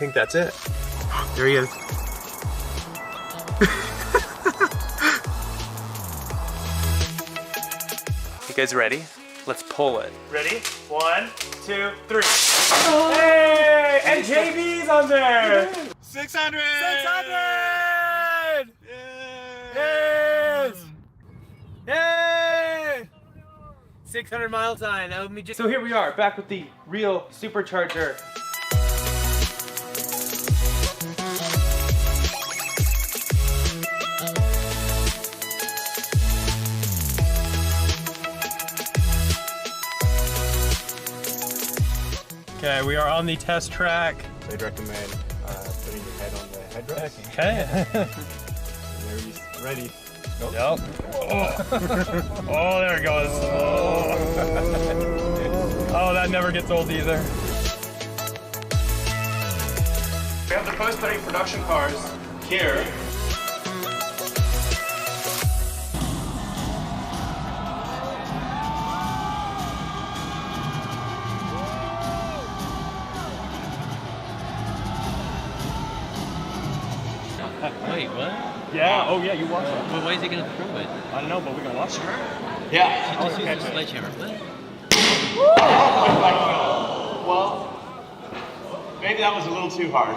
think that's it. There he is. You guys ready? Let's pull it. Ready? 1, 2, 3. Oh. Hey! And JB's on there! 600! 600! Yes! Yay! 600 mile time. That would be just... So here we are, back with the real Supercharger. Okay, we are on the test track. They'd recommend putting your head on the headrest. Okay. There he's ready. Nope. Yep. Oh, there it goes. Oh, that never gets old either. We have the post-putting production cars here. Wait, what? Yeah, oh yeah, you watch it. Well, why is he gonna throw it? I don't know, but we're gonna watch it. Yeah. He just used a sledgehammer. What? Well, maybe that was a little too hard.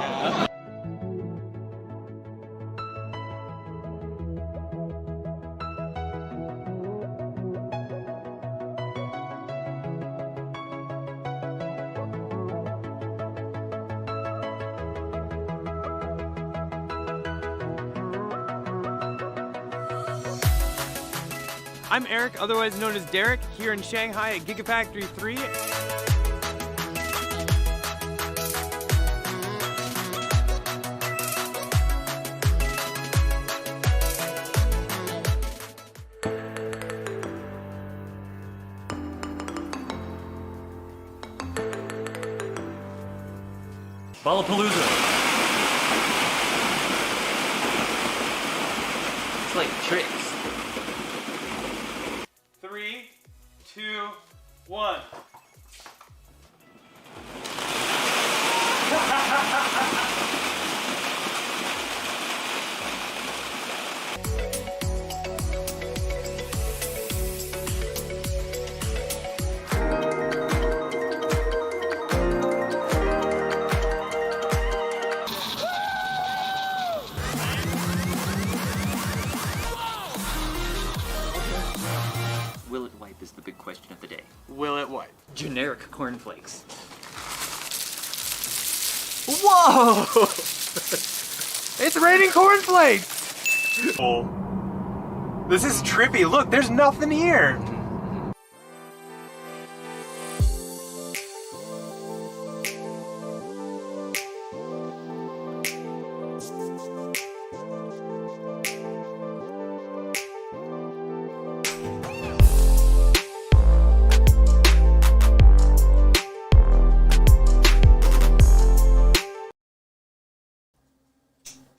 I'm Eric, otherwise known as Derek, here in Shanghai at Gigafactory 3. Ballapalooza. It's like tricks. 3, 2, 1. Will it wipe is the big question of the day. Will it wipe? Generic cornflakes. Whoa! It's raining cornflakes! Oh. This is trippy. Look, there's nothing here.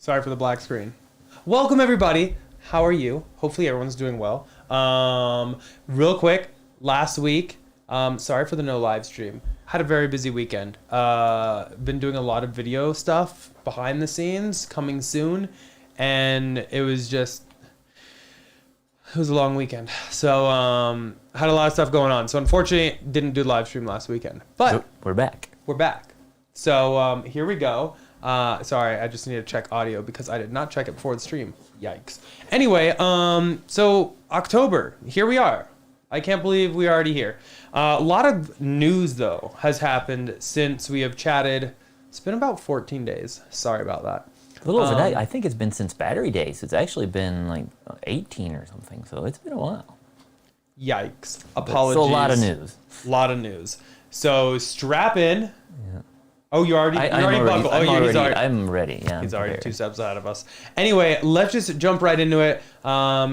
Sorry for the black screen. Welcome everybody. How are you? Hopefully everyone's doing well. Real quick, last week, sorry for the no live stream. Had a very busy weekend. Been doing a lot of video stuff behind the scenes, coming soon, and it was a long weekend. So had a lot of stuff going on. So unfortunately, didn't do live stream last weekend. But So we're back. we're back. So here we go. Sorry, I just need to check audio because I did not check it before the stream. Yikes. Anyway, so October, here we are. I can't believe we're already here. A lot of news, though, has happened since we have chatted. It's been about 14 days. Sorry about that. A little over that. I think it's been since battery days. It's actually been like 18 or something, so it's been a while. Yikes. Apologies. So a lot of news. A lot of news. So strap in. Yeah. Oh, you already buckled. Oh, yeah, he's already. I'm ready. Yeah, He's already 2 steps ahead of us. Anyway, let's just jump right into it.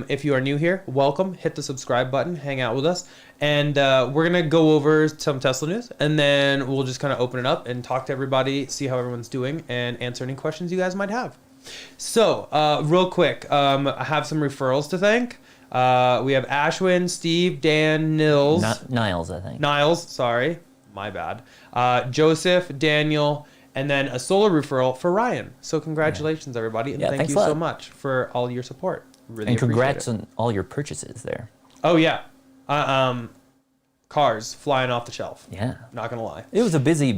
If you are new here, welcome. Hit the subscribe button. Hang out with us. And we're going to go over some Tesla news. And then we'll just kind of open it up and talk to everybody, see how everyone's doing, and answer any questions you guys might have. So, real quick, I have some referrals to thank. We have Ashwin, Steve, Dan, Niles, I think. Niles, sorry. My bad. Joseph, Daniel, and then a solar referral for Ryan. So congratulations, everybody, and Yeah, thank thanks you a so lot. much for all your support. Really And appreciate congrats it. on all your purchases there. Oh yeah, cars flying off the shelf. Yeah. Not gonna lie. It was a busy,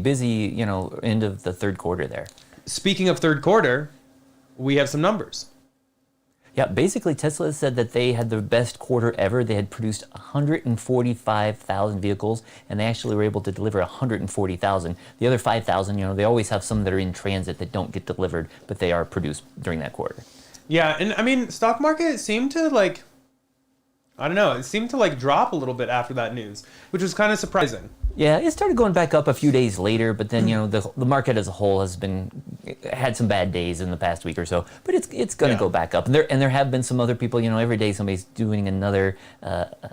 end of the third quarter there. Speaking of third quarter, we have some numbers. Yeah, basically Tesla said that they had the best quarter ever. They had produced 145,000 vehicles, and they actually were able to deliver 140,000. The other 5,000, they always have some that are in transit that don't get delivered, but they are produced during that quarter. Yeah, and I mean, stock market seemed to I don't know, it seemed to drop a little bit after that news, which was kind of surprising. Yeah, it started going back up a few days later, but then the market as a whole has had some bad days in the past week or so. But it's going to go back up, and there have been some other people. Every day somebody's doing another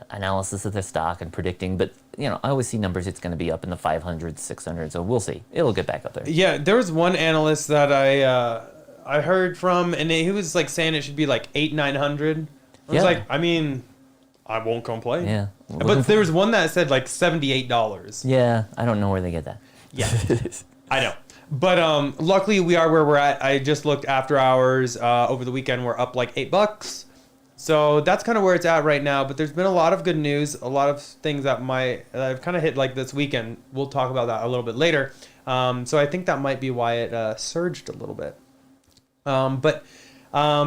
analysis of the stock and predicting. But I always see numbers. It's going to be up in the 500s, 600. So we'll see. It'll get back up there. Yeah, there was one analyst that I heard from, and he was saying it should be 800-900. I was I mean, I won't complain. Yeah. But there was one that said $78. Yeah, I don't know where they get that. Yeah, I know. But luckily we are where we're at. I just looked after hours over the weekend. We're up $8. So that's kind of where it's at right now. But there's been a lot of good news, a lot of things that I've kind of hit this weekend. We'll talk about that a little bit later. So I think that might be why it surged a little bit. But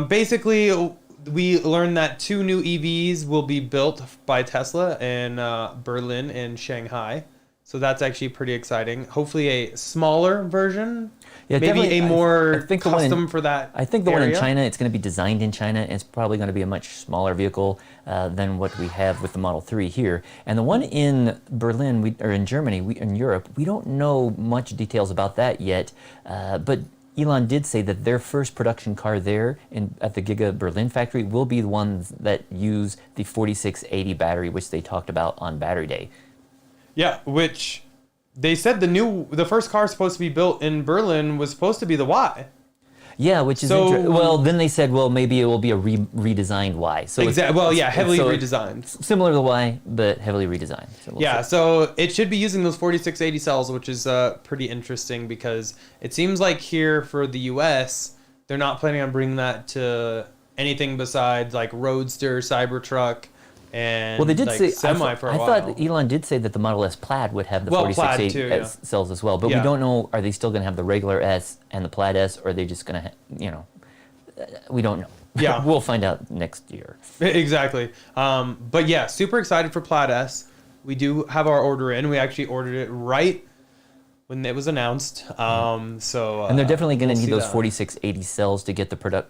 basically, we learned that 2 new EVs will be built by Tesla in Berlin and Shanghai. So that's actually pretty exciting. Hopefully a smaller version, maybe a more custom for that I think the one in area. China, it's going to be designed in China. And it's probably going to be a much smaller vehicle than what we have with the Model 3 here. And the one in Berlin, or in Germany, in Europe, we don't know much details about that yet. But Elon did say that their first production car there at the Giga Berlin factory will be the ones that use the 4680 battery, which they talked about on Battery Day. Yeah, which they said the first car supposed to be built in Berlin was supposed to be the Y. Yeah, which is interesting. Well, then they said, well, maybe it will be a redesigned Y. So exactly. Well, yeah, heavily redesigned. Similar to the Y, but heavily redesigned. So we'll see. So it should be using those 4680 cells, which is pretty interesting because it seems like here for the U.S., they're not planning on bringing that to anything besides Roadster, Cybertruck, and they did say Semi for a while. I thought Elon did say that the Model S Plaid would have the 4680 cells as well, but we don't know. Are they still going to have the regular S and the Plaid S, or are they just going to, we don't know. Yeah, we'll find out next year. Exactly. But yeah, super excited for Plaid S. We do have our order in. We actually ordered it right when it was announced. And they're definitely going to need those 4680 cells to get the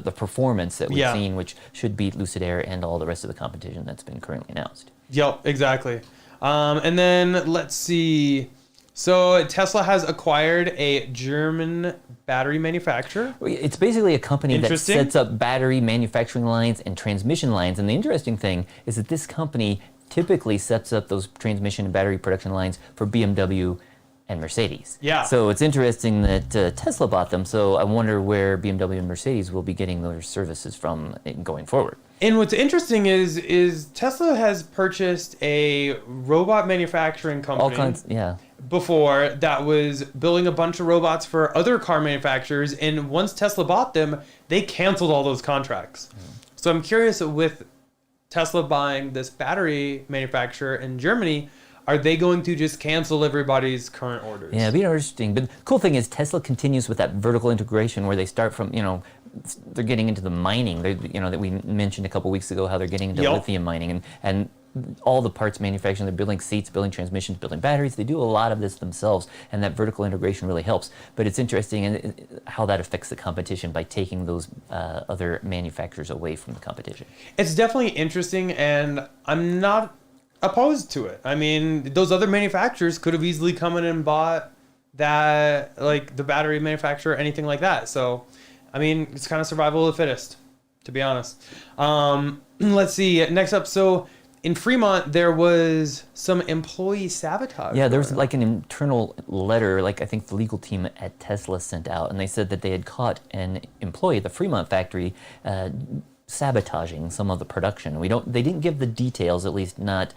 the performance that we've seen, which should beat Lucid Air and all the rest of the competition that's been currently announced. Yep, exactly. And then let's see. So Tesla has acquired a German battery manufacturer. It's basically a company that sets up battery manufacturing lines and transmission lines. And the interesting thing is that this company typically sets up those transmission and battery production lines for BMW and Mercedes. Yeah. So it's interesting that Tesla bought them. So I wonder where BMW and Mercedes will be getting their services from going forward. And what's interesting is Tesla has purchased a robot manufacturing company before that was building a bunch of robots for other car manufacturers. And once Tesla bought them, they canceled all those contracts. So I'm curious with Tesla buying this battery manufacturer in Germany, are they going to just cancel everybody's current orders? Yeah, it'd be interesting. But the cool thing is Tesla continues with that vertical integration where they start from, they're getting into the mining. That we mentioned a couple weeks ago how they're getting into lithium mining and all the parts manufacturing. They're building seats, building transmissions, building batteries. They do a lot of this themselves, and that vertical integration really helps. But it's interesting how that affects the competition by taking those other manufacturers away from the competition. It's definitely interesting, and I'm not opposed to it. I mean, those other manufacturers could have easily come in and bought that, the battery manufacturer, anything like that. So, I mean, it's kind of survival of the fittest, to be honest. Let's see. Next up, so in Fremont, there was some employee sabotage. Yeah, there was an internal letter, I think the legal team at Tesla sent out, and they said that they had caught an employee at the Fremont factory sabotaging some of the production. They didn't give the details, at least not,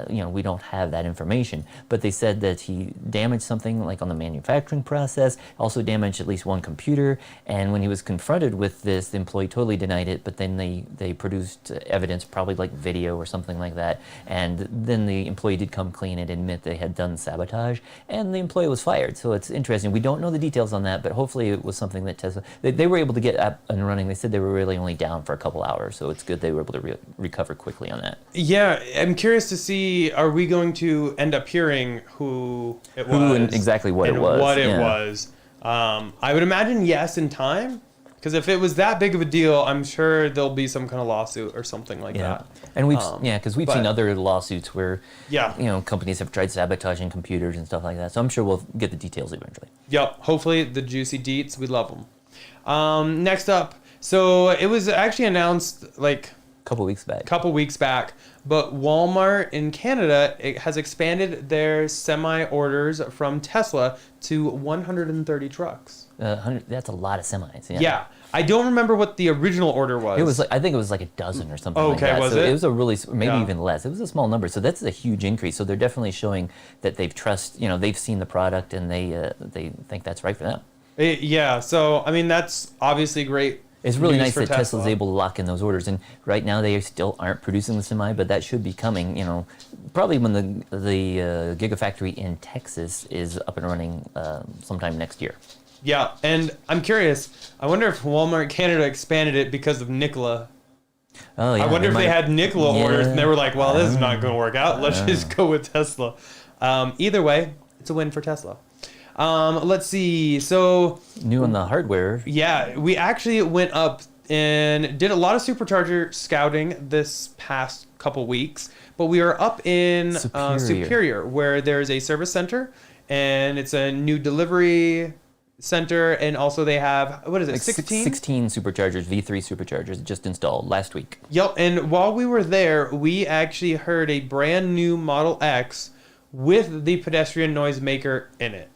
we don't have that information, but they said that he damaged something like on the manufacturing process, also damaged at least one computer, and when he was confronted with this, the employee totally denied it, but then they produced evidence, probably like video or something like that, and then the employee did come clean and admit they had done sabotage, and the employee was fired. So it's interesting. We don't know the details on that, but hopefully it was something that Tesla, they were able to get up and running. They said they were really only down for a couple hours, so it's good they were able to recover quickly on that. Yeah, I'm curious to see, are we going to end up hearing who it was? Who and exactly what it was. What it was. I would imagine yes in time, because if it was that big of a deal, I'm sure there'll be some kind of lawsuit or something like that. And we've seen other lawsuits where companies have tried sabotaging computers and stuff like that. So I'm sure we'll get the details eventually. Yep. Hopefully the juicy deets, we love them. Next up, so it was actually announced like a couple weeks back, but Walmart in Canada has expanded their semi orders from Tesla to 130 trucks. That's a lot of semis. Yeah. I don't remember what the original order was. It was I think it was like a dozen or something like Okay, that. was so it? It was a really, maybe even less. It was a small number. So that's a huge increase. So they're definitely showing that they've seen the product and they think that's right for them. Yeah. So, I mean, that's obviously great. It's really nice that Tesla's able to lock in those orders. And right now they still aren't producing the semi, but that should be coming, probably when the Gigafactory in Texas is up and running sometime next year. Yeah, and I'm curious. I wonder if Walmart Canada expanded it because of Nikola. Oh, yeah. I wonder if they had Nikola orders and they were like, well, this is not going to work out. Let's just go with Tesla. Either way, it's a win for Tesla. Let's see. So new on the hardware. Yeah, we actually went up and did a lot of Supercharger scouting this past couple weeks, but we are up in Superior, where there's a service center, and it's a new delivery center, and also they have, what is it, 16 Superchargers, V3 Superchargers just installed last week. Yep, and while we were there, we actually heard a brand new Model X with the pedestrian noise maker in it.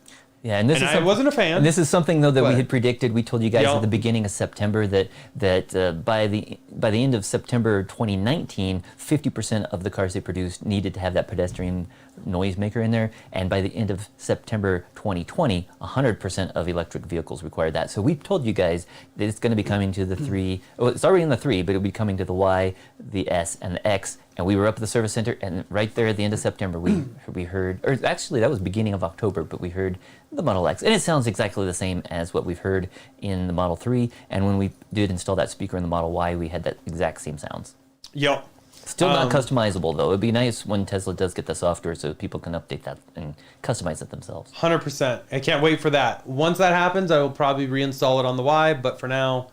Yeah, and I wasn't a fan. And this is something though that we had predicted. We told you guys at the beginning of September that by the end of September 2019, 50% of the cars they produced needed to have that pedestrian noisemaker in there, and by the end of September 2020, 100% of electric vehicles required that. So we told you guys that it's going to be coming to the 3. Well, it's already in the 3, but it'll be coming to the Y, the S, and the X. And we were up at the service center, and right there at the end of September, we heard, or actually that was beginning of October, but we heard the Model X. And it sounds exactly the same as what we've heard in the Model 3. And when we did install that speaker in the Model Y, we had that exact same sounds. Yep. Still not customizable, though. It'd be nice when Tesla does get the software so people can update that and customize it themselves. 100%. I can't wait for that. Once that happens, I will probably reinstall it on the Y, but for now,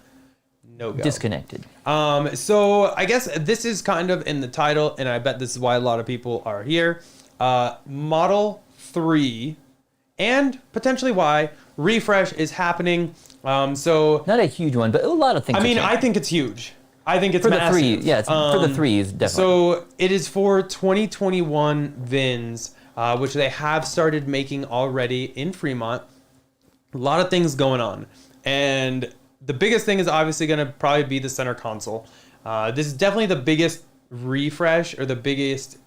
no go. Disconnected. So I guess this is kind of in the title, and I bet this is why a lot of people are here. Model 3 and potentially Y refresh is happening. So not a huge one, but a lot of things. I mean, I think it's huge. I think it's for massive. The 3. Yeah, for the 3 is definitely. So it is for 2021 VINs, which they have started making already in Fremont. A lot of things going on, and the biggest thing is obviously going to probably be the center console. This is definitely the biggest refresh or the biggest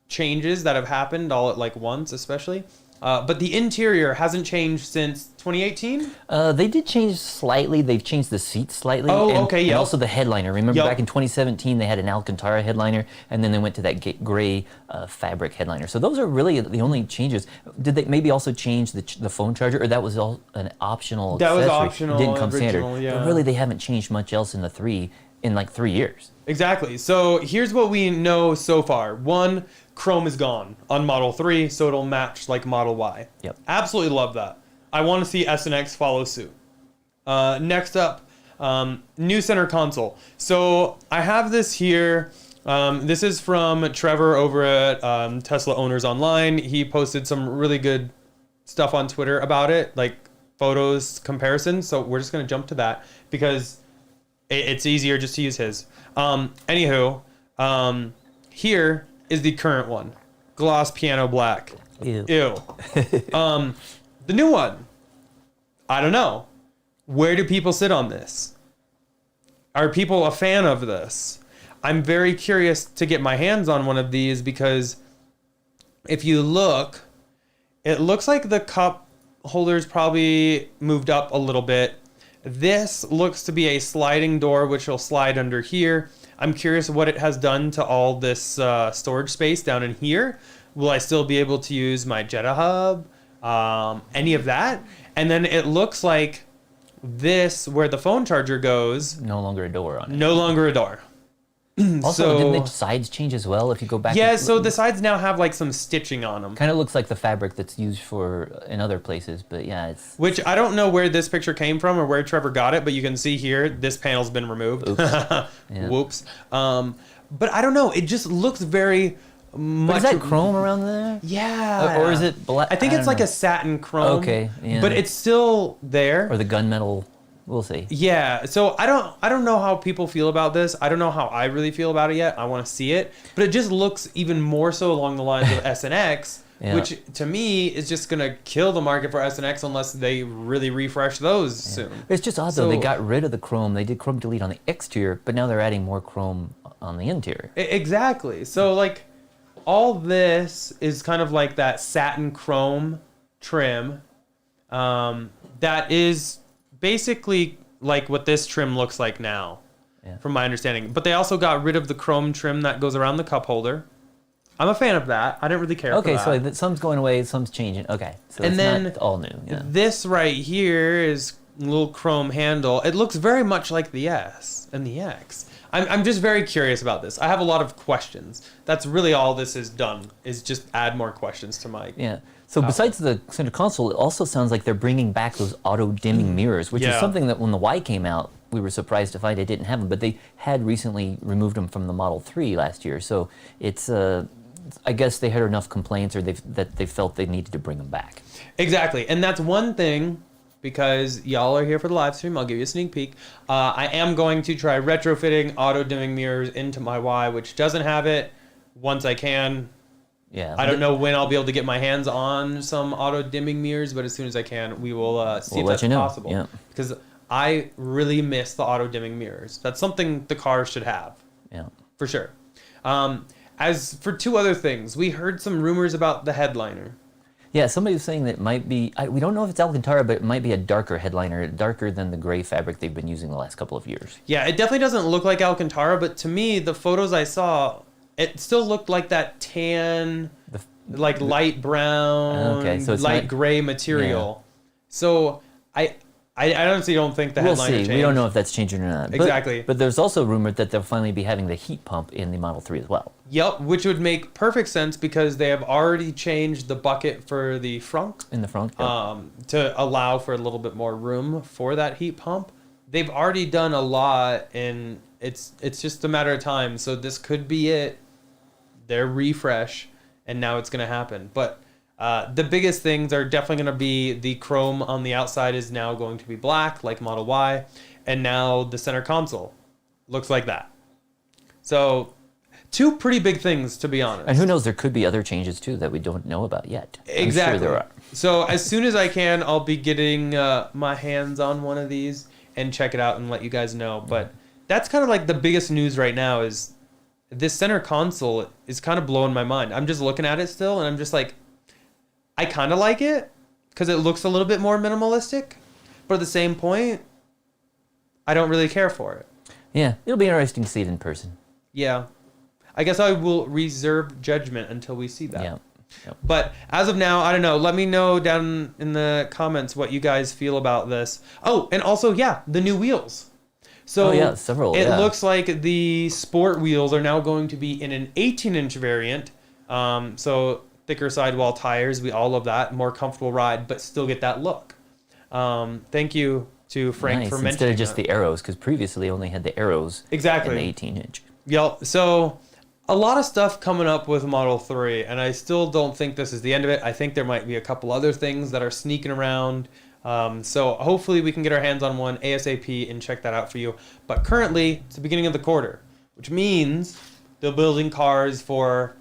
changes that have happened all at like once, especially. But the interior hasn't changed since 2018? They did change slightly. They've changed the seats slightly. And also the headliner. Remember back in 2017, they had an Alcantara headliner, and then they went to that gray fabric headliner. So those are really the only changes. Did they maybe also change the phone charger, or that was all an optional accessory? That was optional. It didn't come standard. Yeah. But really, they haven't changed much else in the 3 in like 3 years. Exactly. So here's what we know so far. 1, Chrome is gone on Model 3, so it'll match like Model Y. Yep. Absolutely love that. I want to see S and X follow suit. Next up, new center console. So I have this here. This is from Trevor over at Tesla Owners Online. He posted some really good stuff on Twitter about it, like photos comparisons. So we're just going to jump to that because it's easier just to use his. Anywho, here is the current one. Gloss piano black. Ew. The new one. I don't know. Where do people sit on this? are people a fan of this? I'm very curious to get my hands on one of these because if you look, it looks like the cup holder's probably moved up a little bit. This looks to be a sliding door, which will slide under here. I'm curious what it has done to all this storage space down in here. Will I still be able to use my Jetta hub? Any of that? And then it looks like this, where the phone charger goes, No longer a door on it. no longer a door. Also, didn't the sides change as well? If you go back. Yeah, so the sides now have like some stitching on them. Kind of looks like the fabric that's used for in other places, but yeah, it's. Which I don't know where this picture came from or where Trevor got it, but you can see here, this panel's been removed. Oops. Yeah. Whoops. But I don't know. It just looks very much. But is that chrome around there? Yeah. Or is it black? I think it's like a satin chrome. Okay. Yeah. But it's still there. Or the gunmetal. We'll see. Yeah, so I don't know how people feel about this. I don't know how I really feel about it yet. I want to see it, but it just looks even more so along the lines of S and X, Yeah. which to me is just gonna kill the market for S and X unless they really refresh those soon. It's just odd though. They got rid of the chrome. They did chrome delete on the exterior, but now they're adding more chrome on the interior. Exactly. So like, all this is kind of like that satin chrome trim, that is basically like what this trim looks like now, from my understanding. But they also got rid of the chrome trim that goes around the cup holder. I'm a fan of that. I didn't really care for that. Okay, so some's going away, some's changing. Okay, so And it's then not all new. Yeah. This right here is a little chrome handle. It looks very much like the S and the X. I'm just very curious about this. I have a lot of questions. That's really all this has done, is just add more questions to my... Yeah. So besides the center console, it also sounds like they're bringing back those auto-dimming mirrors, which is something that when the Y came out, we were surprised to find it didn't have them, but they had recently removed them from the Model 3 last year. So it's, I guess they had enough complaints or that they felt they needed to bring them back. Exactly. And that's one thing, because y'all are here for the live stream, I'll give you a sneak peek. I am going to try retrofitting auto-dimming mirrors into my Y, which doesn't have it. Once I can... Yeah. I don't know when I'll be able to get my hands on some auto-dimming mirrors, but as soon as I can, we will see if that's possible. Yeah. Because I really miss the auto-dimming mirrors. That's something the car should have. Yeah. For sure. As for two other things, we heard some rumors about the headliner. Yeah, somebody was saying that it might be, we don't know if it's Alcantara, but it might be a darker headliner, darker than the gray fabric they've been using the last couple of years. Yeah, it definitely doesn't look like Alcantara, but to me, the photos I saw... It still looked like that tan, like light brown, so it's light not, gray material. Yeah. So I honestly don't think the headliner changed. We don't know if that's changing or not. Exactly. But there's also rumored that they'll finally be having the heat pump in the Model 3 as well. Yep, which would make perfect sense because they have already changed the bucket for the frunk. In the front. Yeah. To allow for a little bit more room for that heat pump. They've already done a lot, and it's just a matter of time. So this could be it. Their refresh, and now it's going to happen. But the biggest things are definitely going to be the chrome on the outside is now going to be black, like Model Y, and now the center console looks like that. So two pretty big things, to be honest. And who knows, there could be other changes too that we don't know about yet. Exactly. I'm sure there are. So as soon as I can, I'll be getting my hands on one of these and check it out and let you guys know. But that's kind of like the biggest news right now is this center console is kind of blowing my mind. I'm just looking at it still, and I'm just like, I kind of like it because it looks a little bit more minimalistic, but at the same point, I don't really care for it. Yeah, it'll be interesting to see it in person. Yeah. I guess I will reserve judgment until we see that. Yeah. Yep. But as of now, I don't know. Let me know down in the comments what you guys feel about this. Oh, and also, yeah, the new wheels. So several. It looks like the sport wheels are now going to be in an 18-inch variant. So thicker sidewall tires. We all love that. More comfortable ride, but still get that look. Thank you to Frank for mentioning instead of just that. the arrows, because previously only had the arrows. Exactly. In the 18-inch. Yep. So a lot of stuff coming up with Model 3, and I still don't think this is the end of it. I think there might be a couple other things that are sneaking around. So hopefully we can get our hands on one ASAP and check that out for you. But currently, it's the beginning of the quarter, which means they're building cars for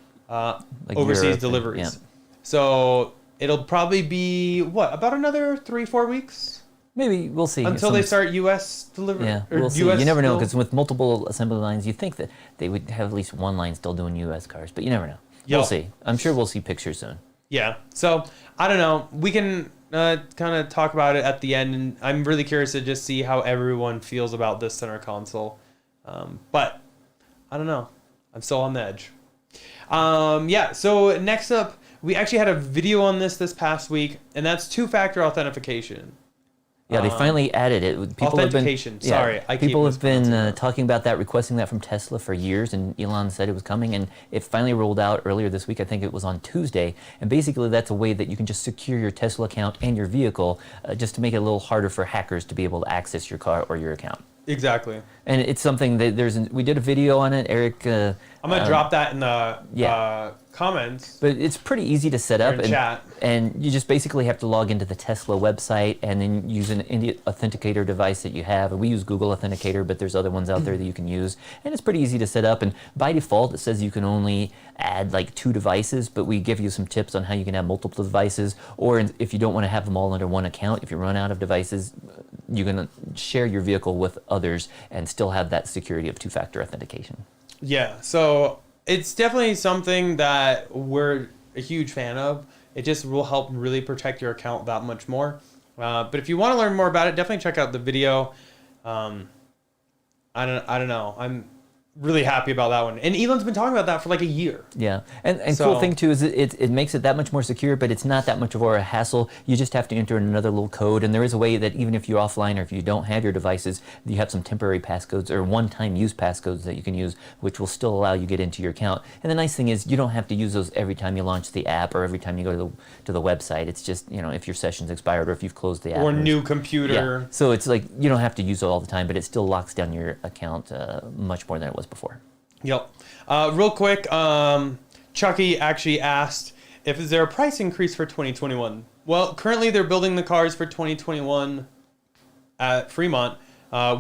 overseas Europe deliveries. Yeah. So it'll probably be, about another 3-4 weeks Maybe we'll see. Until they start U.S. delivery. Yeah, or we'll see. US You never know, still- because with multiple assembly lines, you think that they would have at least one line still doing U.S. cars, but you never know. Yo. We'll see. I'm sure we'll see pictures soon. Yeah. So I don't know. We can kind of talk about it at the end, and I'm really curious to just see how everyone feels about this center console. But I don't know. I'm still on the edge. Yeah. So next up, we actually had a video on this past week, and that's two-factor authentication. Yeah, they finally added it. People authentication. Have been, yeah, Sorry, I keep people have been mispronouncing that. talking about that, requesting that from Tesla for years, and Elon said it was coming, and it finally rolled out earlier this week. I think it was on Tuesday, and basically that's a way that you can just secure your Tesla account and your vehicle, just to make it a little harder for hackers to be able to access your car or your account. Exactly. And it's something that we did a video on it, Eric. I'm gonna drop that in the comments. But it's pretty easy to set up, in chat. and you just basically have to log into the Tesla website and then use an authenticator device that you have. And we use Google Authenticator, but there's other ones out there that you can use. And it's pretty easy to set up. And by default, it says you can only add like 2 devices, but we give you some tips on how you can have multiple devices. Or if you don't want to have them all under one account, if you run out of devices, you can share your vehicle with others and still have that security of two-factor authentication. Yeah, so it's definitely something that we're a huge fan of. It just will help really protect your account that much more. But if you want to learn more about it, definitely check out the video. I don't know. I'm really happy about that one. And Elon's been talking about that for like a year. Yeah, and So- cool thing too is it makes it that much more secure, but it's not that much of a hassle. You just have to enter in another little code, and there is a way that even if you're offline or if you don't have your devices, you have some temporary passcodes or one-time use passcodes that you can use, which will still allow you to get into your account. And the nice thing is you don't have to use those every time you launch the app or every time you go to the website. It's just, if your session's expired or if you've closed the app. Or new computer. Yeah. So it's like you don't have to use it all the time, but it still locks down your account much more than it was before. Yep. Real quick, Chucky actually asked if is there a price increase for 2021. Well, currently they're building the cars for 2021 at Fremont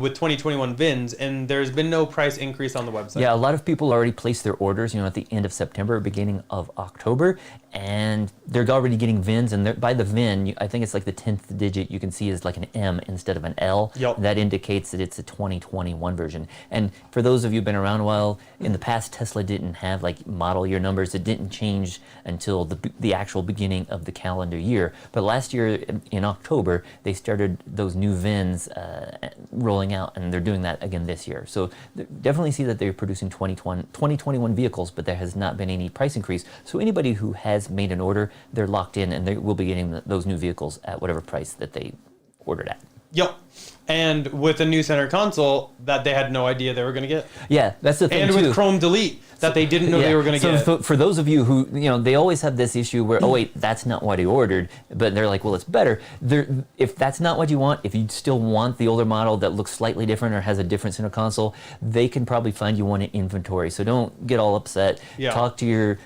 with 2021 VINs, and there's been no price increase on the website. Yeah, a lot of people already placed their orders, at the end of September, beginning of October, and they're already getting VINs, and by the VIN, I think it's like the 10th digit you can see is like an M instead of an L. Yep. That indicates that it's a 2021 version. And for those of you who've been around a while, in the past, Tesla didn't have like model year numbers. It didn't change until the actual beginning of the calendar year. But last year in October, they started those new VINs rolling out, and they're doing that again this year. So definitely see that they're producing 2021 vehicles, but there has not been any price increase. So anybody who has made an order, they're locked in, and they will be getting those new vehicles at whatever price that they ordered at. Yep. And with a new center console that they had no idea they were going to get. Yeah, that's the thing And too. with Chrome Delete that they didn't know they were going to get. So for those of you who, they always have this issue where, oh wait, that's not what I ordered, but they're like, well, it's better. If that's not what you want, if you still want the older model that looks slightly different or has a different center console, they can probably find you one in inventory. So don't get all upset. Yeah. Talk to your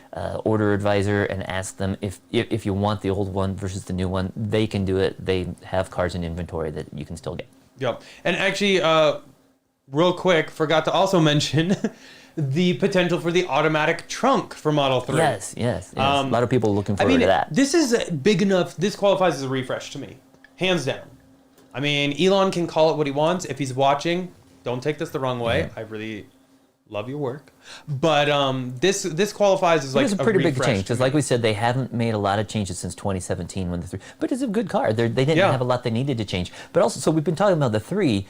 order advisor and ask them if you want the old one versus the new one. They can do it. They have cars in inventory that you can still get. Yep. And actually, real quick, forgot to also mention the potential for the automatic trunk for Model 3. Yes. A lot of people are looking forward to that. This is big enough. This qualifies as a refresh to me. Hands down. I mean, Elon can call it what he wants. If he's watching, don't take this the wrong way. Mm-hmm. I really love your work. But this qualifies as like It's a pretty big refresh change to because, me. like we said, they haven't made a lot of changes since 2017 when the 3. But it's a good car. They didn't Yeah. have a lot they needed to change. But also, so we've been talking about the 3.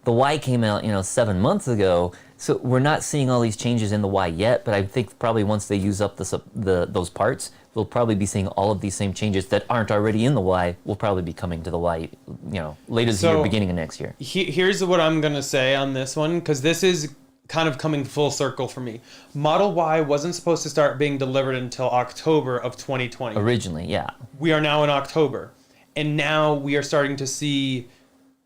The Y came out, 7 months ago. So we're not seeing all these changes in the Y yet. But I think probably once they use up those parts, we'll probably be seeing all of these same changes that aren't already in the Y. Will probably be coming to the Y, later this year, beginning of next year. Here's what I'm gonna say on this one, because this is kind of coming full circle for me. Model Y wasn't supposed to start being delivered until October of 2020. Originally, yeah. We are now in October, and now we are starting to see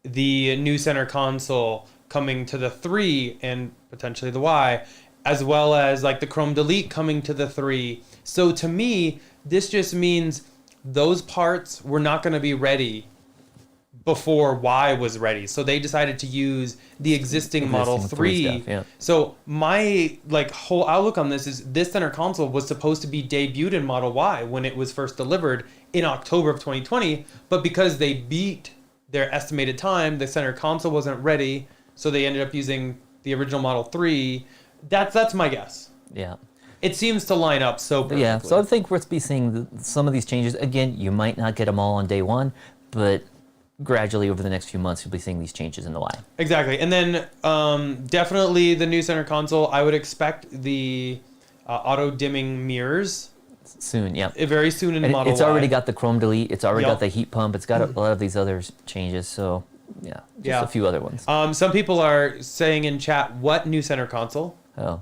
the new center console coming to the 3 and potentially the Y, as well as like the Chrome Delete coming to the 3. So to me, this just means those parts were not going to be ready before Y was ready. So they decided to use the existing Model 3. Stuff, yeah. So my whole outlook on this is this center console was supposed to be debuted in Model Y when it was first delivered in October of 2020, but because they beat their estimated time, the center console wasn't ready, so they ended up using the original Model 3. That's my guess. Yeah. It seems to line up so perfectly. Yeah, so I think we'll be seeing some of these changes. Again, you might not get them all on day one, but gradually over the next few months, you'll be seeing these changes in the Y. Exactly. And then definitely the new center console, I would expect the auto-dimming mirrors. Soon, yeah. Very soon in the Model It's Y. already got the chrome delete. It's already Yep. got the heat pump. It's got a lot of these other changes. So, yeah, just a few other ones. Some people are saying in chat, what new center console? Oh.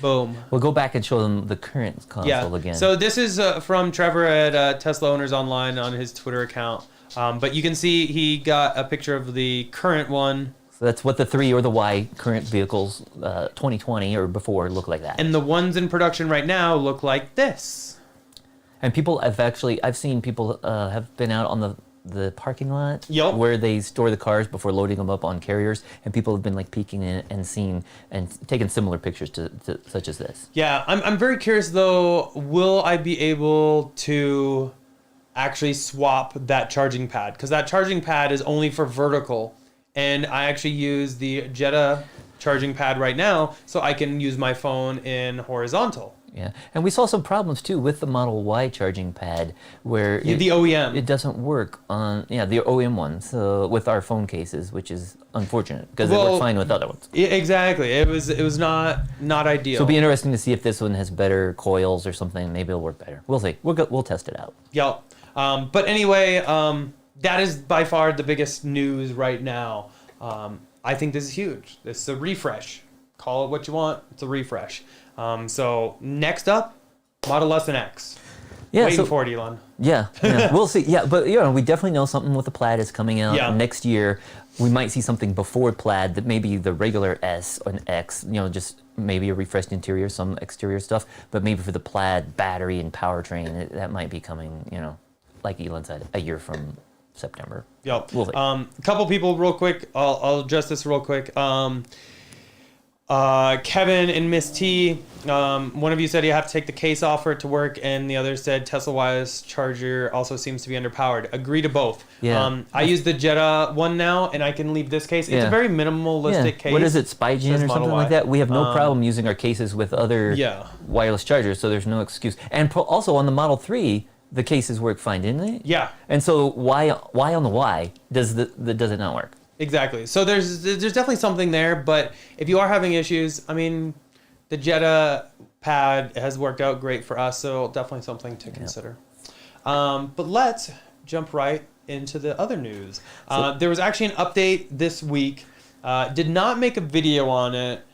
Boom. We'll go back and show them the current console again. So this is from Trevor at Tesla Owners Online on his Twitter account. But you can see he got a picture of the current one. So that's what the 3 or the Y current vehicles 2020 or before look like that. And the ones in production right now look like this. And people I've seen people have been out on the parking lot where they store the cars before loading them up on carriers, and people have been like peeking in and seeing and taking similar pictures to such as this. Yeah, I'm very curious though, will I be able to actually swap that charging pad? Because that charging pad is only for vertical, and I actually use the Jetta charging pad right now, so I can use my phone in horizontal. Yeah, and we saw some problems too with the Model Y charging pad where the OEM. It doesn't work on the OEM one. So with our phone cases, which is unfortunate because it worked fine with other ones. Exactly, it was not ideal. So it'll be interesting to see if this one has better coils or something. Maybe it'll work better. We'll see. We'll test it out. Yep. But anyway, that is by far the biggest news right now. I think this is huge. This is a refresh. Call it what you want. It's a refresh. So next up, Model S and X. Yeah, Waiting for it, Elon. Yeah, we'll see. Yeah, but we definitely know something with the Plaid is coming out next year. We might see something before Plaid that maybe the regular S and X, just maybe a refreshed interior, some exterior stuff, but maybe for the Plaid battery and powertrain, that might be coming, like Elon said, a year from September. Yep. We'll see. A couple people real quick. I'll address this real quick. Kevin and Miss T, one of you said you have to take the case off for it to work, and the other said Tesla Y's charger also seems to be underpowered. Agree to both. Yeah. I use the Jetta one now, and I can leave this case. It's a very minimalistic case. What is it, SpyGen or something like that? We have no problem using our cases with other wireless chargers, so there's no excuse. And also on the Model 3, the cases work fine, didn't they? Yeah. And so why on the Y does it not work? Exactly. So there's definitely something there, but if you are having issues, I mean, the Jetta pad has worked out great for us, so definitely something to consider. But let's jump right into the other news. There was actually an update this week. Did not make a video on it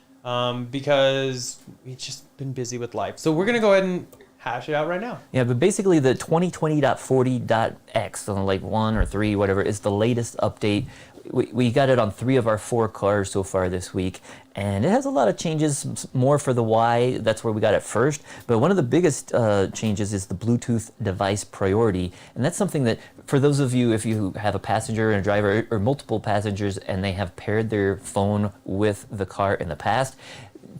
because we've just been busy with life. So we're going to go ahead and hash it out right now. Yeah, but basically the 2020.40.x, so like 1 or 3, whatever, is the latest update. We got it on 3 of our 4 cars so far this week, and it has a lot of changes, more for the Y. That's where we got it first. But one of the biggest changes is the Bluetooth device priority, and that's something that, for those of you, if you have a passenger and a driver, or multiple passengers, and they have paired their phone with the car in the past,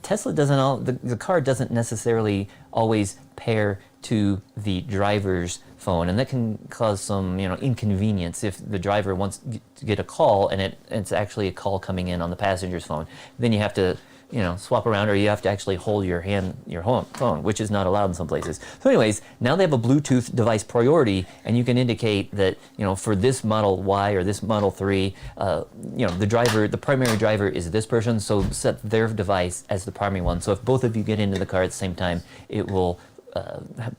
Tesla the car doesn't necessarily always pair to the driver's phone, and that can cause some inconvenience if the driver wants to get a call and it's actually a call coming in on the passenger's phone. Then you have to swap around, or you have to actually hold your phone, which is not allowed in some places. So anyways, now they have a Bluetooth device priority, and you can indicate that for this Model Y or this Model 3, the primary driver is this person, so set their device as the primary one. So if both of you get into the car at the same time, it will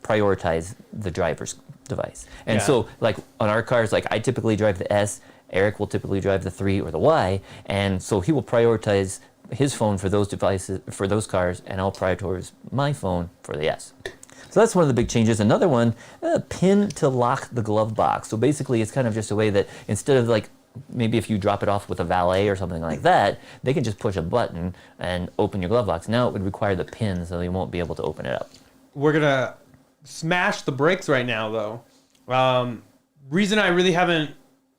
prioritize the driver's device. And so like on our cars, like I typically drive the S, Eric will typically drive the 3 or the Y, and so he will prioritize his phone for those devices, for those cars, and I'll prioritize my phone for the S. So that's one of the big changes. Another one, pin to lock the glove box. So basically it's kind of just a way that instead of like, maybe if you drop it off with a valet or something like that, they can just push a button and open your glove box. Now it would require the pin, so they won't be able to open it up. We're going to smash the brakes right now, though. Reason I really haven't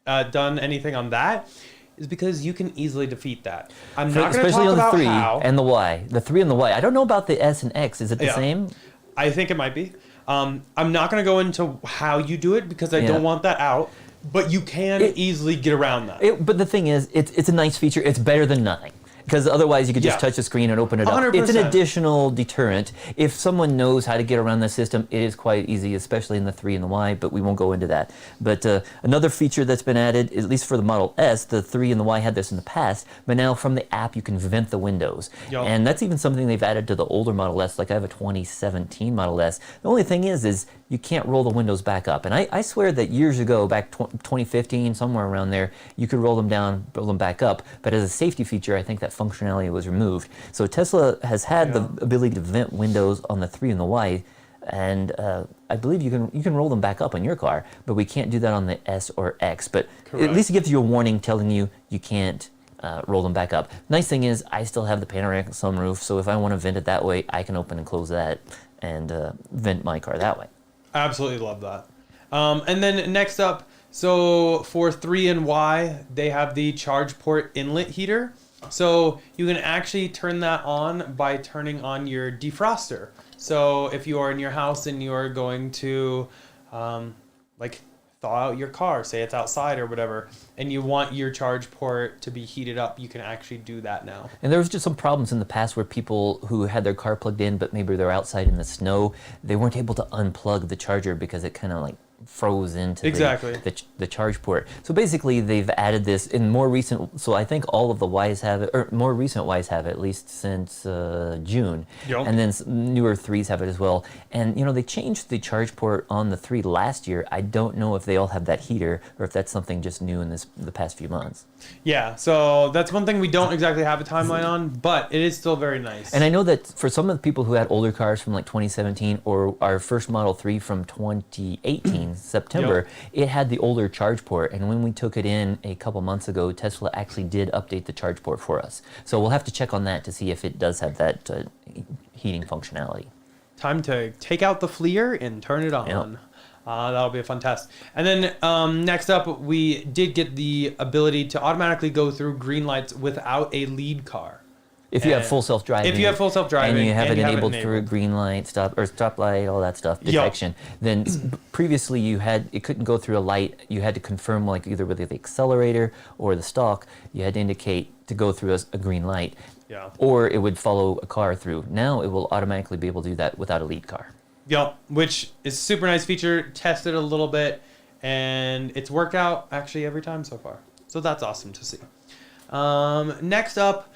done anything on that is because you can easily defeat that. I'm not going to talk about especially on the 3 how. and the Y. The 3 and the Y. I don't know about the S and X. Is it the same? I think it might be. I'm not going to go into how you do it because I don't want that out. But you can easily get around that. But the thing is, it's a nice feature. It's better than nothing. Because otherwise you could just touch the screen and open it up. 100%. It's an additional deterrent. If someone knows how to get around the system, it is quite easy, especially in the 3 and the Y, but we won't go into that. But another feature that's been added, at least for the Model S, the 3 and the Y had this in the past, but now from the app you can vent the windows. Yep. And that's even something they've added to the older Model S, like I have a 2017 Model S. The only thing is you can't roll the windows back up. And I swear that years ago, back 2015, somewhere around there, you could roll them down, roll them back up. But as a safety feature, I think that functionality was removed. So Tesla has had the ability to vent windows on the 3 and the Y, and I believe you can roll them back up on your car, but we can't do that on the S or X. But Correct. At least it gives you a warning telling you can't roll them back up. Nice thing is I still have the panoramic sunroof, so if I want to vent it that way, I can open and close that and vent my car that way. I absolutely love that. And then next up, so for 3 and Y, they have the charge port inlet heater. So you can actually turn that on by turning on your defroster. So if you are in your house and you are going to like thaw out your car, say it's outside or whatever, and you want your charge port to be heated up, you can actually do that now. And there was just some problems in the past where people who had their car plugged in, but maybe they're outside in the snow, they weren't able to unplug the charger because it kind of like froze into the charge port. So basically they've added this in more recent, so I think all of the Ys have it, or more recent Ys have it, at least since June. Yep. And then newer 3s have it as well. And you know, they changed the charge port on the 3 last year. I don't know if they all have that heater or if that's something just new in the past few months. Yeah, so that's one thing we don't exactly have a timeline on, but it is still very nice. And I know that for some of the people who had older cars from like 2017 or our first Model 3 from 2018, September, it had the older charge port, and when we took it in a couple months ago, Tesla actually did update the charge port for us. So we'll have to check on that to see if it does have that heating functionality. Time to take out the FLIR and turn it on. Yep. That'll be a fun test. And then next up, we did get the ability to automatically go through green lights without a lead car. If you have full self-driving. If you have full self-driving. And you have it enabled for green light, stop light, all that stuff, detection. Then previously it couldn't go through a light. You had to confirm like either with the accelerator or the stalk. You had to indicate to go through a green light. Yeah. Or it would follow a car through. Now it will automatically be able to do that without a lead car. Yep, which is a super nice feature. Tested a little bit, and it's worked out actually every time so far. So that's awesome to see. Next up,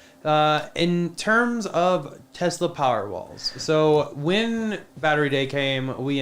in terms of Tesla Powerwalls. So when Battery Day came, we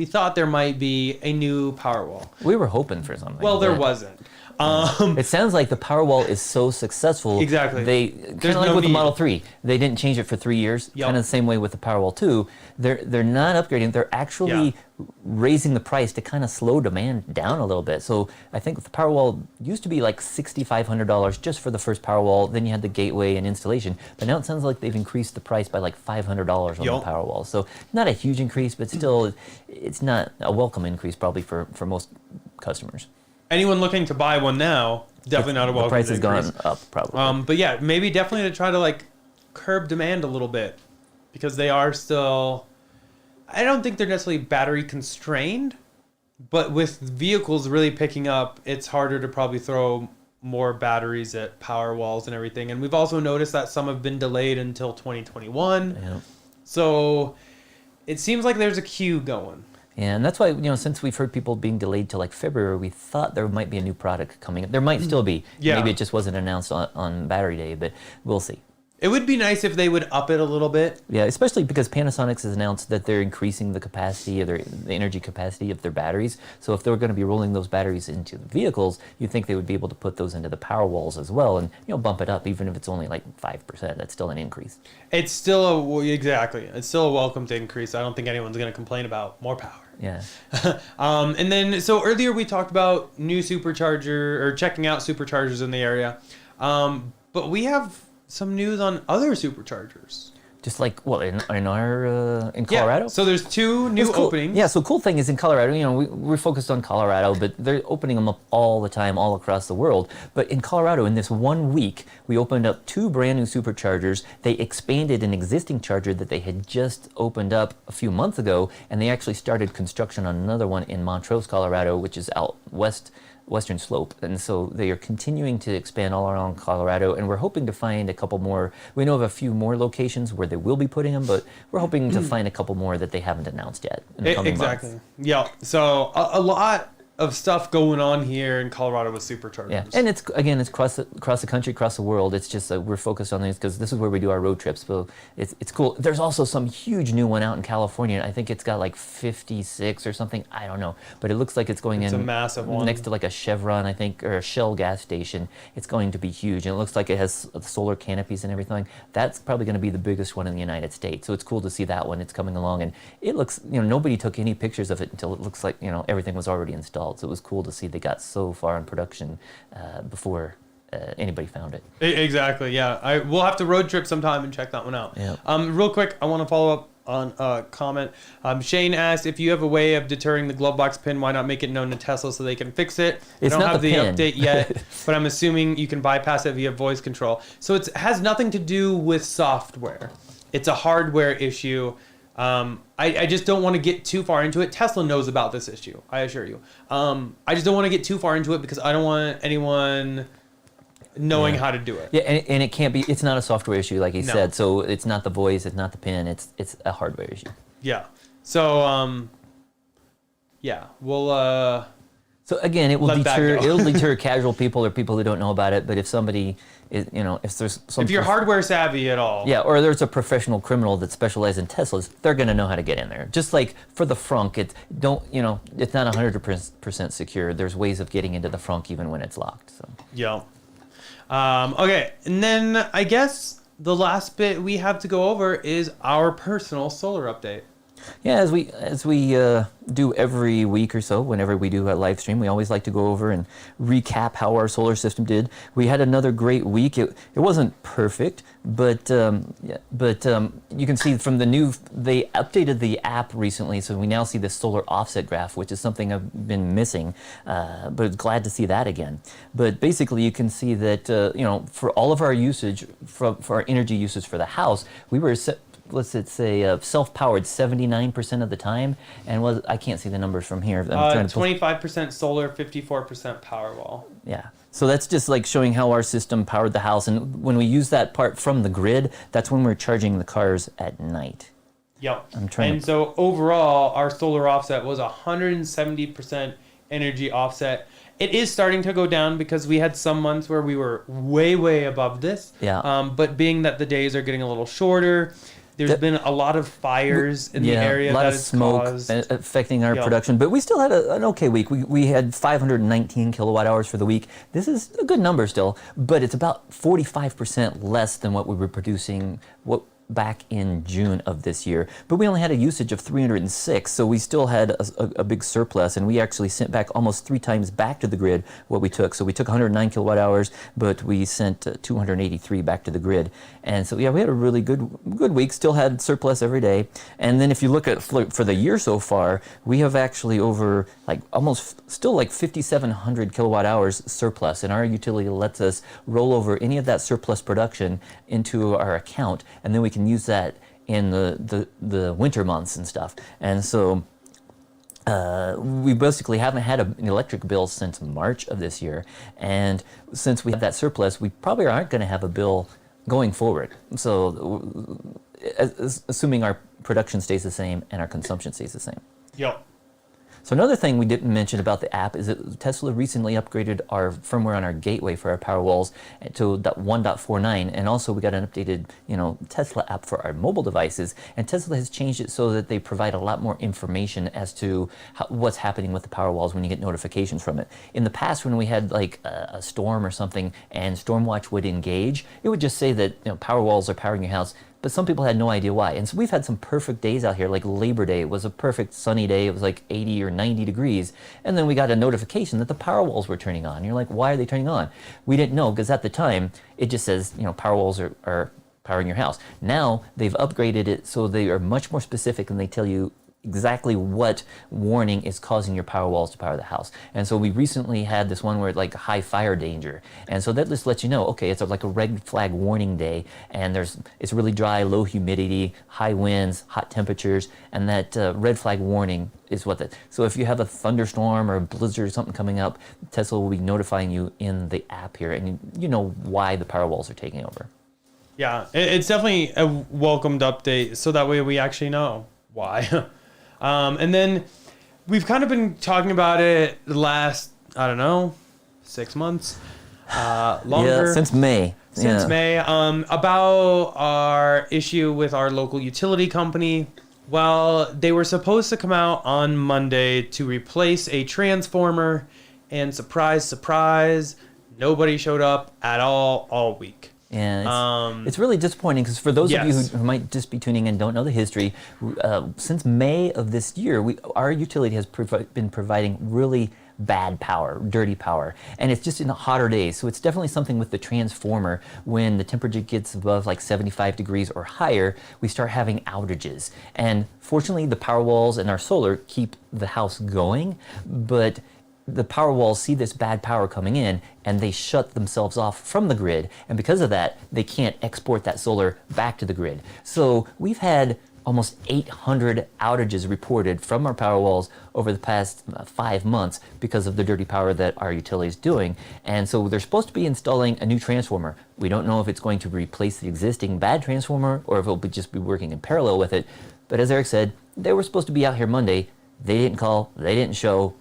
thought there might be a new Powerwall. We were hoping for something. Well, there wasn't. It sounds like the Powerwall is so successful. Exactly. Kind of like with the Model 3. They didn't change it for 3 years. Yep. Kind of the same way with the Powerwall 2. They're not upgrading. They're actually raising the price to kind of slow demand down a little bit. So I think the Powerwall used to be like $6,500 just for the first Powerwall. Then you had the gateway and installation. But now it sounds like they've increased the price by like $500 on the Powerwall. So not a huge increase, but still, it's not a welcome increase probably for most customers. Anyone looking to buy one now, definitely not a welcome increase. The price has gone up probably. But yeah, maybe definitely to try to like curb demand a little bit, because they are still, I don't think they're necessarily battery constrained, but with vehicles really picking up, it's harder to probably throw more batteries at Powerwalls and everything. And we've also noticed that some have been delayed until 2021. Yeah. So it seems like there's a queue going. And that's why, since we've heard people being delayed to like February, we thought there might be a new product coming up. There might still be. Yeah. Maybe it just wasn't announced on Battery Day, but we'll see. It would be nice if they would up it a little bit. Yeah, especially because Panasonic has announced that they're increasing the capacity of the energy capacity of their batteries. So if they're going to be rolling those batteries into the vehicles, you'd think they would be able to put those into the Powerwalls as well and bump it up, even if it's only like 5%. That's still an increase. It's still it's still a welcome to increase. I don't think anyone's going to complain about more power. Yeah. And then, so earlier we talked about new supercharger or checking out superchargers in the area. But we have some news on other superchargers. Just like, well, in our in Colorado. Yeah. So there's 2 new Cool. openings. Yeah, so cool thing is in Colorado, you know, we're focused on Colorado, but they're opening them up all the time, all across the world. But in Colorado, in this 1 week, we opened up 2 brand new superchargers. They expanded an existing charger that they had just opened up a few months ago, and they actually started construction on another one in Montrose, Colorado, which is out western slope. And so they are continuing to expand all around Colorado, and we're hoping to find a couple more. We know of a few more locations where they will be putting them, but we're hoping to find a couple more that they haven't announced yet in the coming Exactly. months. Yeah. So a lot of stuff going on here in Colorado with superchargers. Yeah, and it's across the country, across the world. It's just we're focused on these because this is where we do our road trips. So it's cool. There's also some huge new one out in California. I think it's got like 56 or something. I don't know, but it looks like it's going It's in a massive one. next to like a Chevron, I think, or a Shell gas station. It's going to be huge, and it looks like it has solar canopies and everything. That's probably going to be the biggest one in the United States. So it's cool to see that one. It's coming along, and it looks, nobody took any pictures of it until it looks like everything was already installed. So it was cool to see they got so far in production before anybody found it. Exactly. Yeah. We'll have to road trip sometime and check that one out. Yeah. Real quick, I want to follow up on a comment. Shane asked if you have a way of deterring the glove box pin, why not make it known to Tesla so they can fix it? It's I don't not have the the pin. update yet, but I'm assuming you can bypass it via voice control. So it has nothing to do with software. It's a hardware issue. I just don't want to get too far into it. Tesla knows about this issue, I assure you. I just don't want to get too far into it because I don't want anyone knowing how to do it. Yeah, and it can't be. It's not a software issue, like he No. said. So it's not the voice, it's not the pin. It's a hardware issue. Yeah. So yeah, we'll So again, it will Let that deter. go. It'll deter casual people or people who don't know about it. But if somebody is, if there's some, if you're hardware savvy at all. yeah, or there's a professional criminal that specializes in Teslas, they're going to know how to get in there. Just like for the frunk, it's not 100% secure. There's ways of getting into the frunk even when it's locked. So Yeah. Okay, and then I guess the last bit we have to go over is our personal solar update. yeah, as we do every week or so, whenever we do a live stream, we always like to go over and recap how our solar system did. We had another great week. It wasn't perfect, but you can see from they updated the app recently, so we now see the solar offset graph, which is something I've been missing, but glad to see that again. But basically, you can see that for all of our usage, for our energy usage for the house, we were let's say self-powered 79% of the time, and I can't see the numbers from here. I'm trying to 25% solar, 54% Powerwall. yeah. So that's just like showing how our system powered the house, and when we use that part from the grid, that's when we're charging the cars at night. Yep. I'm so overall, our solar offset was 170% energy offset. It is starting to go down because we had some months where we were way, way above this. Yeah. But being that the days are getting a little shorter, there's been a lot of fires in the area a lot that of it's smoke caused. affecting our Yeah. production, but we still had an okay week. We had 519 kilowatt hours for the week. This is a good number still, but it's about 45% less than what we were producing back in June of this year. But we only had a usage of 306, so we still had a big surplus, and we actually sent back almost 3 times back to the grid what we took. So we took 109 kilowatt hours, but we sent 283 back to the grid. And so yeah, we had a really good week, still had surplus every day. And then if you look at for the year so far, we have actually over almost still 5,700 kilowatt hours surplus, and our utility lets us roll over any of that surplus production into our account, and then we can use that in the winter months and stuff. And so we basically haven't had an electric bill since March of this year, and since we have that surplus, we probably aren't going to have a bill going forward. So assuming our production stays the same and our consumption stays the same. Yep. So another thing we didn't mention about the app is that Tesla recently upgraded our firmware on our gateway for our Powerwalls to 1.49, and also we got an updated, Tesla app for our mobile devices. And Tesla has changed it so that they provide a lot more information as to what's happening with the Powerwalls when you get notifications from it. In the past, when we had a storm or something and Stormwatch would engage, it would just say that Powerwalls are powering your house. But some people had no idea why. And so we've had some perfect days out here, like Labor Day. It was a perfect sunny day. It was like 80 or 90 degrees. And then we got a notification that the Powerwalls were turning on. You're like, why are they turning on? We didn't know, because at the time, it just says, Powerwalls are powering your house. Now they've upgraded it so they are much more specific and they tell you exactly what warning is causing your power walls to power the house. And so we recently had this one where it's like high fire danger. And so that just lets you know, okay, it's like a red flag warning day, and it's really dry, low humidity, high winds, hot temperatures, and that red flag warning is what that. So if you have a thunderstorm or a blizzard or something coming up, Tesla will be notifying you in the app here, and you know why the power walls are taking over. Yeah, it's definitely a welcomed update, so that way we actually know why. And then we've kind of been talking about it the last, I don't know, 6 months, longer. Yeah, since May. About our issue with our local utility company. Well, they were supposed to come out on Monday to replace a transformer, and surprise, surprise, nobody showed up at all week. Yeah, it's really disappointing because for those of you who might just be tuning in and don't know the history, since May of this year, our utility has been providing really bad power, dirty power, and it's just in the hotter days. So it's definitely something with the transformer. When the temperature gets above like 75 degrees or higher, we start having outages. And fortunately, the power walls and our solar keep the house going, but the power walls see this bad power coming in and they shut themselves off from the grid, and because of that they can't export that solar back to the grid. So we've had almost 800 outages reported from our power walls over the past 5 months because of the dirty power that our utility is doing. And so they're supposed to be installing a new transformer. We don't know if it's going to replace the existing bad transformer or if it'll just be working in parallel with it. But as Eric said, they were supposed to be out here Monday. They didn't call, they didn't show,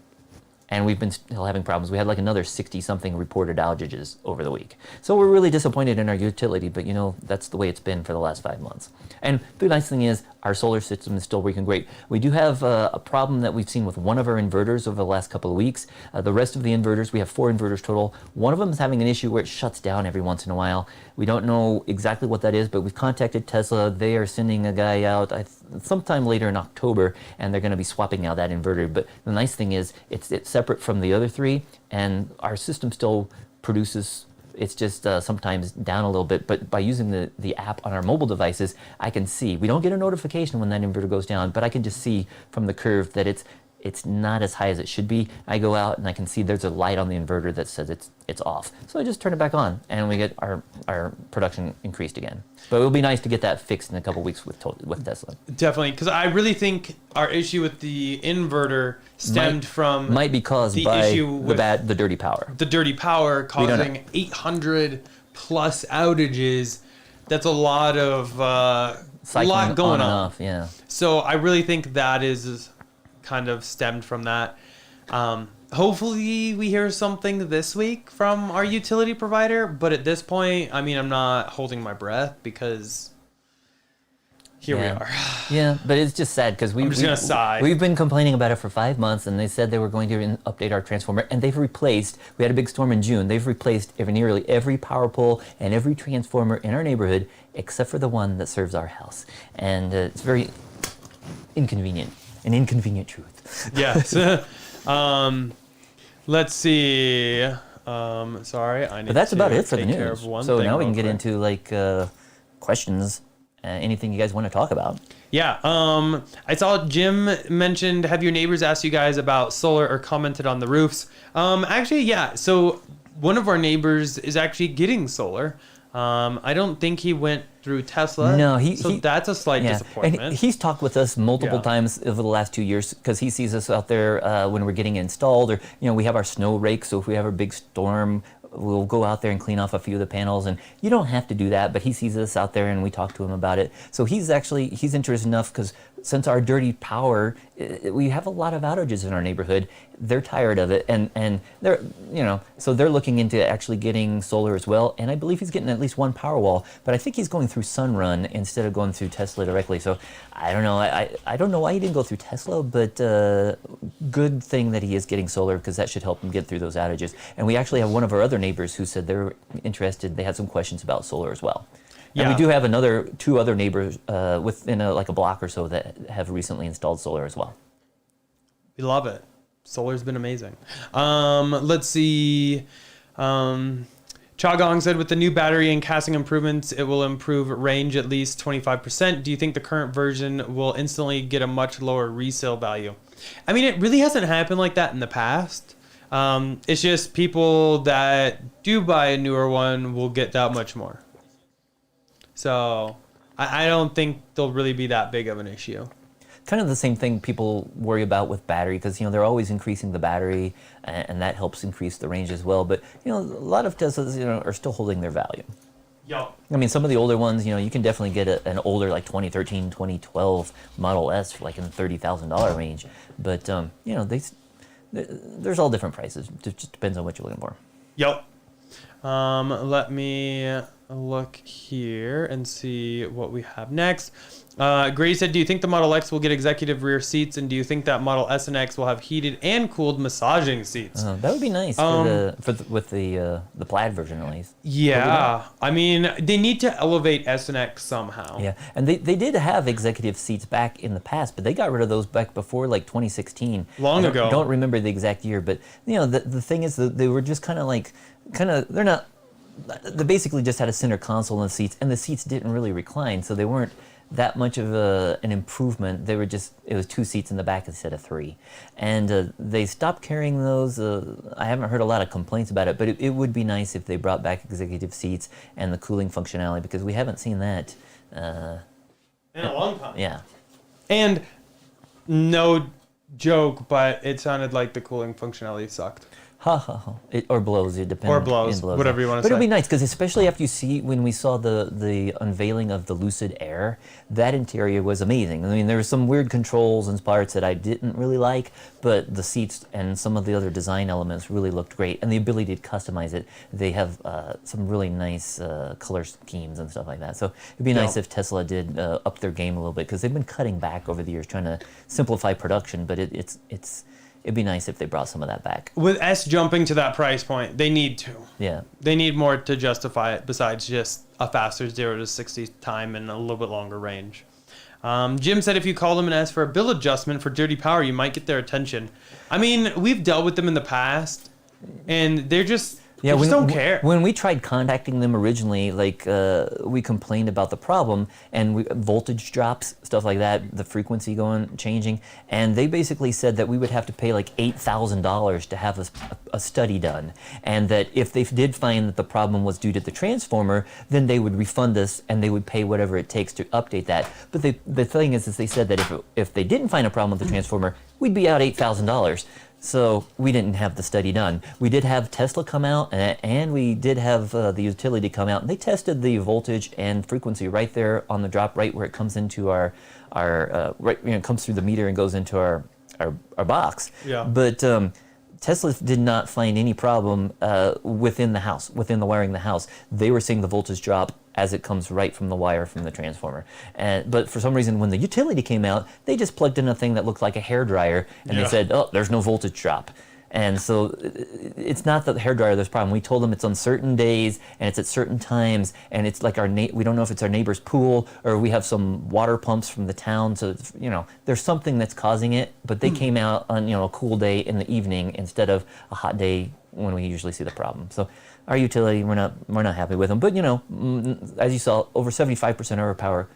and we've been still having problems. We had like another 60-something reported outages over the week. So we're really disappointed in our utility, but you know, that's the way it's been for the last 5 months. And the nice thing is, our solar system is still working great. We do have a problem that we've seen with one of our inverters over the last couple of weeks. The rest of the inverters, we have 4 inverters total. One of them is having an issue where it shuts down every once in a while. We don't know exactly what that is, but we've contacted Tesla. They are sending a guy out sometime later in October, and they're going to be swapping out that inverter. But the nice thing is, it's separate from the other 3, and our system still produces. It's just sometimes down a little bit, but by using the app on our mobile devices, I can see. We don't get a notification when that inverter goes down, but I can just see from the curve that it's not as high as it should be. I go out and I can see there's a light on the inverter that says it's off. So I just turn it back on, and we get our production increased again. But it would be nice to get that fixed in a couple weeks with Tesla. Definitely, because I really think our issue with the inverter stemmed from might be caused the by issue with the dirty power. The dirty power causing 800 plus outages. That's a lot of lot going on. Off, yeah. So I really think that is kind of stemmed from that. Hopefully we hear something this week from our utility provider, but at this point, I mean, I'm not holding my breath because here we are. Yeah, but it's just sad because I'm just gonna sigh. We've been complaining about it for 5 months, and they said they were going to update our transformer, and they've replaced. We had a big storm in June. They've replaced nearly every power pole and every transformer in our neighborhood except for the one that serves our house, and it's very inconvenient. An inconvenient truth. Yes. Let's see. Sorry, I need. But that's to about it for the take care news. of one So thing now we can real get quick. into like questions. Anything you guys want to talk about? Yeah. I saw Jim mentioned, have your neighbors asked you guys about solar or commented on the roofs? Actually, yeah. So one of our neighbors is actually getting solar. I don't think he went through Tesla. No, that's a slight disappointment. And he's talked with us multiple times over the last 2 years because he sees us out there when we're getting installed, or we have our snow rake. So if we have a big storm, we'll go out there and clean off a few of the panels, and you don't have to do that, but he sees us out there and we talk to him about it. So he's interested enough because since our dirty power, we have a lot of outages in our neighborhood. They're tired of it, and they're so they're looking into actually getting solar as well. And I believe he's getting at least one Powerwall, but I think he's going through Sunrun instead of going through Tesla directly. So I don't know. I don't know why he didn't go through Tesla, but good thing that he is getting solar because that should help him get through those outages. And we actually have one of our other neighbors who said they're interested. They had some questions about solar as well. And we do have 2 other neighbors within a block or so that have recently installed solar as well. We love it. Solar's been amazing. Let's see. Chagong said, with the new battery and casting improvements, it will improve range at least 25%. Do you think the current version will instantly get a much lower resale value? I mean, it really hasn't happened like that in the past. It's just people that do buy a newer one will get that much more. So I don't think there'll really be that big of an issue. Kind of the same thing people worry about with battery, because they're always increasing the battery, and that helps increase the range as well. But a lot of Teslas are still holding their value. Yo. I mean, some of the older ones, you can definitely get an older, like 2013, 2012 Model S for like in the $30,000 range. But there's all different prices. It just depends on what you're looking for. Yep. Let me look here and see what we have next. Grady said, do you think the Model X will get executive rear seats, and do you think that Model S and X will have heated and cooled massaging seats? That would be nice with the plaid version, at least. Yeah, I mean, they need to elevate S and X somehow. Yeah, and they did have executive seats back in the past, but they got rid of those back before like 2016. Long ago. I don't remember the exact year, but the thing is that they were just they're not. They basically just had a center console in the seats, and the seats didn't really recline, so they weren't that much of an improvement. They were it was 2 seats in the back instead of 3. And they stopped carrying those. I haven't heard a lot of complaints about it, but it would be nice if they brought back executive seats and the cooling functionality, because we haven't seen that in a long time. Yeah. And no joke, but it sounded like the cooling functionality sucked. Ha ha ha. Or blows, it depends. Or blows, whatever you want to say. But it'll be nice, because especially after when we saw the unveiling of the Lucid Air, that interior was amazing. I mean, there were some weird controls and parts that I didn't really like, but the seats and some of the other design elements really looked great. And the ability to customize it, they have some really nice color schemes and stuff like that. So it'd be nice if Tesla did up their game a little bit, because they've been cutting back over the years, trying to simplify production, but it'd be nice if they brought some of that back. With S jumping to that price point, they need to. Yeah. They need more to justify it besides just a faster 0 to 60 time and a little bit longer range. Jim said if you call them and ask for a bill adjustment for dirty power, you might get their attention. I mean, we've dealt with them in the past, and they just don't care. When we tried contacting them originally, we complained about the problem, and voltage drops, stuff like that, the frequency changing, and they basically said that we would have to pay like $8,000 to have a study done, and that if they did find that the problem was due to the transformer, then they would refund us and they would pay whatever it takes to update that. But the thing is they said that if they didn't find a problem with the transformer, we'd be out $8,000. So we didn't have the study done. We did have Tesla come out, and we did have the utility come out, and they tested the voltage and frequency right there on the drop, right where it comes into our comes through the meter and goes into our box. Yeah. But Tesla did not find any problem within the wiring of the house. They were seeing the voltage drop as it comes right from the wire from the transformer. But for some reason, when the utility came out, they just plugged in a thing that looked like a hairdryer, and they said, oh, there's no voltage drop. And so it's not that the hairdryer there's a problem. We told them it's on certain days, and it's at certain times, and it's like we don't know if it's our neighbor's pool, or we have some water pumps from the town, so there's something that's causing it, but they came out on a cool day in the evening instead of a hot day when we usually see the problem. So our utility, we're not happy with them. But as you saw, over 75% of our power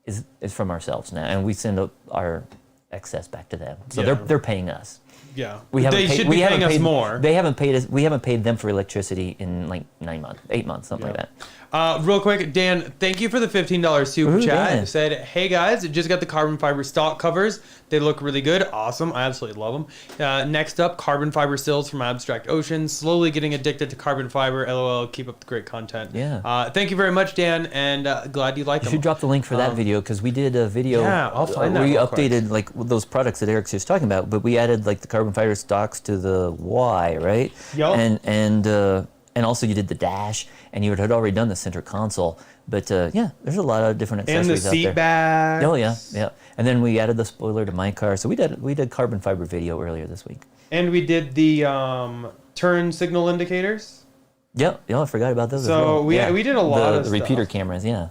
is from ourselves now, and we send our excess back to them. So they're paying us. Yeah, They should be paying us more. They haven't paid us. We haven't paid them for electricity in like 9 months, 8 months, something like that. Real quick, Dan, thank you for the $15 super chat. Dan. Said, hey guys, just got the carbon fiber stock covers. They look really good. Awesome. I absolutely love them. Next up, carbon fiber sills from Abstract Ocean. Slowly getting addicted to carbon fiber. LOL. Keep up the great content. Yeah. Thank you very much, Dan, and glad you like them. You should drop the link for that video, because we did a video. Yeah, I'll find that. We real updated quick. those products that Eric's just talking about, but we added the carbon fiber stocks to the Y, right? Yep. And also you did the dash, and you had already done the center console. But there's a lot of different accessories out there. And the seat bags. Oh yeah. And then we added the spoiler to my car. So we did carbon fiber video earlier this week. And we did the turn signal indicators. Yep. I forgot about those. So as well. we did a lot of the repeater stuff. cameras. Yeah.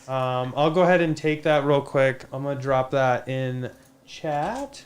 I'll go ahead and take that real quick. I'm gonna drop that in chat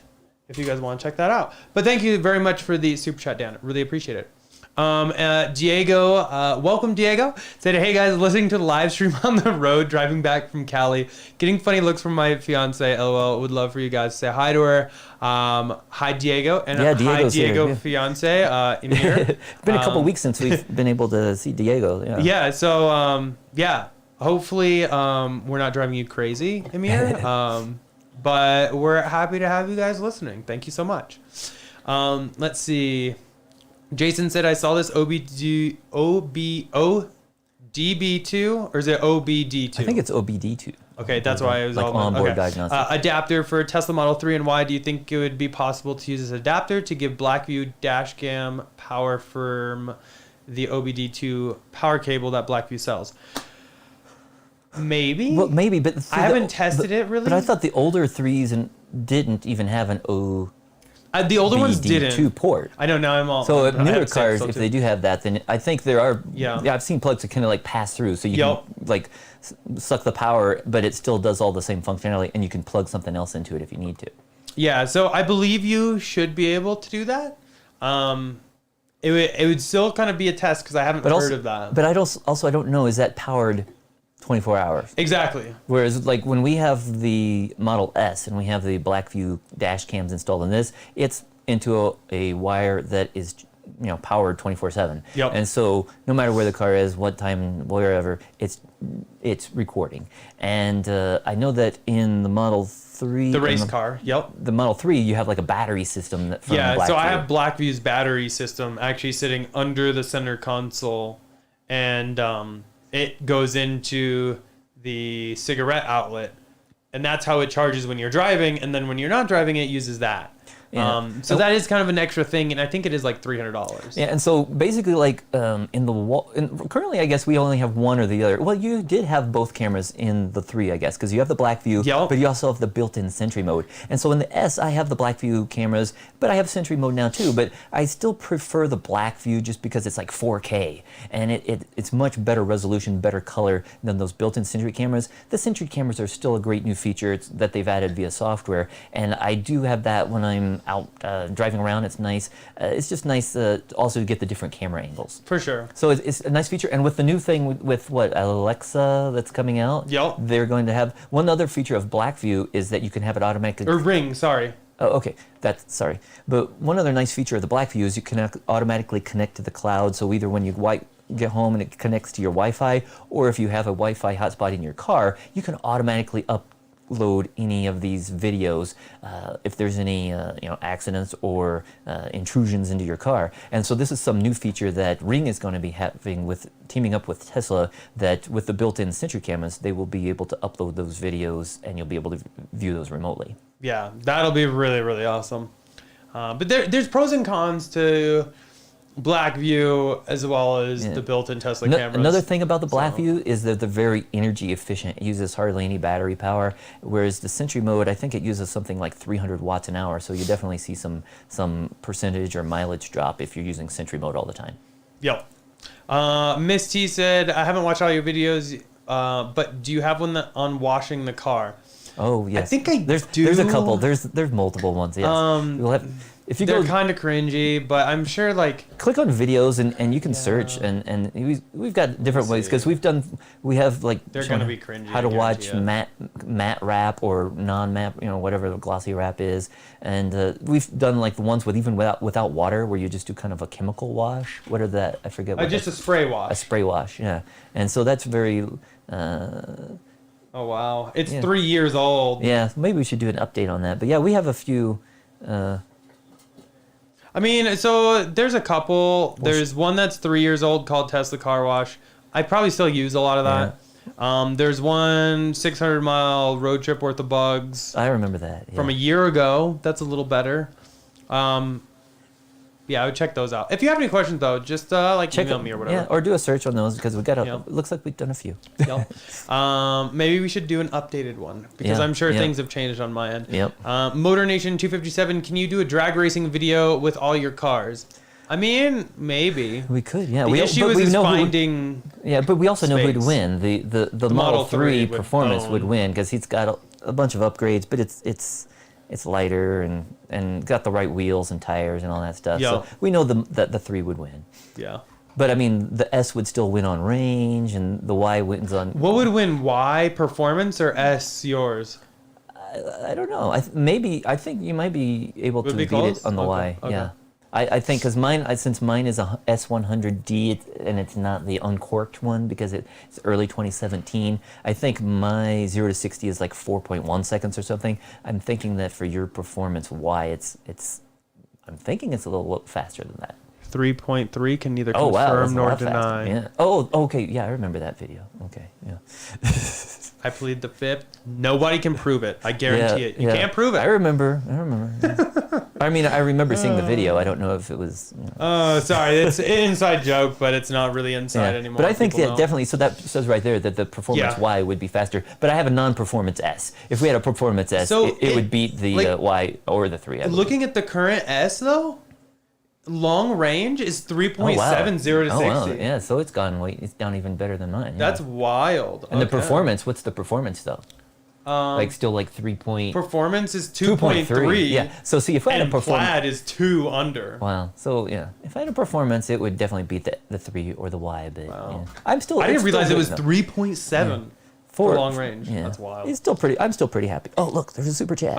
if you guys want to check that out. But thank you very much for the super chat, Dan. Really appreciate it. Diego, welcome Diego. Said, hey guys, listening to the live stream on the road, driving back from Cali, getting funny looks from my fiance. LOL. Would love for you guys to say hi to her. Hi Diego, and hi Diego here, fiance. Emir. It's been a couple weeks since we've been able to see Diego. Yeah. Yeah. So yeah. Hopefully we're not driving you crazy, Emir. But we're happy to have you guys listening. Thank you so much. Let's see. Jason said, I saw this DB2, or is it OBD2? I think it's OBD2. Okay, that's why I was like all onboard okay. diagnostics. Adapter for Tesla Model 3 and Y. Do you think it would be possible to use this adapter to give Blackview Dashcam power from the OBD2 power cable that Blackview sells? Maybe. Well, maybe, but I haven't tested it really. But I thought the older 3s didn't even have an the older ones didn't. OBD2 port. I know, now I'm all... So newer cars, if they do have that, then I think there are... Yeah. I've seen plugs that kind of like pass through, so you can like suck the power, but it still does all the same functionality, and you can plug something else into it if you need to. Yeah, so I believe you should be able to do that. It would still kind of be a test because I haven't heard of that. But I don't know, is that powered 24 hours? Exactly. Whereas like when we have the Model S and we have the Blackview dash cams installed in this, it's into a wire that is powered 24/7. Yep. And so no matter where the car is, what time, wherever, it's recording. And I know that in the Model 3, the race car, the Model 3, you have like a battery system that from Blackview. So I have Blackview's battery system actually sitting under the center console, and it goes into the cigarette outlet, and that's how it charges when you're driving, and then when you're not driving, it uses that. Yeah. So that is kind of an extra thing, and I think it is like $300. Yeah, and so basically, like currently, I guess we only have one or the other. Well, you did have both cameras in the 3, I guess, because you have the Blackview, but you also have the built-in Sentry mode. And so in the S, I have the Blackview cameras, but I have Sentry mode now too. But I still prefer the Blackview just because it's like 4K, and it's much better resolution, better color than those built-in Sentry cameras. The Sentry cameras are still a great new feature that they've added via software, and I do have that when I'm out driving around. It's nice. It's just nice also to get the different camera angles. For sure. So it's a nice feature. And with the new thing with what, Alexa that's coming out, they're going to have, one other feature of Blackview is that you can have it automatically... Or Ring, sorry. Oh, okay. Sorry. But one other nice feature of the Blackview is you can automatically connect to the cloud. So either when you get home and it connects to your Wi-Fi, or if you have a Wi-Fi hotspot in your car, you can automatically upload any of these videos if there's any accidents or intrusions into your car. And so this is some new feature that Ring is going to be having teaming up with Tesla, that with the built-in Sentry cameras, they will be able to upload those videos and you'll be able to view those remotely. Yeah, that'll be really, really awesome. But there's pros and cons to Blackview as well as the built-in Tesla cameras. Another thing about the Blackview is that they're very energy efficient. It uses hardly any battery power, whereas the Sentry mode, I think it uses something like 300 watts an hour, so you definitely see some percentage or mileage drop if you're using Sentry mode all the time. Yep. Miss T said, I haven't watched all your videos, but do you have one on washing the car? Oh, yes. I think I do. There's a couple. There's multiple ones, yes. They're kind of cringy, but I'm sure click on videos and you can search and we've got different ways because we have they're gonna be cringy. How to watch matte wrap or non-matte, whatever the glossy wrap is, and we've done the ones without water where you just do kind of a chemical wash. What are that? I forget. Just a spray wash. A spray wash, yeah. And so that's very. Oh wow! It's 3 years old. Yeah, maybe we should do an update on that. But yeah, we have a few. I mean, so there's a couple. There's one that's 3 years old called Tesla Car Wash. I probably still use a lot of that. Yeah. There's one 600-mile road trip worth of bugs. I remember that. Yeah. From a year ago. That's a little better. Yeah, I would check those out. If you have any questions, though, just email me or whatever. Yeah, or do a search on those because it looks like we've done a few. Yep. Maybe we should do an updated one because I'm sure things have changed on my end. Yep. Motor Nation 257, can you do a drag racing video with all your cars? I mean, maybe. We could, yeah. The issue is finding but we also know who'd win. The Model 3 performance would win because he's got a bunch of upgrades, but it's lighter and got the right wheels and tires and all that stuff. Yeah. So we know that the 3 would win. Yeah. But I mean, the S would still win on range, and the Y wins on. What would win, Y performance or S yours? I don't know. I think you might be able to beat close? it on the Y. Okay. Yeah. I think because since mine is a S100D and it's not the uncorked one because it's early 2017. I think my 0 to 60 is like 4.1 seconds or something. I'm thinking that for your performance Y, I'm thinking it's a little faster than that. 3.3 can neither Oh wow, that's confirm a nor lot faster. deny. Yeah. Oh, okay. Yeah, I remember that video. Okay. Yeah. I plead the fifth. Nobody can prove it. I guarantee it. You can't prove it. I remember. Yeah. I mean, I remember seeing the video. I don't know if it was. Oh, sorry. It's an inside joke, but it's not really inside anymore. But I think People that know. definitely. So that says right there that the performance Y would be faster. But I have a non-performance S. If we had a performance S, So it would beat the Y or the 3. Looking at the current S though, long range is 3.7 0 to 60. Wow. Yeah, so it's down even better than mine. That's wild. And the performance, what's the performance though? Still like 3 point. Performance is 2.3. Yeah. So see, if I had a And performance. plaid is 2 under. Wow. So yeah, if I had a performance, it would definitely beat the 3 or the Y a bit. Wow. Yeah. I didn't realize it was good, 3.7 for long range. Yeah. That's wild. I'm still pretty happy. Oh look, there's a super chat.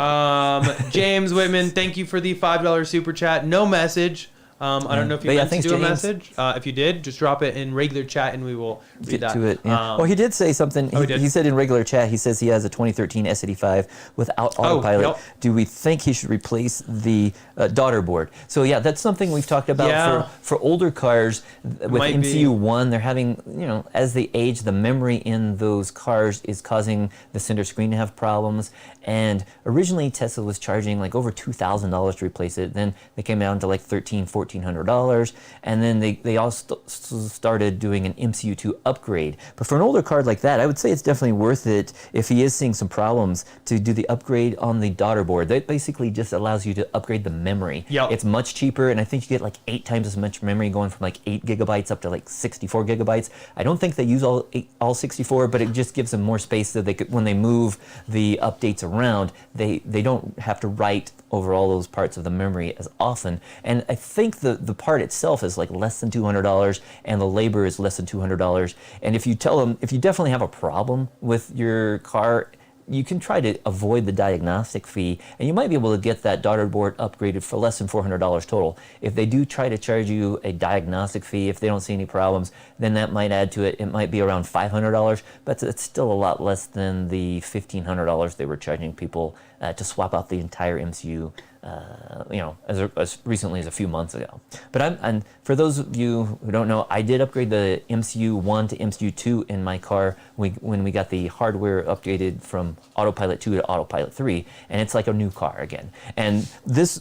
James Whitman, thank you for the $5 super chat. No message. I don't know if you meant to do a message. If you did, just drop it in regular chat and we will read that. To it. Yeah. He did say something. He said in regular chat, he says he has a 2013 S85 without autopilot. Yep. Do we think he should replace the daughter board? So yeah, that's something we've talked about for older cars with MCU1. They're having, as they age, the memory in those cars is causing the center screen to have problems. And originally Tesla was charging like over $2,000 to replace it. Then they came down to like $1,400, and then they also started doing an MCU2 upgrade. But for an older car like that, I would say it's definitely worth it if he is seeing some problems to do the upgrade on the daughter board. That basically just allows you to upgrade the memory. Yep. It's much cheaper, and I think you get like 8 times as much memory, going from like 8 gigabytes up to like 64 gigabytes. I don't think they use all 64, but it just gives them more space so they could, when they move the updates around, they don't have to write over all those parts of the memory as often. And I think the part itself is like less than $200, and the labor is less than $200. And if you tell them, if you definitely have a problem with your car, you can try to avoid the diagnostic fee, and you might be able to get that daughter board upgraded for less than $400 total. If they do try to charge you a diagnostic fee, if they don't see any problems, then that might add to it. It might be around $500, but it's still a lot less than the $1,500 they were charging people to swap out the entire MCU. As recently as a few months ago. But and for those of you who don't know, I did upgrade the MCU1 to MCU2 in my car when we got the hardware updated from Autopilot 2 to Autopilot 3, and it's like a new car again. And this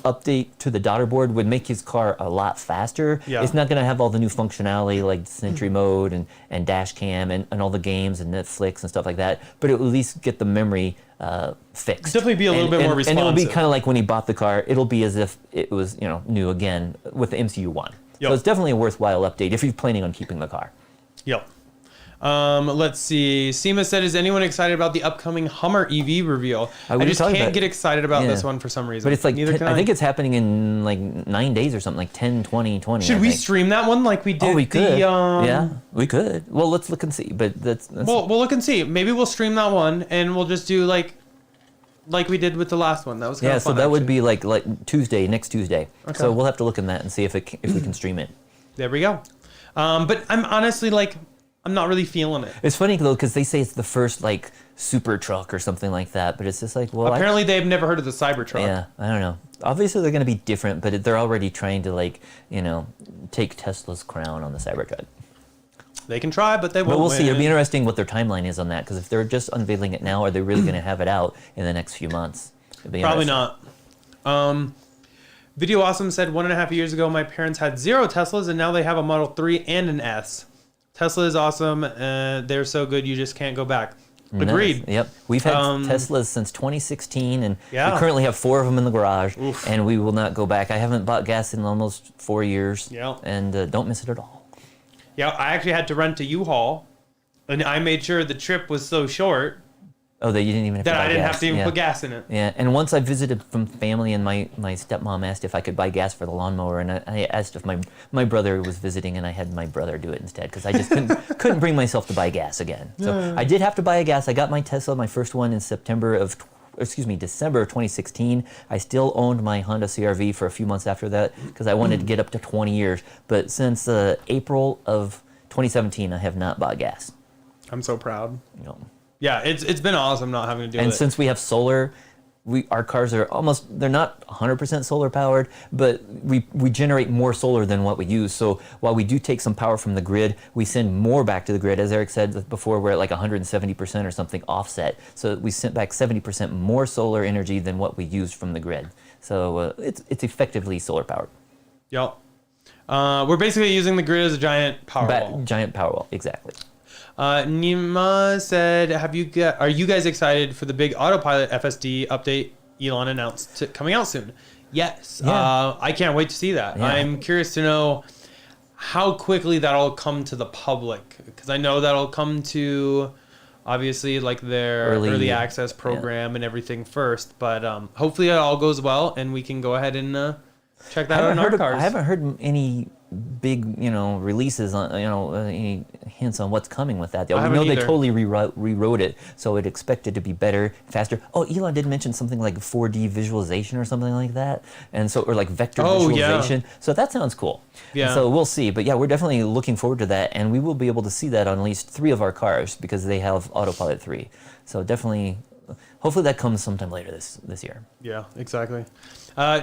update to the daughter board would make his car a lot faster. Yeah. It's not going to have all the new functionality like Sentry mode and Dashcam and all the games and Netflix and stuff like that, but it will at least get the memory fixed. Definitely be a little bit more responsive. And it'll be kind of like when he bought the car, it'll be as if it was new again with the MCU1. Yep. So it's definitely a worthwhile update if you're planning on keeping the car. Yep. Let's see. Seema said, is anyone excited about the upcoming Hummer EV reveal? I just can't get excited about this one for some reason. But it's like, Neither can I think it's happening in like 9 days or something, like 10, 20, 20. Should we stream that one like we did? Oh, we could. Yeah, we could. Well, let's look and see. But that's we'll look and see. Maybe we'll stream that one and we'll just do like we did with the last one. That was kind of fun. So that would be like next Tuesday. Okay. So we'll have to look in that and see if we can stream it. There we go. But I'm honestly I'm not really feeling it. It's funny though, because they say it's the first like super truck or something like that, but it's just like, well, apparently they've never heard of the Cybertruck. Yeah, I don't know. Obviously they're going to be different, but they're already trying to take Tesla's crown on the Cybertruck. They can try, but they won't. But we'll win. see. It'll be interesting what their timeline is on that, because if they're just unveiling it now, are they really going to have it out in the next few months? Probably not. Video Awesome said 1.5 years ago, my parents had 0 Teslas, and now they have a Model 3 and an S. Tesla is awesome. They're so good, you just can't go back. Agreed. Nice. Yep. We've had Teslas since 2016, and we Yeah. currently have 4 of them in the garage, Oof. and we will not go back. I haven't bought gas in almost 4 years, Yeah. and don't miss it at all. Yeah, I actually had to rent a U-Haul, and I made sure the trip was so short. Oh, that you didn't even have to buy gas. That I didn't have to even put gas in it. Yeah, and once I visited from family, and my stepmom asked if I could buy gas for the lawnmower, and I asked if my brother was visiting, and I had my brother do it instead because I just couldn't bring myself to buy gas again. So I did have to buy a gas. I got my Tesla, my first one, in December of 2016. I still owned my Honda CR-V for a few months after that because I wanted to get up to 20 years. But since April of 2017, I have not bought gas. I'm so proud. You know. Yeah, it's been awesome not having to do it. And since we have solar, our cars are they're not 100% solar powered, but we generate more solar than what we use. So while we do take some power from the grid, we send more back to the grid. As Eric said before, we're at like 170% or something offset. So we sent back 70% more solar energy than what we used from the grid. So it's effectively solar powered. Yep. We're basically using the grid as a giant Powerwall. Giant Powerwall, exactly. Nima said, are you guys excited for the big Autopilot FSD update Elon announced coming out soon? Yes. Yeah. I can't wait to see that. Yeah. I'm curious to know how quickly that'll come to the public, because I know that'll come to obviously like their early access program and everything first, but hopefully it all goes well and we can go ahead and check that out in our cars. I haven't heard any big, releases on, any hints on what's coming with that. We know they totally rewrote it, so it expected to be better, faster. Oh, Elon did mention something like 4D visualization or something like that, and so or like vector visualization. Yeah. So that sounds cool. Yeah. And so we'll see, but yeah, we're definitely looking forward to that, and we will be able to see that on at least 3 of our cars because they have Autopilot 3. So definitely, hopefully that comes sometime later this year. Yeah, exactly.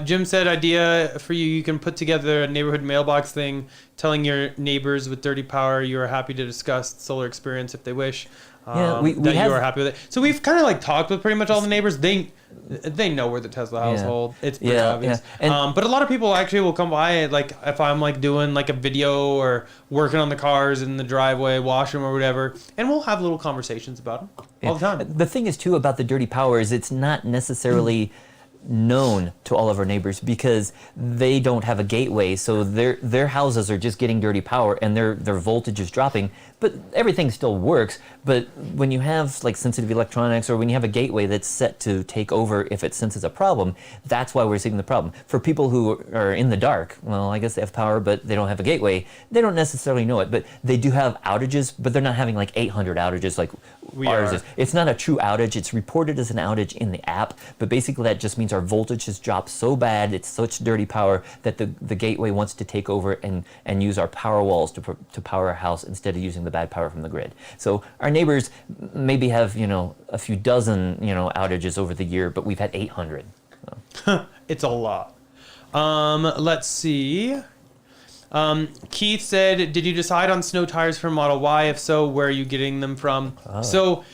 Jim said, idea for you, you can put together a neighborhood mailbox thing telling your neighbors with dirty power you are happy to discuss solar experience if they wish. You are happy with it. So we've kind of like talked with pretty much all the neighbors. They know we're the Tesla household. It's pretty obvious. Yeah. But a lot of people actually will come by, like if I'm like doing like a video or working on the cars in the driveway, wash them or whatever, and we'll have little conversations about them all the time. The thing is too about the dirty power is it's not necessarily known to all of our neighbors because they don't have a gateway, so their houses are just getting dirty power and their voltage is dropping, but everything still works. But when you have like sensitive electronics or when you have a gateway that's set to take over if it senses a problem, that's why we're seeing the problem. For people who are in the dark, well, I guess they have power but they don't have a gateway, they don't necessarily know it, but they do have outages, but they're not having like 800 outages like ours is. It's not a true outage. It's reported as an outage in the app, but basically that just means our voltage has dropped so bad, it's such dirty power that the gateway wants to take over and use our power walls to power our house instead of using the bad power from the grid. So our neighbors maybe have a few dozen outages over the year, but we've had 800. So. It's a lot. Let's see. Keith said, did you decide on snow tires for Model Y? If so, where are you getting them from? So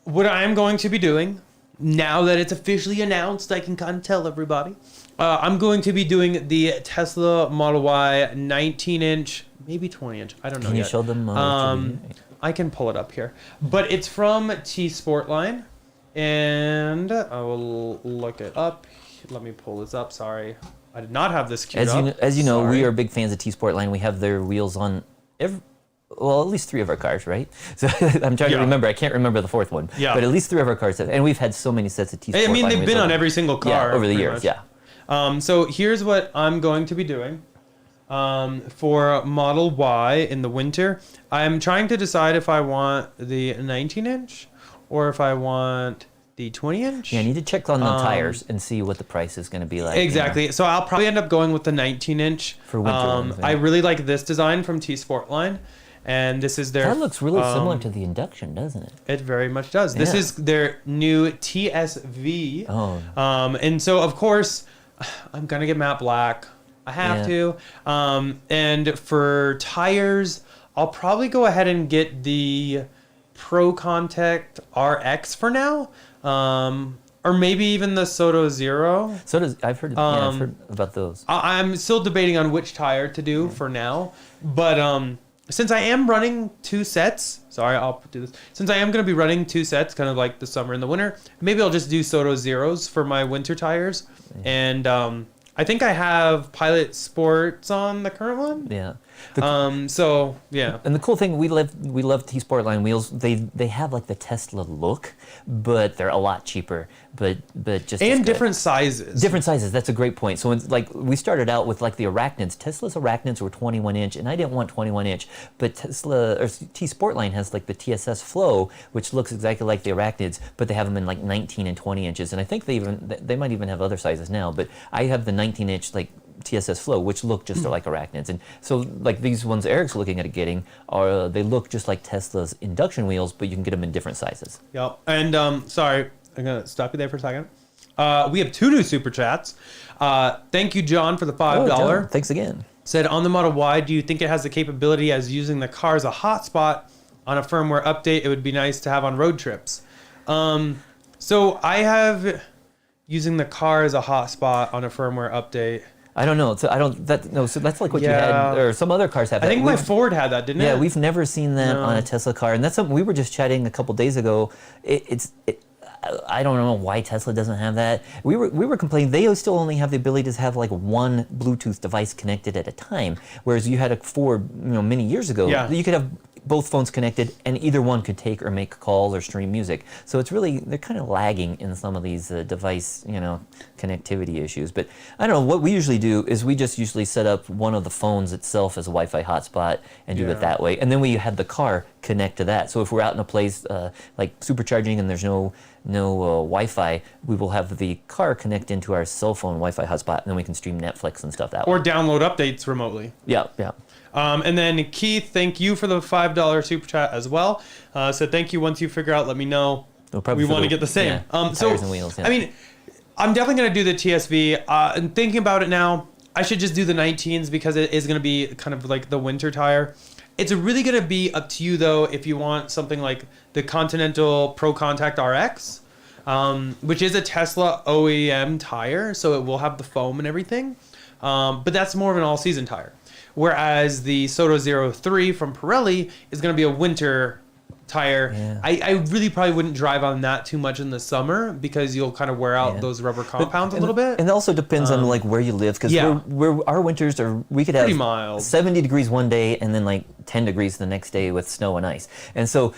what I'm going to be doing, now that it's officially announced, I can kind of tell everybody. I'm going to be doing the Tesla Model Y 19-inch, maybe 20-inch. I don't know yet. Can you show them? I can pull it up here. But it's from T-Sportline, and I will look it up. Let me pull this up. Sorry. I did not have this queued up. As you know, we are big fans of T-Sportline. We have their wheels on at least 3 of our cars, right? So I'm trying to remember. I can't remember the 4th one. Yeah. But at least 3 of our cars have, and we've had so many sets of T-Sportline. I mean, they've been on every single car over the years. Much. Yeah. So here's what I'm going to be doing. For Model Y in the winter, I'm trying to decide if I want the 19-inch or if I want the 20-inch. Yeah, I need to check on the tires and see what the price is going to be like. Exactly. So I'll probably end up going with the 19-inch. For winter. I really like this design from T-Sportline. And this is their... That looks really similar to the induction, doesn't it? It very much does. Yeah. This is their new TSV. Oh. And so, of course, I'm going to get matte black. I have to. And for tires, I'll probably go ahead and get the Pro Contact RX for now. Or maybe even the Soto Zero. I've heard about those. I'm still debating on which tire to do for now. But since I am running 2 sets, I'll do this. Since I am going to be running 2 sets, kind of like the summer and the winter, maybe I'll just do Soto Zeros for my winter tires. And I think I have Pilot Sports on the current one. Yeah. So yeah. And the cool thing, we love T-Sportline wheels. They have like the Tesla look, but they're a lot cheaper. But just And different sizes. Different sizes. That's a great point. So it's like we started out with like the Arachnids. Tesla's Arachnids were 21 inch, and I didn't want 21 inch. But T-Sportline has like the TSS Flow, which looks exactly like the Arachnids, but they have them in like 19 and 20 inches. And I think they might even have other sizes now. But I have the 19 inch like TSS Flow, which look just like Arachnids. And so like these ones Eric's looking at getting they look just like Tesla's induction wheels, but you can get them in different sizes. Yep. And sorry, I'm gonna stop you there for a second. We have 2 new super chats. Thank you, John, for the $5. John, thanks again. Said, on the Model Y, do you think it has the capability as using the car as a hotspot on a firmware update? It would be nice to have on road trips. So I have using the car as a hotspot on a firmware update. I don't know. So So that's like what you had, or some other cars have that. I think my Ford had that, didn't it? Yeah, we've never seen that on a Tesla car, and that's something we were just chatting a couple days ago. I don't know why Tesla doesn't have that. We were complaining they still only have the ability to have like one Bluetooth device connected at a time, whereas you had a Ford, many years ago. Yeah. You could have both phones connected, and either one could take or make calls or stream music. So it's really, they're kind of lagging in some of these device, connectivity issues. But I don't know, what we usually do is we just usually set up one of the phones itself as a Wi-Fi hotspot and do it that way. And then we have the car connect to that. So if we're out in a place like supercharging and there's no Wi-Fi, we will have the car connect into our cell phone Wi-Fi hotspot, and then we can stream Netflix and stuff that way. Or download updates remotely. Yeah. And then Keith, thank you for the $5 super chat as well. Said thank you. Once you figure out, let me know. We want to get the same. Tires and wheels. Yeah. I mean, I'm definitely gonna do the TSV. And thinking about it now, I should just do the 19s because it is gonna be kind of like the winter tire. It's really gonna be up to you though if you want something like the Continental Pro Contact RX, which is a Tesla OEM tire, so it will have the foam and everything. But that's more of an all-season tire. Whereas the Soto 03 from Pirelli is going to be a winter tire. Yeah. I really probably wouldn't drive on that too much in the summer because you'll kind of wear out those rubber compounds a little bit. And it also depends on like where you live, because our winters we could have mild. 70 degrees one day and then like 10 degrees the next day with snow and ice. And so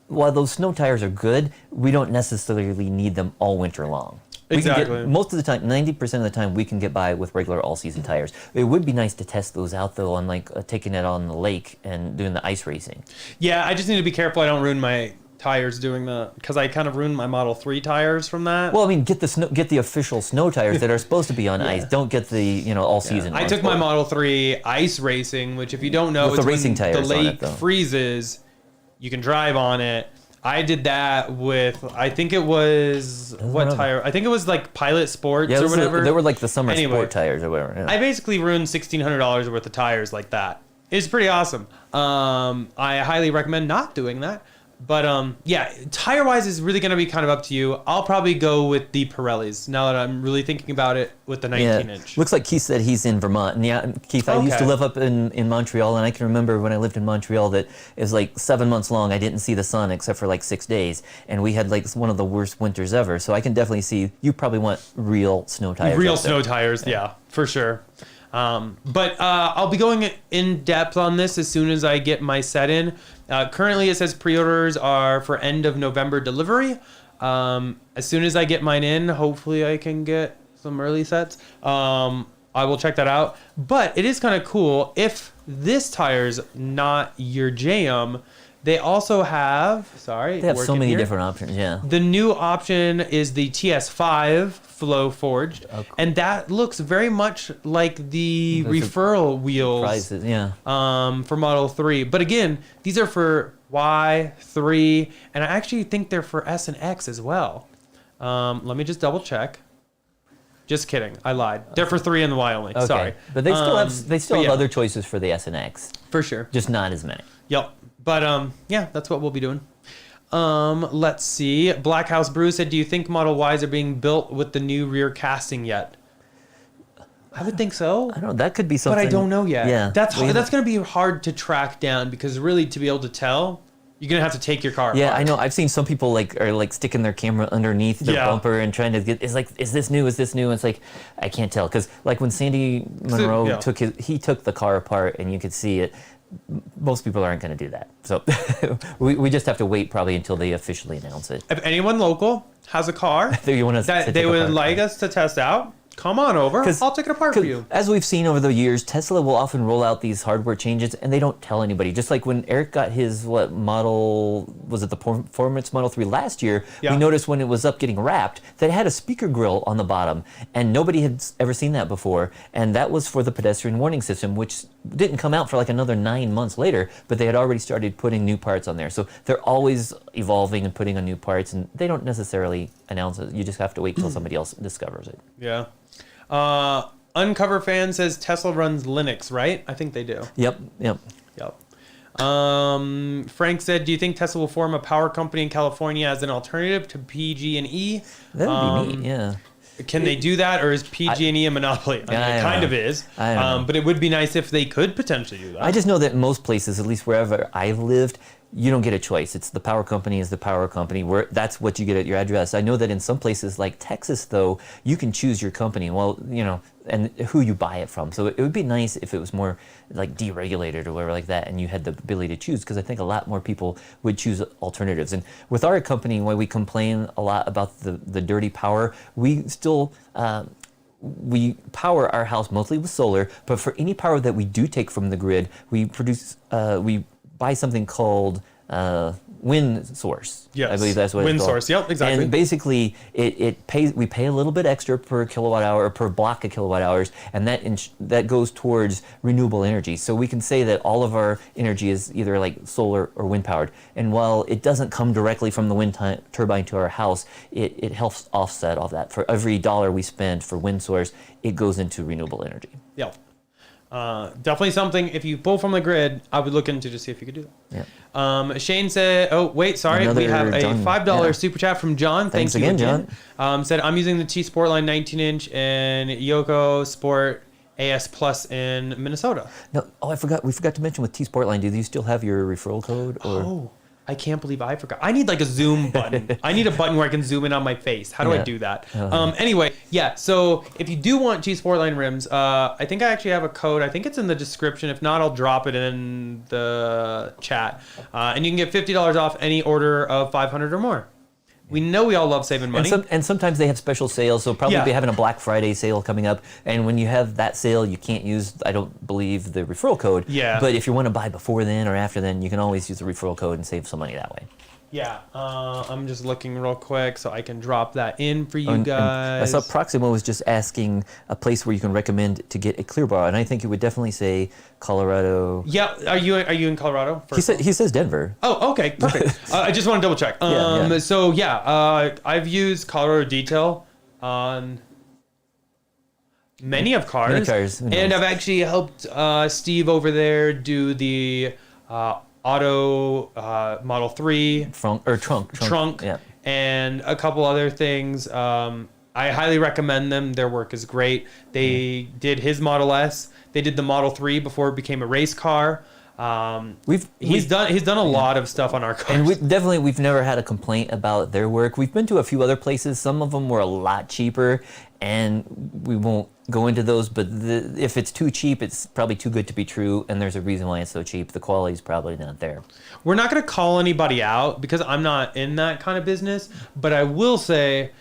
while those snow tires are good, we don't necessarily need them all winter long. Exactly. Most of the time, 90% of the time, we can get by with regular all-season tires. It would be nice to test those out, though, on like taking it on the lake and doing the ice racing. Yeah, I just need to be careful I don't ruin my tires doing because I kind of ruined my Model 3 tires from that. Well, I mean, get the official snow tires that are supposed to be on ice. Don't get the all-season ones. I took my Model 3 ice racing, which if you don't know, with it's the racing when tires the lake on it, though. freezes, you can drive on it. I did that with, I think it was, what tire? I think it was like Pilot Sports or whatever. They were like the summer sport tires or whatever. Yeah. I basically ruined $1,600 worth of tires like that. It's pretty awesome. I highly recommend not doing that. But yeah, tire-wise is really going to be kind of up to you. I'll probably go with the Pirellis now that I'm really thinking about it with the 19-inch. Looks like Keith said he's in Vermont. And yeah, Keith, I used to live up in Montreal, and I can remember when I lived in Montreal that it was like 7 months long. I didn't see the sun except for like 6 days, and we had like one of the worst winters ever. So I can definitely see you probably want real snow tires. Real snow tires, yeah, for sure. But I'll be going in depth on this as soon as I get my set in. Currently, it says pre-orders are for end of November delivery. As soon as I get mine in, hopefully I can get some early sets. I will check that out. But it is kind of cool. If this tire's not your jam, they also have, they have so many different options, yeah. The new option is the TS5 Flow Forged, and that looks very much like the referral wheels prices, for Model 3. But again, these are for Y, 3, and I actually think they're for S and X as well. Let me just double check. Just kidding, I lied. They're for 3 and the Y only, sorry. But they still have other choices for the S and X. For sure. Just not as many. Yep. But yeah, that's what we'll be doing. Let's see. Black House Brew said, do you think Model Ys are being built with the new rear casting yet? I would think so. I don't know. That could be something. But I don't know yet. Yeah. That's going to be hard to track down because really to be able to tell, You're gonna have to take your car Yeah, apart. I know. I've seen some people are sticking their camera underneath their bumper and trying to get. It's like, is this new? Is this new? And it's like, I can't tell, because like when Sandy Monroe took the car apart and you could see it. Most people aren't going to do that, so we just have to wait probably until they officially announce it. If anyone local has a car that they would like us to test out, come on over. I'll take it apart for you. As we've seen over the years, Tesla will often roll out these hardware changes and they don't tell anybody. Just like when Eric got his model, was it the Performance Model 3 last year, we noticed when it was up getting wrapped that it had a speaker grill on the bottom, and nobody had ever seen that before. And that was for the pedestrian warning system, which didn't come out for like another 9 months later, but they had already started putting new parts on there. So they're always evolving and putting on new parts, and they don't necessarily announce it. You just have to wait till somebody else discovers it. Yeah. Uncover Fan says Tesla runs Linux, right? I think they do. Yep. Frank said, do you think Tesla will form a power company in California as an alternative to PG&E? That would be neat, yeah. Can they do that, or is PG&E a monopoly? I mean, it kind of is. But it would be nice if they could potentially do that. I just know that in most places, at least wherever I've lived, you don't get a choice. It's the power company is the power company. That's what you get at your address. I know that in some places like Texas, though, you can choose your company. Well, and who you buy it from. So it would be nice if it was more like deregulated or whatever like that, and you had the ability to choose, because I think a lot more people would choose alternatives. And with our company, why we complain a lot about the dirty power, we still we power our house mostly with solar, but for any power that we do take from the grid, we buy something called wind source. Yes. I believe that's what wind it's called. Source. Yep, exactly. And basically, we pay a little bit extra per kilowatt hour or per block of kilowatt hours, and that goes towards renewable energy. So we can say that all of our energy is either like solar or wind powered. And while it doesn't come directly from the wind turbine to our house, it helps offset all that. For every dollar we spend for wind source, it goes into renewable energy. Yeah. Definitely something, if you pull from the grid, I would look into to see if you could do that. Yeah. Shane said, we have a $5 super chat from John. Thanks again, John. Said, I'm using the T-Sportline 19-inch and Yoko Sport AS Plus in Minnesota. No, we forgot to mention with T-Sportline, do you still have your referral code? Or? I can't believe I forgot. I need like a zoom button. I need a button where I can zoom in on my face. How do I do that? Anyway, so if you do want T-Sportline rims, I think I actually have a code. I think it's in the description. If not, I'll drop it in the chat. And you can get $50 off any order of 500 or more. We know we all love saving money. And sometimes they have special sales, so probably be having a Black Friday sale coming up. And when you have that sale, you can't use, I don't believe, the referral code. Yeah. But if you want to buy before then or after then, you can always use the referral code and save some money that way. Yeah, I'm just looking real quick so I can drop that in for you guys. I saw Proximo was just asking a place where you can recommend to get a clear bar, and I think it would definitely say Colorado. Yeah, are you in Colorado? He says Denver. Oh, okay, perfect. I just want to double check. So I've used Colorado Detail on many of cars. And I've actually helped Steve over there do the Auto Model 3 trunk yeah. and a couple other things. I highly recommend them. Their work is great. They did his Model S. They did the Model 3 before it became a race car. He's done a lot of stuff on our cars. And we've never had a complaint about their work. We've been to a few other places. Some of them were a lot cheaper, and we won't go into those, but if it's too cheap, it's probably too good to be true, and there's a reason why it's so cheap. The quality's probably not there. We're not going to call anybody out because I'm not in that kind of business, but I will say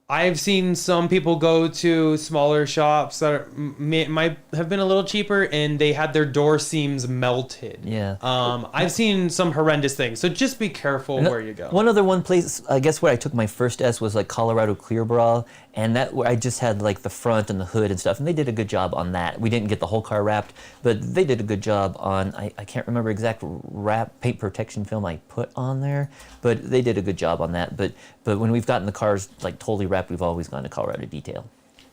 I've seen some people go to smaller shops that might have been a little cheaper, and they had their door seams melted. Yeah. I've seen some horrendous things, so just be careful where you go. One place, I guess where I took my first S was like Colorado Clear Bra, and that where I just had like the front and the hood and stuff, and they did a good job on that. We didn't get the whole car wrapped, but they did a good job on, I can't remember exact paint protection film I put on there, but they did a good job on that. But when we've gotten the cars like totally wrapped, we've always gone to Colorado Detail.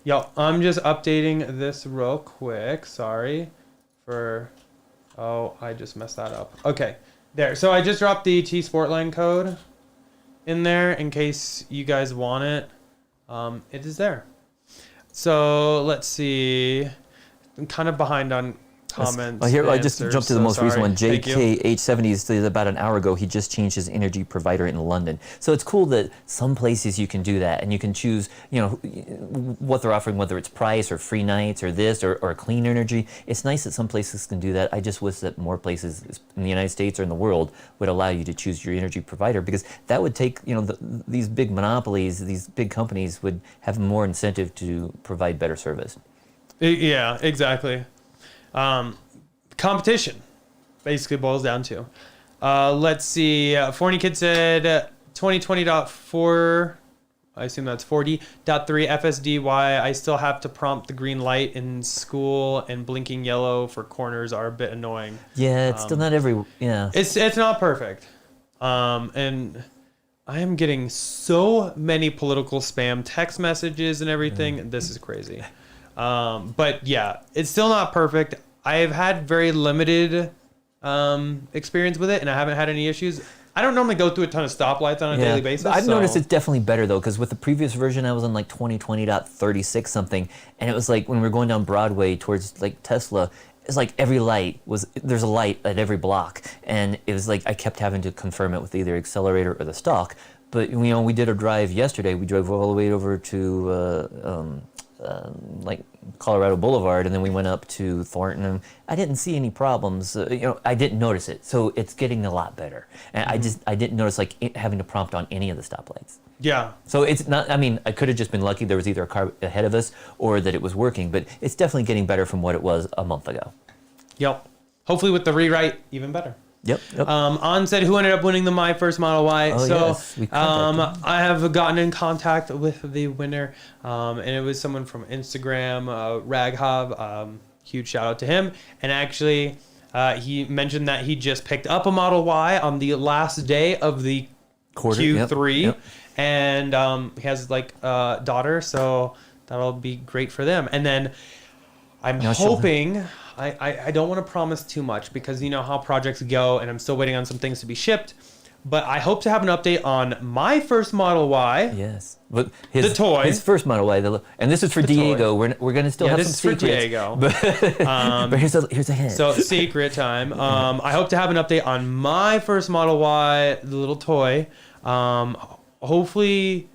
Yo, I'm just updating this real quick. Sorry for... Oh, I just messed that up. Okay, there. So I just dropped the T-Sportline code in there in case you guys want it. It is there. So let's see. I'm kind of behind on comment. Well, here I just answers, jumped to the so most recent sorry. one. Thank you. JKH70 said about an hour ago he just changed his energy provider in London. So it's cool that some places you can do that, and you can choose, you know, what they're offering, whether it's price or free nights or this or clean energy. It's nice that some places can do that. I just wish that more places in the United States or in the world would allow you to choose your energy provider, because that would take, you know, these big monopolies, these big companies would have more incentive to provide better service. Yeah, exactly. Competition basically boils down to. Let's see. Forney Kid said 2020.4. I assume that's 40.3 FSD. Why I still have to prompt the green light in school, and blinking yellow for corners are a bit annoying. Yeah, it's still not every. Yeah. It's not perfect. And I am getting so many political spam text messages and everything. This is crazy. But yeah, it's still not perfect. I've had very limited experience with it, and I haven't had any issues. I don't normally go through a ton of stoplights on a daily basis. I've noticed it's definitely better though, because with the previous version, I was on like 2020.36 something, and it was like when we were going down Broadway towards like Tesla, it's like every light there's a light at every block, and it was like I kept having to confirm it with either accelerator or the stock. But you know, we did a drive yesterday. We drove all the way over to like Colorado Boulevard, and then we went up to Thornton, and I didn't see any problems. You know, I didn't notice it, so it's getting a lot better. And I didn't notice like having to prompt on any of the stoplights. Yeah. So it's not. I mean, I could have just been lucky there was either a car ahead of us or that it was working, but it's definitely getting better from what it was a month ago. Yep. Hopefully with the rewrite, even better. Yep. On said, who ended up winning the My First Model Y? Oh, So yes, we contacted I have gotten in contact with the winner, and it was someone from Instagram, Raghob. Huge shout out to him. And actually, he mentioned that he just picked up a Model Y on the last day of the Quarter, Q3, yep. and he has like a daughter, so that'll be great for them. And then I'm hoping. I don't want to promise too much, because you know how projects go, and I'm still waiting on some things to be shipped. But I hope to have an update on my first Model Y. Yes. But the toy. His first Model Y. And this is for Diego. We're going to still have some secrets. This is for Diego. But here's a hint. So secret time. I hope to have an update on my first Model Y, the little toy. Hopefully,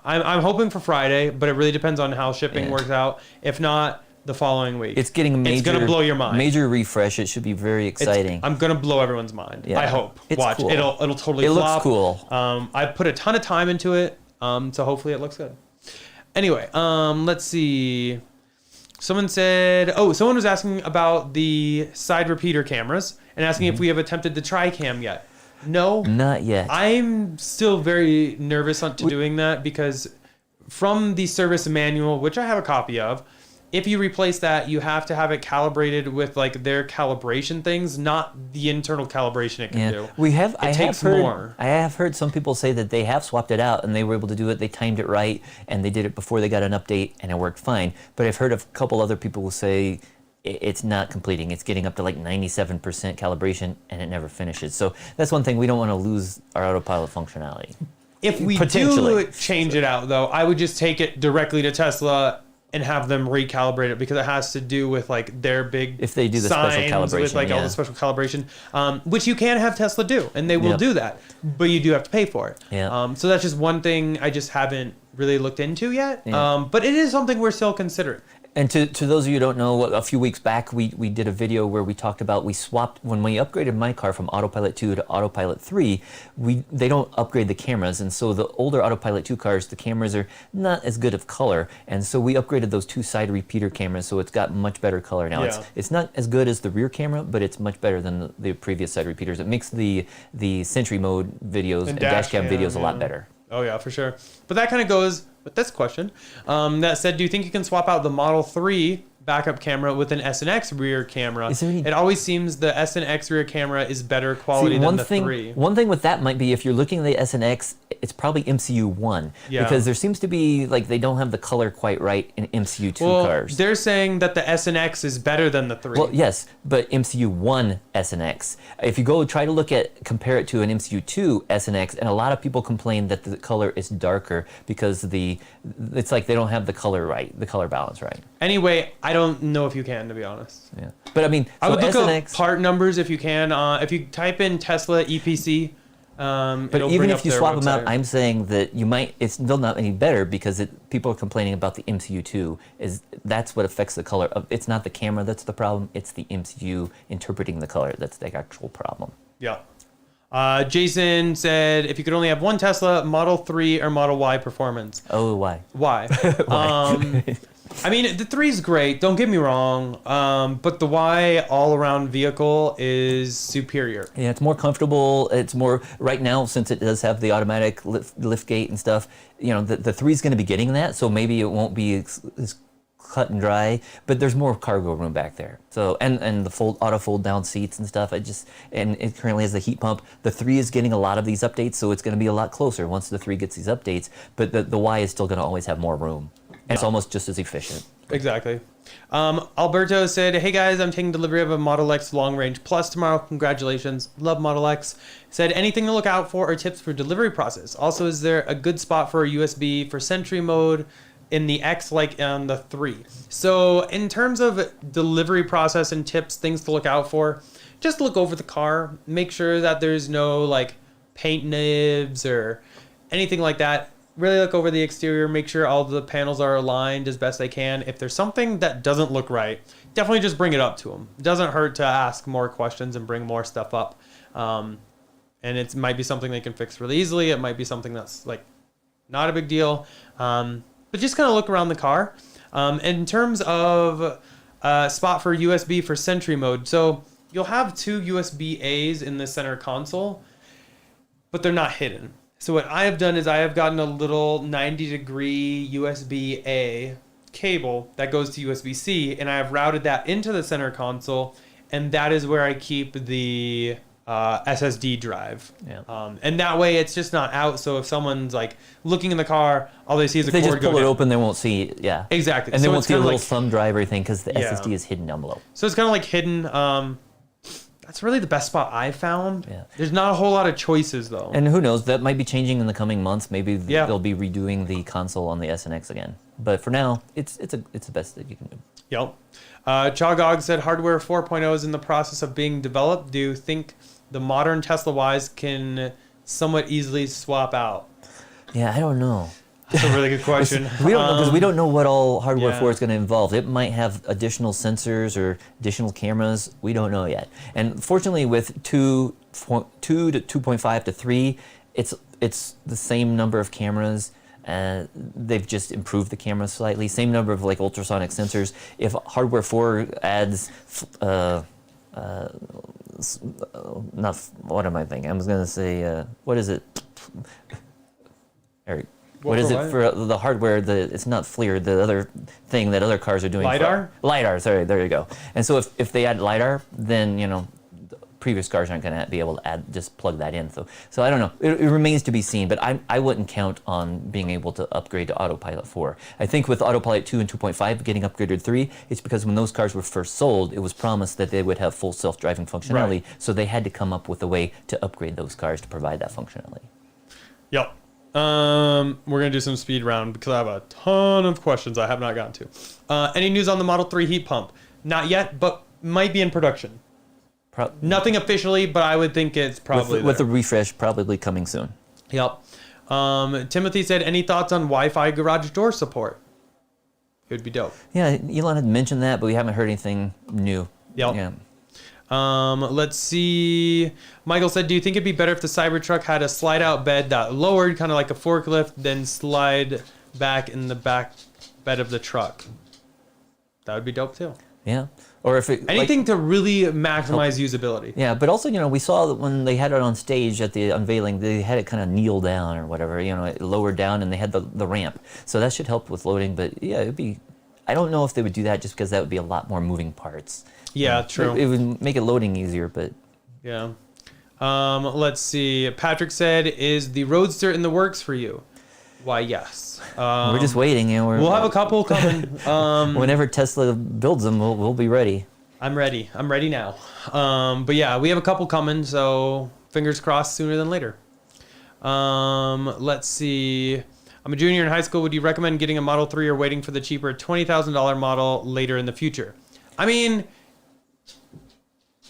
I'm hoping for Friday, but it really depends on how shipping works out. If not, the following week. It's getting a major. It's gonna blow your mind. Major refresh. It should be very exciting. I'm gonna blow everyone's mind. Yeah. I hope. It's Watch. cool. It'll totally. It flop. looks cool. I put a ton of time into it. So hopefully it looks good. Anyway, let's see. Someone was asking about the side repeater cameras and asking if we have attempted the tri-cam yet. No, not yet. I'm still very nervous on doing that, because from the service manual, which I have a copy of, if you replace that, you have to have it calibrated with like their calibration things, not the internal calibration it can do. I have heard some people say that they have swapped it out and they were able to do it. They timed it right and they did it before they got an update and it worked fine. But I've heard a couple other people will say it's not completing. It's getting up to like 97% calibration and it never finishes. So that's one thing, we don't want to lose our autopilot functionality. If we do change it out, though, I would just take it directly to Tesla and have them recalibrate it, because it has to do with like their big if they do the special calibration with like all the special calibration, which you can have Tesla do, and they will do that, but you do have to pay for it. So that's just one thing I just haven't really looked into yet. But it is something we're still considering. And to those of you who don't know, a few weeks back we did a video where we talked about, we swapped, when we upgraded my car from Autopilot 2 to Autopilot 3, they don't upgrade the cameras, and so the older Autopilot 2 cars, the cameras are not as good of color, and so we upgraded those two side repeater cameras, so it's got much better color now. It's not as good as the rear camera, but it's much better than the previous side repeaters. It makes the Sentry mode videos and Dashcam videos a lot better. Oh yeah, for sure. But that kind of goes with this question. That said, do you think you can swap out the Model 3 backup camera with an S and X rear camera? It always seems the S and X rear camera is better quality than the 3. One thing with that might be, if you're looking at the S and X, it's probably MCU 1. Because there seems to be, like, they don't have the color quite right in MCU 2 cars. They're saying that the S and X is better than the 3. Well, yes, but MCU 1 S and X. If you go try to compare it to an MCU 2 S and X, and a lot of people complain that the color is darker because it's like they don't have the color right, the color balance right. Anyway, I don't know if you can, to be honest. Yeah, but I mean, I would look SNX, up part numbers if you can. If you type in Tesla EPC, but it'll even bring if up you their swap them out, website. I'm saying that you might. It's still not any better because people are complaining about the MCU2. That's what affects the color. It's not the camera that's the problem. It's the MCU interpreting the color that's the actual problem. Yeah. Jason said, if you could only have one Tesla, Model 3 or Model Y performance. Oh, why? Why? I mean, the 3 is great. Don't get me wrong. But the Y all-around vehicle is superior. Yeah, it's more comfortable. It's more right now since it does have the automatic lift gate and stuff. You know, the 3 is going to be getting that, so maybe it won't be as cut and dry, but there's more cargo room back there. So and the auto fold down seats and stuff. And it currently has the heat pump. The 3 is getting a lot of these updates, so it's going to be a lot closer once the 3 gets these updates. But the Y is still going to always have more room, and it's almost just as efficient. Exactly. Alberto said, hey guys, I'm taking delivery of a Model X Long Range Plus tomorrow. Congratulations. Love Model X. Said, anything to look out for or tips for delivery process? Also, is there a good spot for a USB for Sentry mode in the X like on the 3? So in terms of delivery process and tips, things to look out for, just look over the car. Make sure that there's no like paint nibs or anything like that. Really look over the exterior, make sure all the panels are aligned as best they can. If there's something that doesn't look right, definitely just bring it up to them. It doesn't hurt to ask more questions and bring more stuff up. And it might be something they can fix really easily. It might be something that's like not a big deal. But just kind of look around the car. In terms of spot for USB for Sentry mode, so you'll have 2 USB-As in the center console, but they're not hidden. So what I have done is I have gotten a little 90-degree USB-A cable that goes to USB-C, and I have routed that into the center console, and that is where I keep the SSD drive. Yeah. And that way it's just not out, so if someone's like looking in the car, all they see is a cord go down. They just pull it open, they won't see it. Yeah. Exactly. And they So won't it's see a kinda little like- thumb drive or anything because the Yeah. SSD is hidden down below. So it's kind of like hidden. That's really the best spot I found. Yeah. There's not a whole lot of choices though. And who knows, that might be changing in the coming months. Maybe Yeah. they'll be redoing the console on the S and X again. But for now, it's the best that you can do. Yep. Chagog said hardware 4.0 is in the process of being developed. Do you think the modern Tesla Ys can somewhat easily swap out? Yeah, I don't know. That's a really good question. We don't know because we don't know what all hardware yeah. 4 is going to involve. It might have additional sensors or additional cameras. We don't know yet. And fortunately, with 2 to 2.5 to 3, it's the same number of cameras. They've just improved the cameras slightly. Same number of like ultrasonic sensors. If hardware 4 adds, not what am I thinking? I was going to say, what is it? Eric. What is it for the hardware? It's not FLIR, the other thing that other cars are doing. LiDAR? LiDAR, sorry, there you go. And so if they add LiDAR, then, the previous cars aren't going to be able to just plug that in. So I don't know. It remains to be seen, but I wouldn't count on being able to upgrade to Autopilot 4. I think with Autopilot 2 and 2.5 getting upgraded to 3, it's because when those cars were first sold, it was promised that they would have full self-driving functionality, Right. so they had to come up with a way to upgrade those cars to provide that functionality. Yep. We're gonna do some speed round because I have a ton of questions I have not gotten to. Any news on the Model 3 heat pump? Not yet, but might be in production. Nothing officially, but I would think it's probably with the refresh probably coming soon. Yep. Timothy said, any thoughts on Wi-Fi garage door support? It would be dope. Yeah, Elon had mentioned that, but we haven't heard anything new. Yep. Yeah. Let's see. Michael said, do you think it'd be better if the Cybertruck had a slide out bed that lowered kind of like a forklift, then slide back in the back bed of the truck? That would be dope too. Yeah. Or if it anything to really maximize usability. Yeah, but also, we saw that when they had it on stage at the unveiling, they had it kind of kneel down or whatever, it lowered down and they had the ramp. So that should help with loading, but yeah, I don't know if they would do that just because that would be a lot more moving parts. Yeah, true. It would make it loading easier, but... Yeah. Let's see. Patrick said, is the Roadster in the works for you? Why, yes. We're just waiting. We'll have a couple coming. Whenever Tesla builds them, we'll be ready. I'm ready. I'm ready now. But yeah, we have a couple coming, so fingers crossed sooner than later. Let's see. I'm a junior in high school. Would you recommend getting a Model 3 or waiting for the cheaper $20,000 model later in the future? I mean,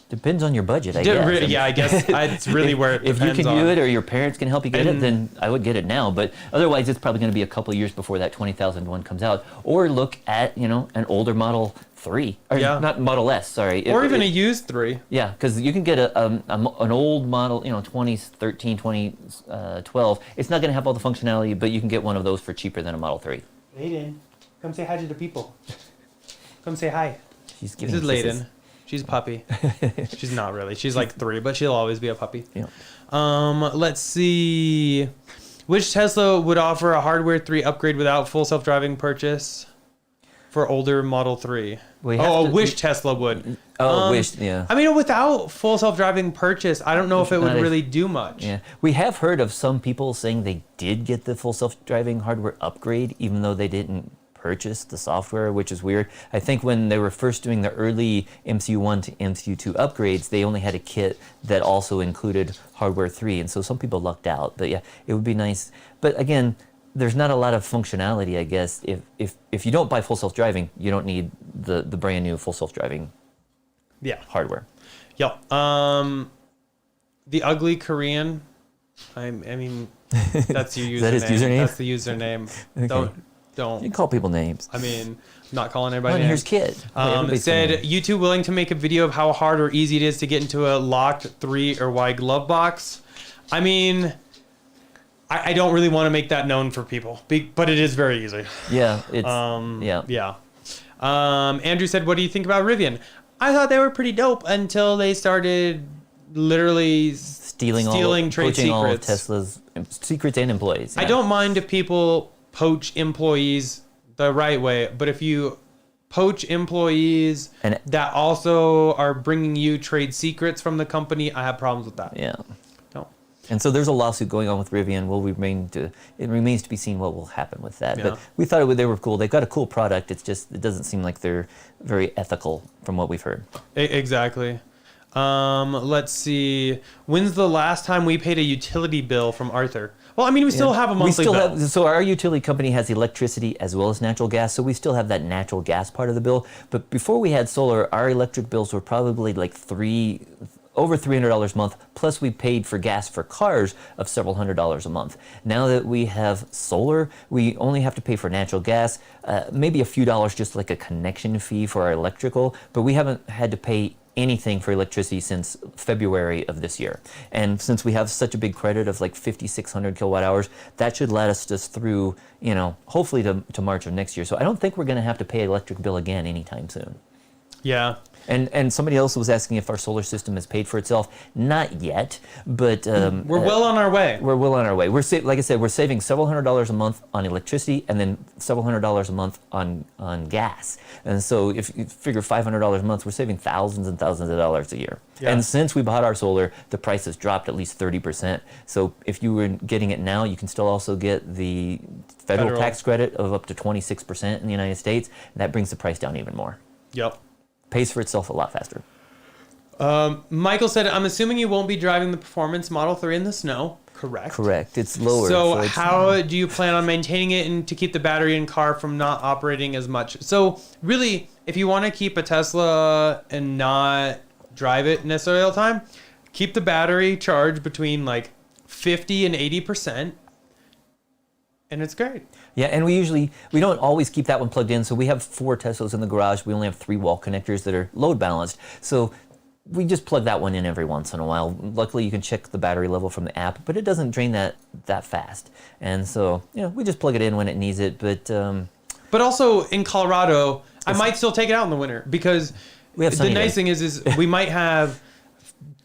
depends on your budget, I guess. Yeah, I guess it's really where it if you depends can on. do it or your parents can help you get it, then I would get it now. But otherwise, it's probably going to be a couple years before that 20,000 one comes out. Or look at, an older Model 3. Or not Model S, sorry. Or even a used 3. Yeah, because you can get an old model, 2013, 2012. It's not going to have all the functionality, but you can get one of those for cheaper than a Model 3. Layden, come say hi to the people. Come say hi. She's giving This is kisses. Layden. She's a puppy. She's not really. She's like 3, but she'll always be a puppy. Yeah. Let's see. Which Tesla would offer a hardware 3 upgrade without full self-driving purchase for older Model 3? Which Tesla would. Yeah. I mean, without full self-driving purchase, I don't know if it would really do much. Yeah. We have heard of some people saying they did get the full self-driving hardware upgrade, even though they didn't purchase the software, which is weird. I think when they were first doing the early MCU1 to MCU2 upgrades, they only had a kit that also included hardware 3, and so some people lucked out. But yeah, it would be nice. But again, there's not a lot of functionality, I guess. If you don't buy full self-driving, you don't need the brand new full self-driving hardware. Yep. The ugly Korean. I mean, that's your username. Is that his username? That's the username. Okay. Don't. You can call people names. I mean, I'm not calling anybody And here's names. Kid. It said, you two willing to make a video of how hard or easy it is to get into a locked 3 or wide glove box? I mean, I don't really want to make that known for people, but it is very easy. Yeah, it's Yeah. Andrew said, what do you think about Rivian? I thought they were pretty dope until they started literally stealing trade poaching all of secrets. Tesla's secrets and employees. I don't mind if people poach employees the right way, but if you poach employees that also are bringing you trade secrets from the company, I have problems with that. Yeah. No. And so there's a lawsuit going on with Rivian. It remains to be seen what will happen with that. Yeah. But we thought they were cool. They've got a cool product. It doesn't seem like they're very ethical from what we've heard. Exactly. Let's see. When's the last time we paid a utility bill from Arthur? Well, I mean, we still have a monthly bill. So our utility company has electricity as well as natural gas, so we still have that natural gas part of the bill. But before we had solar, our electric bills were probably like over $300 a month, plus we paid for gas for cars of several $100s a month. Now that we have solar, we only have to pay for natural gas, maybe a few dollars just like a connection fee for our electrical, but we haven't had to pay anything for electricity since February of this year. And since we have such a big credit of like 5,600 kilowatt hours, that should last us through, hopefully to March of next year. So I don't think we're going to have to pay electric bill again anytime soon. Yeah. And somebody else was asking if our solar system has paid for itself. Not yet, but we're well on our way. We're well on our way. Like I said, we're saving several $100s a month on electricity, and then several $100s a month on gas. And so if you figure $500 a month, we're saving thousands and thousands of dollars a year. Yeah. And since we bought our solar, the price has dropped at least 30%. So if you were getting it now, you can still also get the federal tax credit of up to 26% in the United States. And that brings the price down even more. Yep. Pays for itself a lot faster. Michael said, I'm assuming you won't be driving the Performance Model 3 in the snow. Correct. Correct. It's lower. So how do you plan on maintaining it and to keep the battery in car from not operating as much? So really, if you want to keep a Tesla and not drive it necessarily all the time, keep the battery charged between like 50 and 80%. And it's great. Yeah, and we don't always keep that one plugged in. So we have 4 Teslas in the garage. We only have 3 wall connectors that are load balanced. So we just plug that one in every once in a while. Luckily, you can check the battery level from the app, but it doesn't drain that fast. And so, we just plug it in when it needs it. But also in Colorado, I might still take it out in the winter because the nice thing is we might have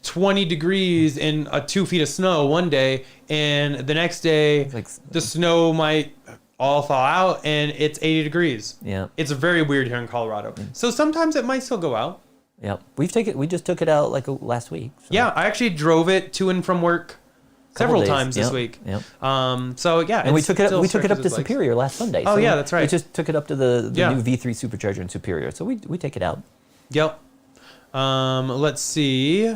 20 degrees and 2 feet of snow one day, and the next day the snow might all thaw out and it's 80 degrees. Yeah. It's very weird here in Colorado. So sometimes it might still go out. Yeah. We just took it out like last week. So. Yeah, I actually drove it to and from work several times this week. Yep. So yeah, and we took it up to Superior last Sunday. Oh, so yeah, that's right. We just took it up to the new V3 Supercharger in Superior. So we take it out. Yep. Let's see.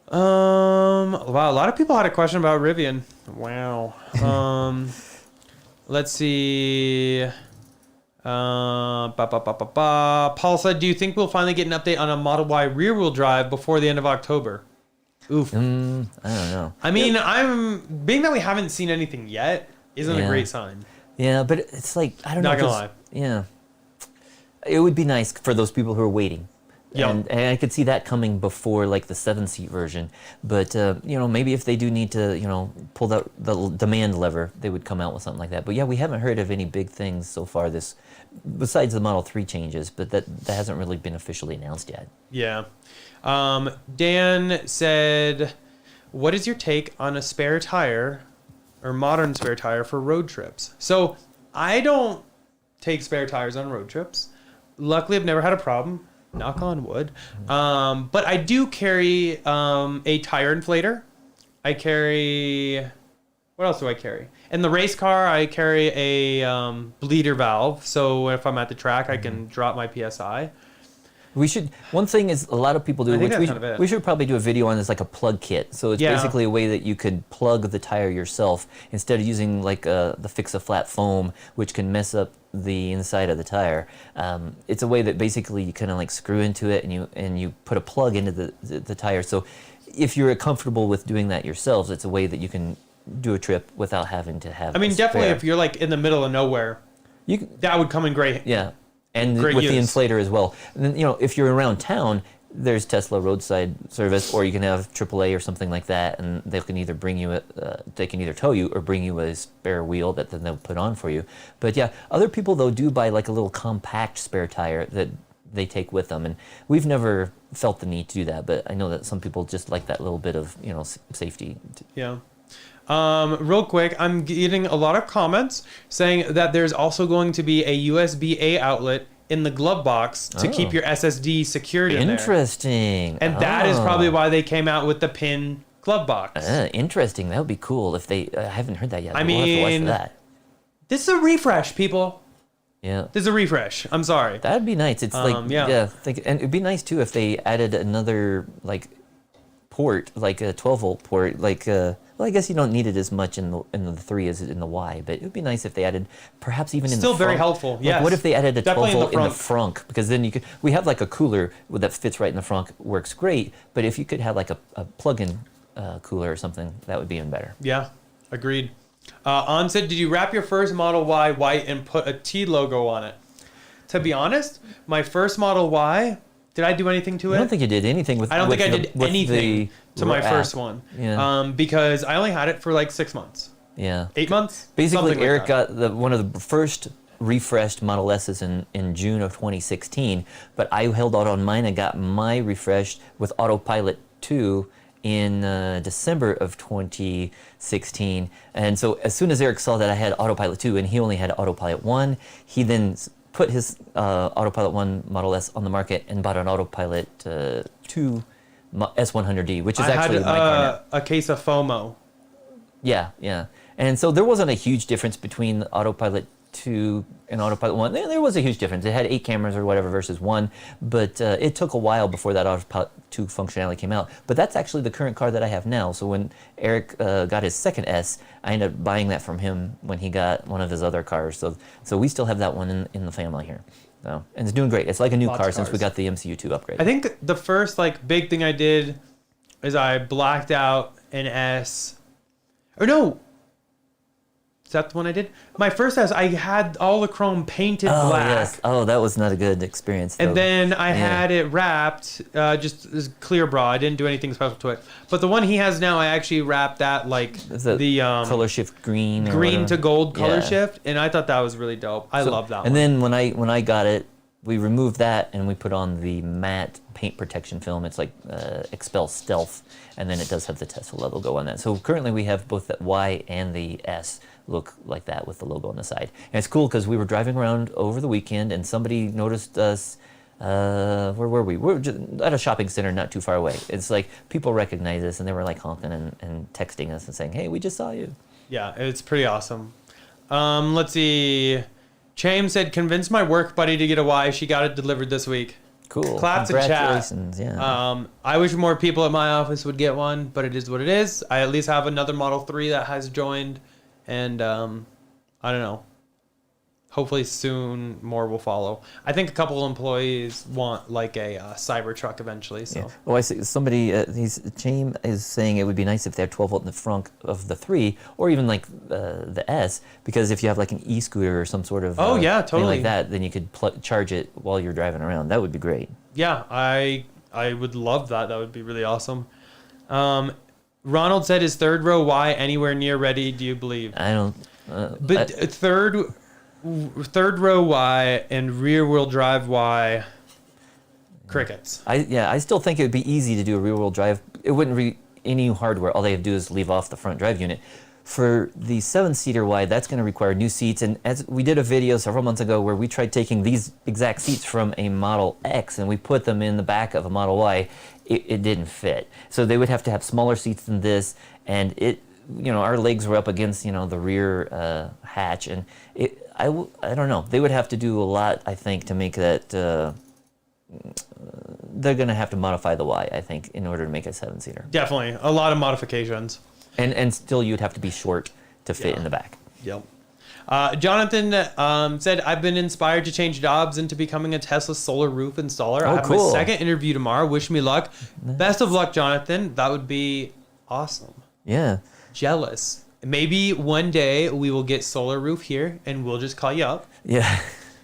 Wow, a lot of people had a question about Rivian. Wow. Let's see. Paul said, do you think we'll finally get an update on a Model Y rear-wheel drive before the end of October? Oof. I don't know. I mean, being that we haven't seen anything yet isn't a great sign. Yeah, but it's like, I don't know. Not gonna lie. Yeah. It would be nice for those people who are waiting. Yeah. And I could see that coming before like the 7-seat version. But, maybe if they do need to, pull the demand lever, they would come out with something like that. But yeah, we haven't heard of any big things so far besides the Model 3 changes, but that hasn't really been officially announced yet. Yeah. Dan said, what is your take on a spare tire or modern spare tire for road trips? So I don't take spare tires on road trips. Luckily, I've never had a problem. Knock on wood. But I do carry a tire inflator. I carry... What else do I carry? In the race car, I carry a bleeder valve. So if I'm at the track, I can drop my PSI. One thing is a lot of people do, which we should probably do a video on, is like a plug kit. So it's basically a way that you could plug the tire yourself instead of using like the fix-a-flat foam, which can mess up the inside of the tire. It's a way that basically you kind of like screw into it and you put a plug into the tire. So if you're comfortable with doing that yourselves, it's a way that you can do a trip without having to have. I mean, definitely if you're like in the middle of nowhere, that would come in great. Yeah. And great with use. the inflator as well. And then, if you're around town, there's Tesla roadside service, or you can have AAA or something like that, and they can either they can either tow you or bring you a spare wheel that then they'll put on for you. But yeah, other people though do buy like a little compact spare tire that they take with them, and we've never felt the need to do that. But I know that some people just like that little bit of safety. Yeah. Real quick, I'm getting a lot of comments saying that there's also going to be a USB-A outlet in the glove box to keep your SSD secured in there. Interesting. And that is probably why they came out with the pin glove box. Interesting. That would be cool if they... I haven't heard that yet. I We'll have to watch for that. This is a refresh, people. Yeah. This is a refresh. I'm sorry. That'd be nice. It's and it'd be nice too if they added another like port, like a 12-volt port, like well, I guess you don't need it as much in the 3 as in the Y, but it would be nice if they added perhaps even in the front. Still very helpful, yes. Like, what if they added a 12-volt in the front? because then you could, we have like a cooler that fits right in the front, works great, but if you could have like a plug-in cooler or something, that would be even better. Yeah, agreed. On said, did you wrap your first Model Y white and put a T logo on it? To be honest, my first Model Y, did I do anything to it? I don't think you did anything with. I don't think I did anything to my wrap. first one. Yeah. Because I only had it for like 6 months. Yeah. 8 months. Basically, Something Eric like that. got one of the first refreshed Model S's in June of 2016, but I held out on mine and got my refreshed with Autopilot 2 in December of 2016. And so as soon as Eric saw that I had Autopilot 2 and he only had Autopilot 1, he then put his Autopilot 1 Model S on the market and bought an Autopilot 2 S100D, which is actually my car now. I had a case of FOMO. Yeah, yeah. And so there wasn't a huge difference between the Autopilot 2 and Autopilot 1. There was a huge difference. It had 8 cameras or whatever versus 1, but it took a while before that Autopilot 2 functionality came out. But that's actually the current car that I have now. So when Eric got his second S, I ended up buying that from him when he got one of his other cars. So we still have that one in the family here. So, and it's doing great. It's like a new car since we got the MCU2 upgrade. I think the first like big thing I did is I blacked out an S. Or no. Is that the one I did? My first S, I had all the chrome painted black. Yes. Oh, that was not a good experience, though. And then I had it wrapped, just as clear bra. I didn't do anything special to it. But the one he has now, I actually wrapped that like the color shift green. Green to gold color shift. And I thought that was really dope. I love that one. And then when I got it, we removed that and we put on the matte paint protection film. It's like Expel Stealth. And then it does have the Tesla logo on that. So currently we have both the Y and the S look like that with the logo on the side. And it's cool because we were driving around over the weekend and somebody noticed us. Where were we? We were just at a shopping center not too far away. It's like people recognize us and they were like honking and texting us and saying, hey, we just saw you. Yeah, it's pretty awesome. Let's see. Cham said, convince my work buddy to get a Y. She got it delivered this week. Cool. Claps in chat. Congratulations. Yeah. I wish more people at my office would get one, but it is what it is. I at least have another Model 3 that has joined, and I don't know. Hopefully soon more will follow. I think a couple of employees want like a Cybertruck eventually. So. Yeah. Oh, I see. Somebody, James is saying it would be nice if they had 12 volt in the front of the 3, or even like the S, because if you have like an e-scooter or some sort of thing like that, then you could charge it while you're driving around. That would be great. Yeah, I would love that. That would be really awesome. Ronald said, "Is third row Y anywhere near ready? Do you believe?" I don't. Third row Y and rear wheel drive Y, crickets. I still think it would be easy to do a rear wheel drive. It wouldn't be any hardware. All they have to do is leave off the front drive unit. For the 7-seater Y, that's going to require new seats. And as we did a video several months ago where we tried taking these exact seats from a Model X and we put them in the back of a Model Y, it didn't fit. So they would have to have smaller seats than this, and our legs were up against, the rear hatch, and I don't know. They would have to do a lot, I think, to make that. They're going to have to modify the Y, I think, in order to make a 7-seater. Definitely, a lot of modifications. And still, you'd have to be short to fit in the back. Yep. Jonathan said, "I've been inspired to change jobs into becoming a Tesla solar roof installer. I have my second interview tomorrow. Wish me luck." Nice. Best of luck, Jonathan. That would be awesome. Yeah. Jealous. Maybe one day we will get solar roof here and we'll just call you up. Yeah.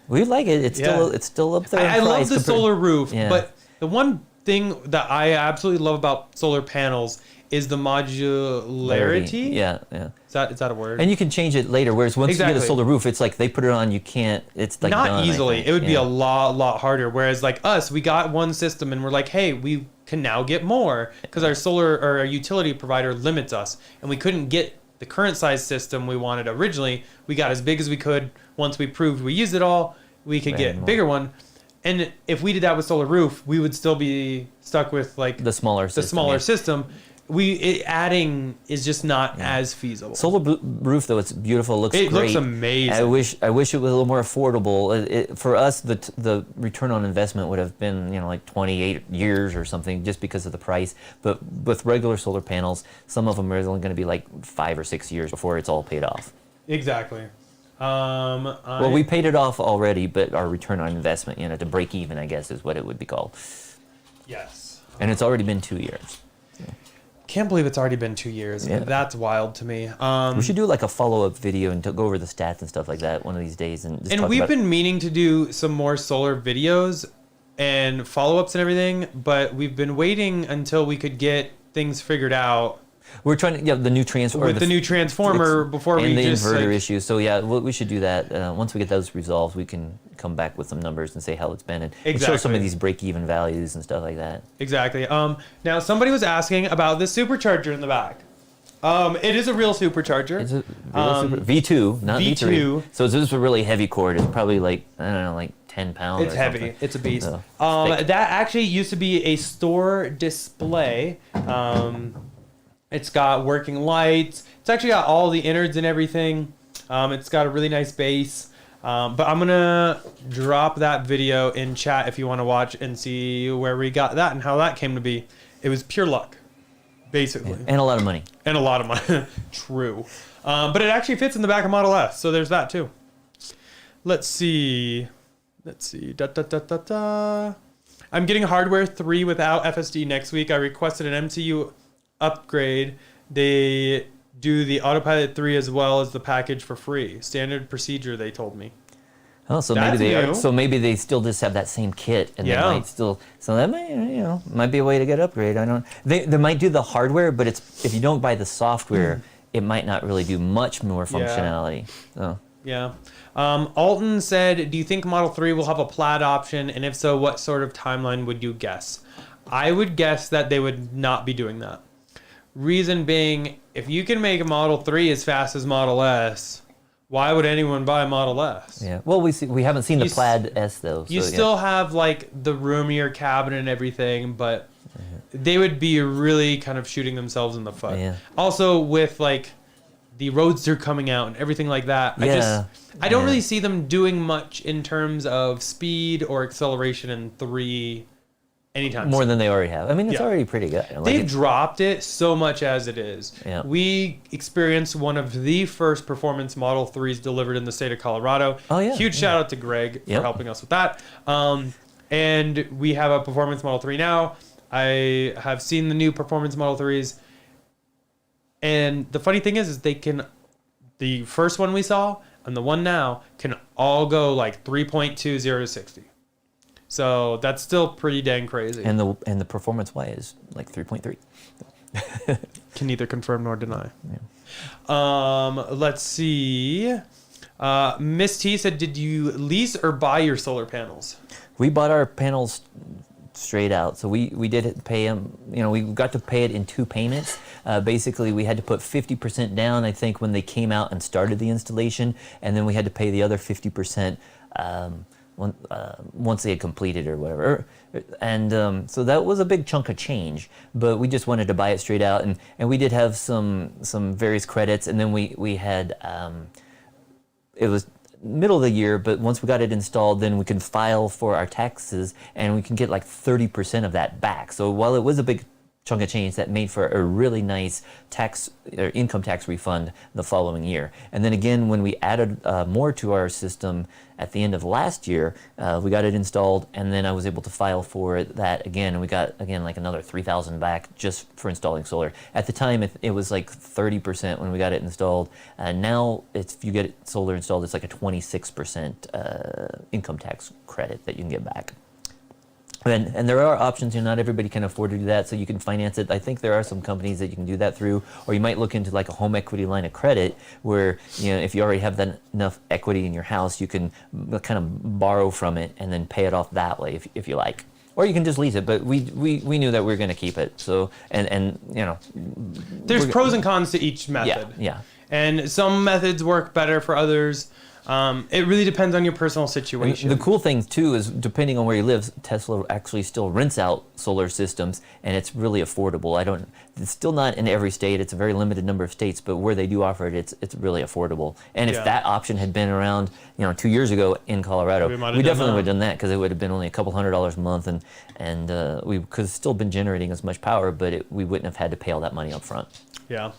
We like it. It's still up there. I love the solar roof, but the one thing that I absolutely love about solar panels is the modularity. Yeah. Is that a word? And you can change it later. Whereas once you get a solar roof, it's like they put it on, you can't. It's like not done, easily. It would be a lot harder. Whereas like us, we got one system and we're like, hey, we can now get more because our solar or our utility provider limits us, and we couldn't get the current size system we wanted originally. We got as big as we could. Once we proved we used it all, we could get a bigger one. And if we did that with solar roof, we would still be stuck with like the smaller system. Adding is just not as feasible. Solar roof, though, it's beautiful. It looks great. It looks amazing. I wish it was a little more affordable. For us, the return on investment would have been like 28 years or something, just because of the price. But with regular solar panels, some of them are only going to be like 5 or 6 years before it's all paid off. Exactly. Well, we paid it off already, but our return on investment, to break even, I guess, is what it would be called. Yes. And it's already been 2 years. Can't believe it's already been 2 years. Yeah. That's wild to me. We should do like a follow-up video and go over the stats and stuff like that one of these days. And we've been meaning to do some more solar videos and follow-ups and everything, but we've been waiting until we could get things figured out. We're trying to the new transformer with the new transformer before we just the inverter issue. So we should do that. Once we get those resolved, we can come back with some numbers and say how it's been and show some of these break-even values and stuff like that. Exactly. Now somebody was asking about the supercharger in the back. It is a real supercharger. It's a real V2, not V3. So this is a really heavy cord. It's probably like 10 pounds. It's heavy. Something. It's a beast. So, that actually used to be a store display. It's got working lights. It's actually got all the innards and everything. It's got a really nice base. But I'm going to drop that video in chat if you want to watch and see where we got that and how that came to be. It was pure luck, basically. Yeah, and a lot of money. True. But it actually fits in the back of Model S, so there's that too. Let's see. I'm getting hardware 3 without FSD next week. I requested an MCU upgrade. They do the Autopilot 3 as well as the package for free. Standard procedure, they told me. Oh, so maybe they still just have that same kit, and they might still. So that might be a way to get upgrade. I don't. They might do the hardware, but if you don't buy the software, it might not really do much more functionality. So. Yeah. Alton said, "Do you think Model 3 will have a plaid option, and if so, what sort of timeline would you guess?" I would guess that they would not be doing that. Reason being, if you can make a Model 3 as fast as Model S, why would anyone buy a Model S? Yeah. Well, we haven't seen the Plaid S though. You still have like the roomier cabin and everything, but they would be really kind of shooting themselves in the foot. Yeah. Also with like the Roadster coming out and everything like that, I don't really see them doing much in terms of speed or acceleration in 3 anytime More soon. than they already have. I mean, it's Yeah. already pretty good. Like, They've dropped it so much as it is. Yeah. We experienced one of the first performance Model 3s delivered in the state of Colorado. Oh, yeah. Huge shout out to Greg for Yep. helping us with that. And we have a performance Model 3 now. I have seen the new performance Model 3s. And the funny thing is the first one we saw and the one now can all go like 3.2, 0 to 60. So that's still pretty dang crazy. and the performance Y is like 3.3. Can neither confirm nor deny. Let's see. Miss T said, did you lease or buy your solar panels? We bought our panels straight out, so we did pay them. You know, we got to pay it in 2 payments. Basically, we had to put 50% down, I think, when they came out and started the installation, and then we had to pay the other 50% once they had completed or whatever. And so that was a big chunk of change, but we just wanted to buy it straight out, and we did have some various credits, and then we had it was middle of the year, but once we got it installed, then we can file for our taxes, and we can get like 30% of that back. So while it was a big chunk of change, that made for a really nice tax or income tax refund the following year. And then again, when we added more to our system at the end of last year, we got it installed, and then I was able to file for that again, and we got again like another $3,000 back just for installing solar. At the time, it was like 30% when we got it installed. Now, if you get solar installed, it's like a 26% income tax credit that you can get back. And there are options. You know, not everybody can afford to do that, so you can finance it. I think there are some companies that you can do that through, or you might look into like a home equity line of credit, where, you know, if you already have that enough equity in your house, you can kind of borrow from it and then pay it off that way if you like. Or you can just lease it. But we knew that we were going to keep it. So and you know, There's pros and cons to each method. Yeah. And some methods work better for others. It really depends on your personal situation. And the cool thing too is, depending on where you live, Tesla actually still rents out solar systems, and it's really affordable. It's still not in every state. It's a very limited number of states, but where they do offer it, it's really affordable. And if that option had been around, 2 years ago in Colorado, we definitely would have done that, because it would have been only a couple $100s a month, and we could have still been generating as much power, but we wouldn't have had to pay all that money up front. Yeah.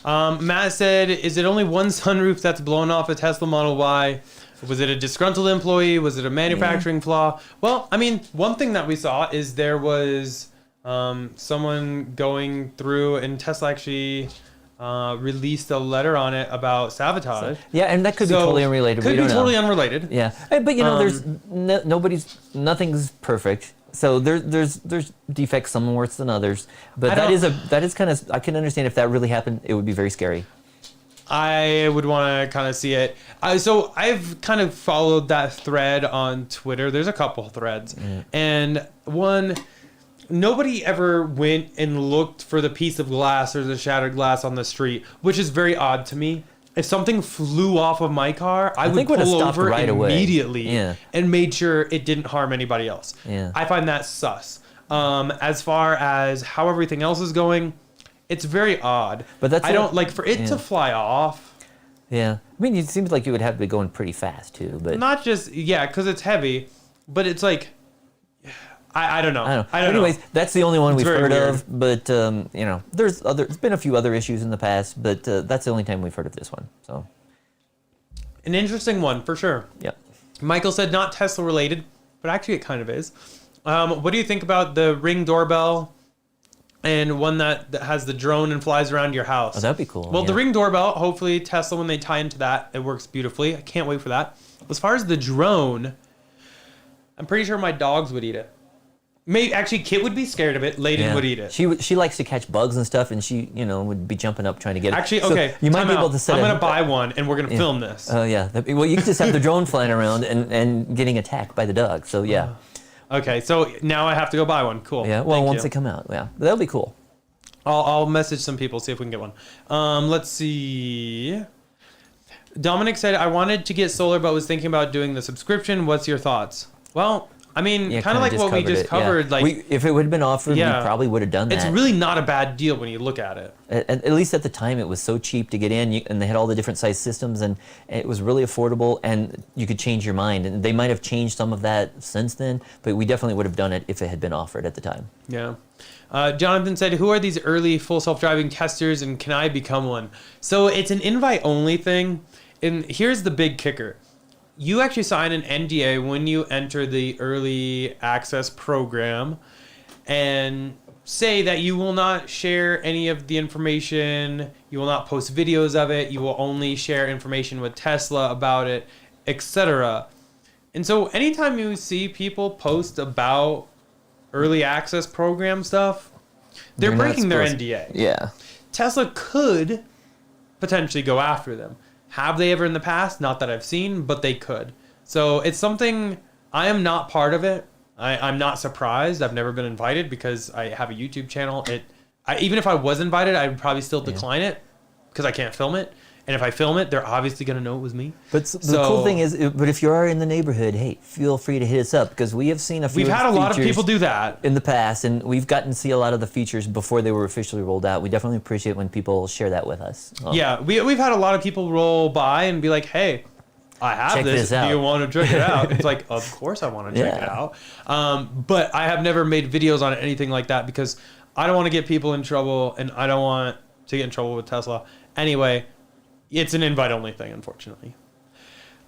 Matt said, is it only one sunroof that's blown off a Tesla Model Y? Was it a disgruntled employee? Was it a manufacturing flaw? Well, I mean, one thing that we saw is there was someone going through, and Tesla actually released a letter on it about sabotage. Yeah, and that could be totally unrelated. Could be totally unrelated. Yeah, but there's nothing's perfect. So there's defects some worse than others, but that is kind of, I can understand if that really happened, it would be very scary. I would want to kind of see it. So I've kind of followed that thread on Twitter. There's a couple threads, and one, nobody ever went and looked for the piece of glass or the shattered glass on the street, which is very odd to me. If something flew off of my car, I would pull over right immediately and made sure it didn't harm anybody else. Yeah. I find that sus. As far as how everything else is going, it's very odd. But I don't like for it to fly off. Yeah. I mean, it seems like you would have to be going pretty fast too, but not just because it's heavy, but it's like I don't know. Anyways, that's the only one we've heard weird. of. But there's been a few other issues in the past, but that's the only time we've heard of this one. So, an interesting one for sure. Yep. Michael said not Tesla related, but actually it kind of is. What do you think about the Ring doorbell and one that has the drone and flies around your house? Oh, that'd be cool. Well, the Ring doorbell, hopefully Tesla, when they tie into that, it works beautifully. I can't wait for that. As far as the drone, I'm pretty sure my dogs would eat it. Maybe actually, Kit would be scared of it. Layden would eat it. She likes to catch bugs and stuff, and she would be jumping up trying to get it. Actually, so okay. you might be able to set. I'm gonna buy one, and we're gonna film this. Oh yeah. Well, you can just have the drone flying around and getting attacked by the dog. So yeah. Okay, so now I have to go buy one. Cool. Yeah. Well, once they come out, that'll be cool. I'll message some people, see if we can get one. Let's see. Dominic said, I wanted to get solar, but was thinking about doing the subscription. What's your thoughts? Well, I mean, Yeah, kind of like what we just covered. Yeah. Like, if it would have been offered, Yeah. we probably would have done that. it's really not a bad deal when you look at it. At least at the time, it was so cheap to get in, and they had all the different size systems, and it was really affordable, and you could change your mind. And they might have changed some of that since then, but we definitely would have done it if it had been offered at the time. Yeah. Jonathan said, who are these early full self-driving testers, and can I become one? So it's an invite-only thing, and here's the big kicker. You actually sign an NDA when you enter the early access program and say that you will not share any of the information, you will not post videos of it, you will only share information with Tesla about it, etc. And so anytime you see people post about early access program stuff, they're breaking their NDA. Yeah. Tesla could potentially go after them. Have they ever in the past? Not that I've seen, but they could. So it's something, I am not part of it. I'm not surprised. I've never been invited because I have a YouTube channel. Even if I was invited, I would probably still decline it because I can't film it. And if I film it, they're obviously going to know it was me. But the cool thing is, but if you are in the neighborhood, hey, feel free to hit us up because we have seen a few. We've had a lot of people do that in the past, and we've gotten to see a lot of the features before they were officially rolled out. We definitely appreciate when people share that with us. Yeah, we've had a lot of people roll by and be like, hey, I have Check this out. Do you want to check it out? It's like, of course I want to check it out. But I have never made videos on anything like that because I don't want to get people in trouble, and I don't want to get in trouble with Tesla. Anyway, it's an invite-only thing, unfortunately.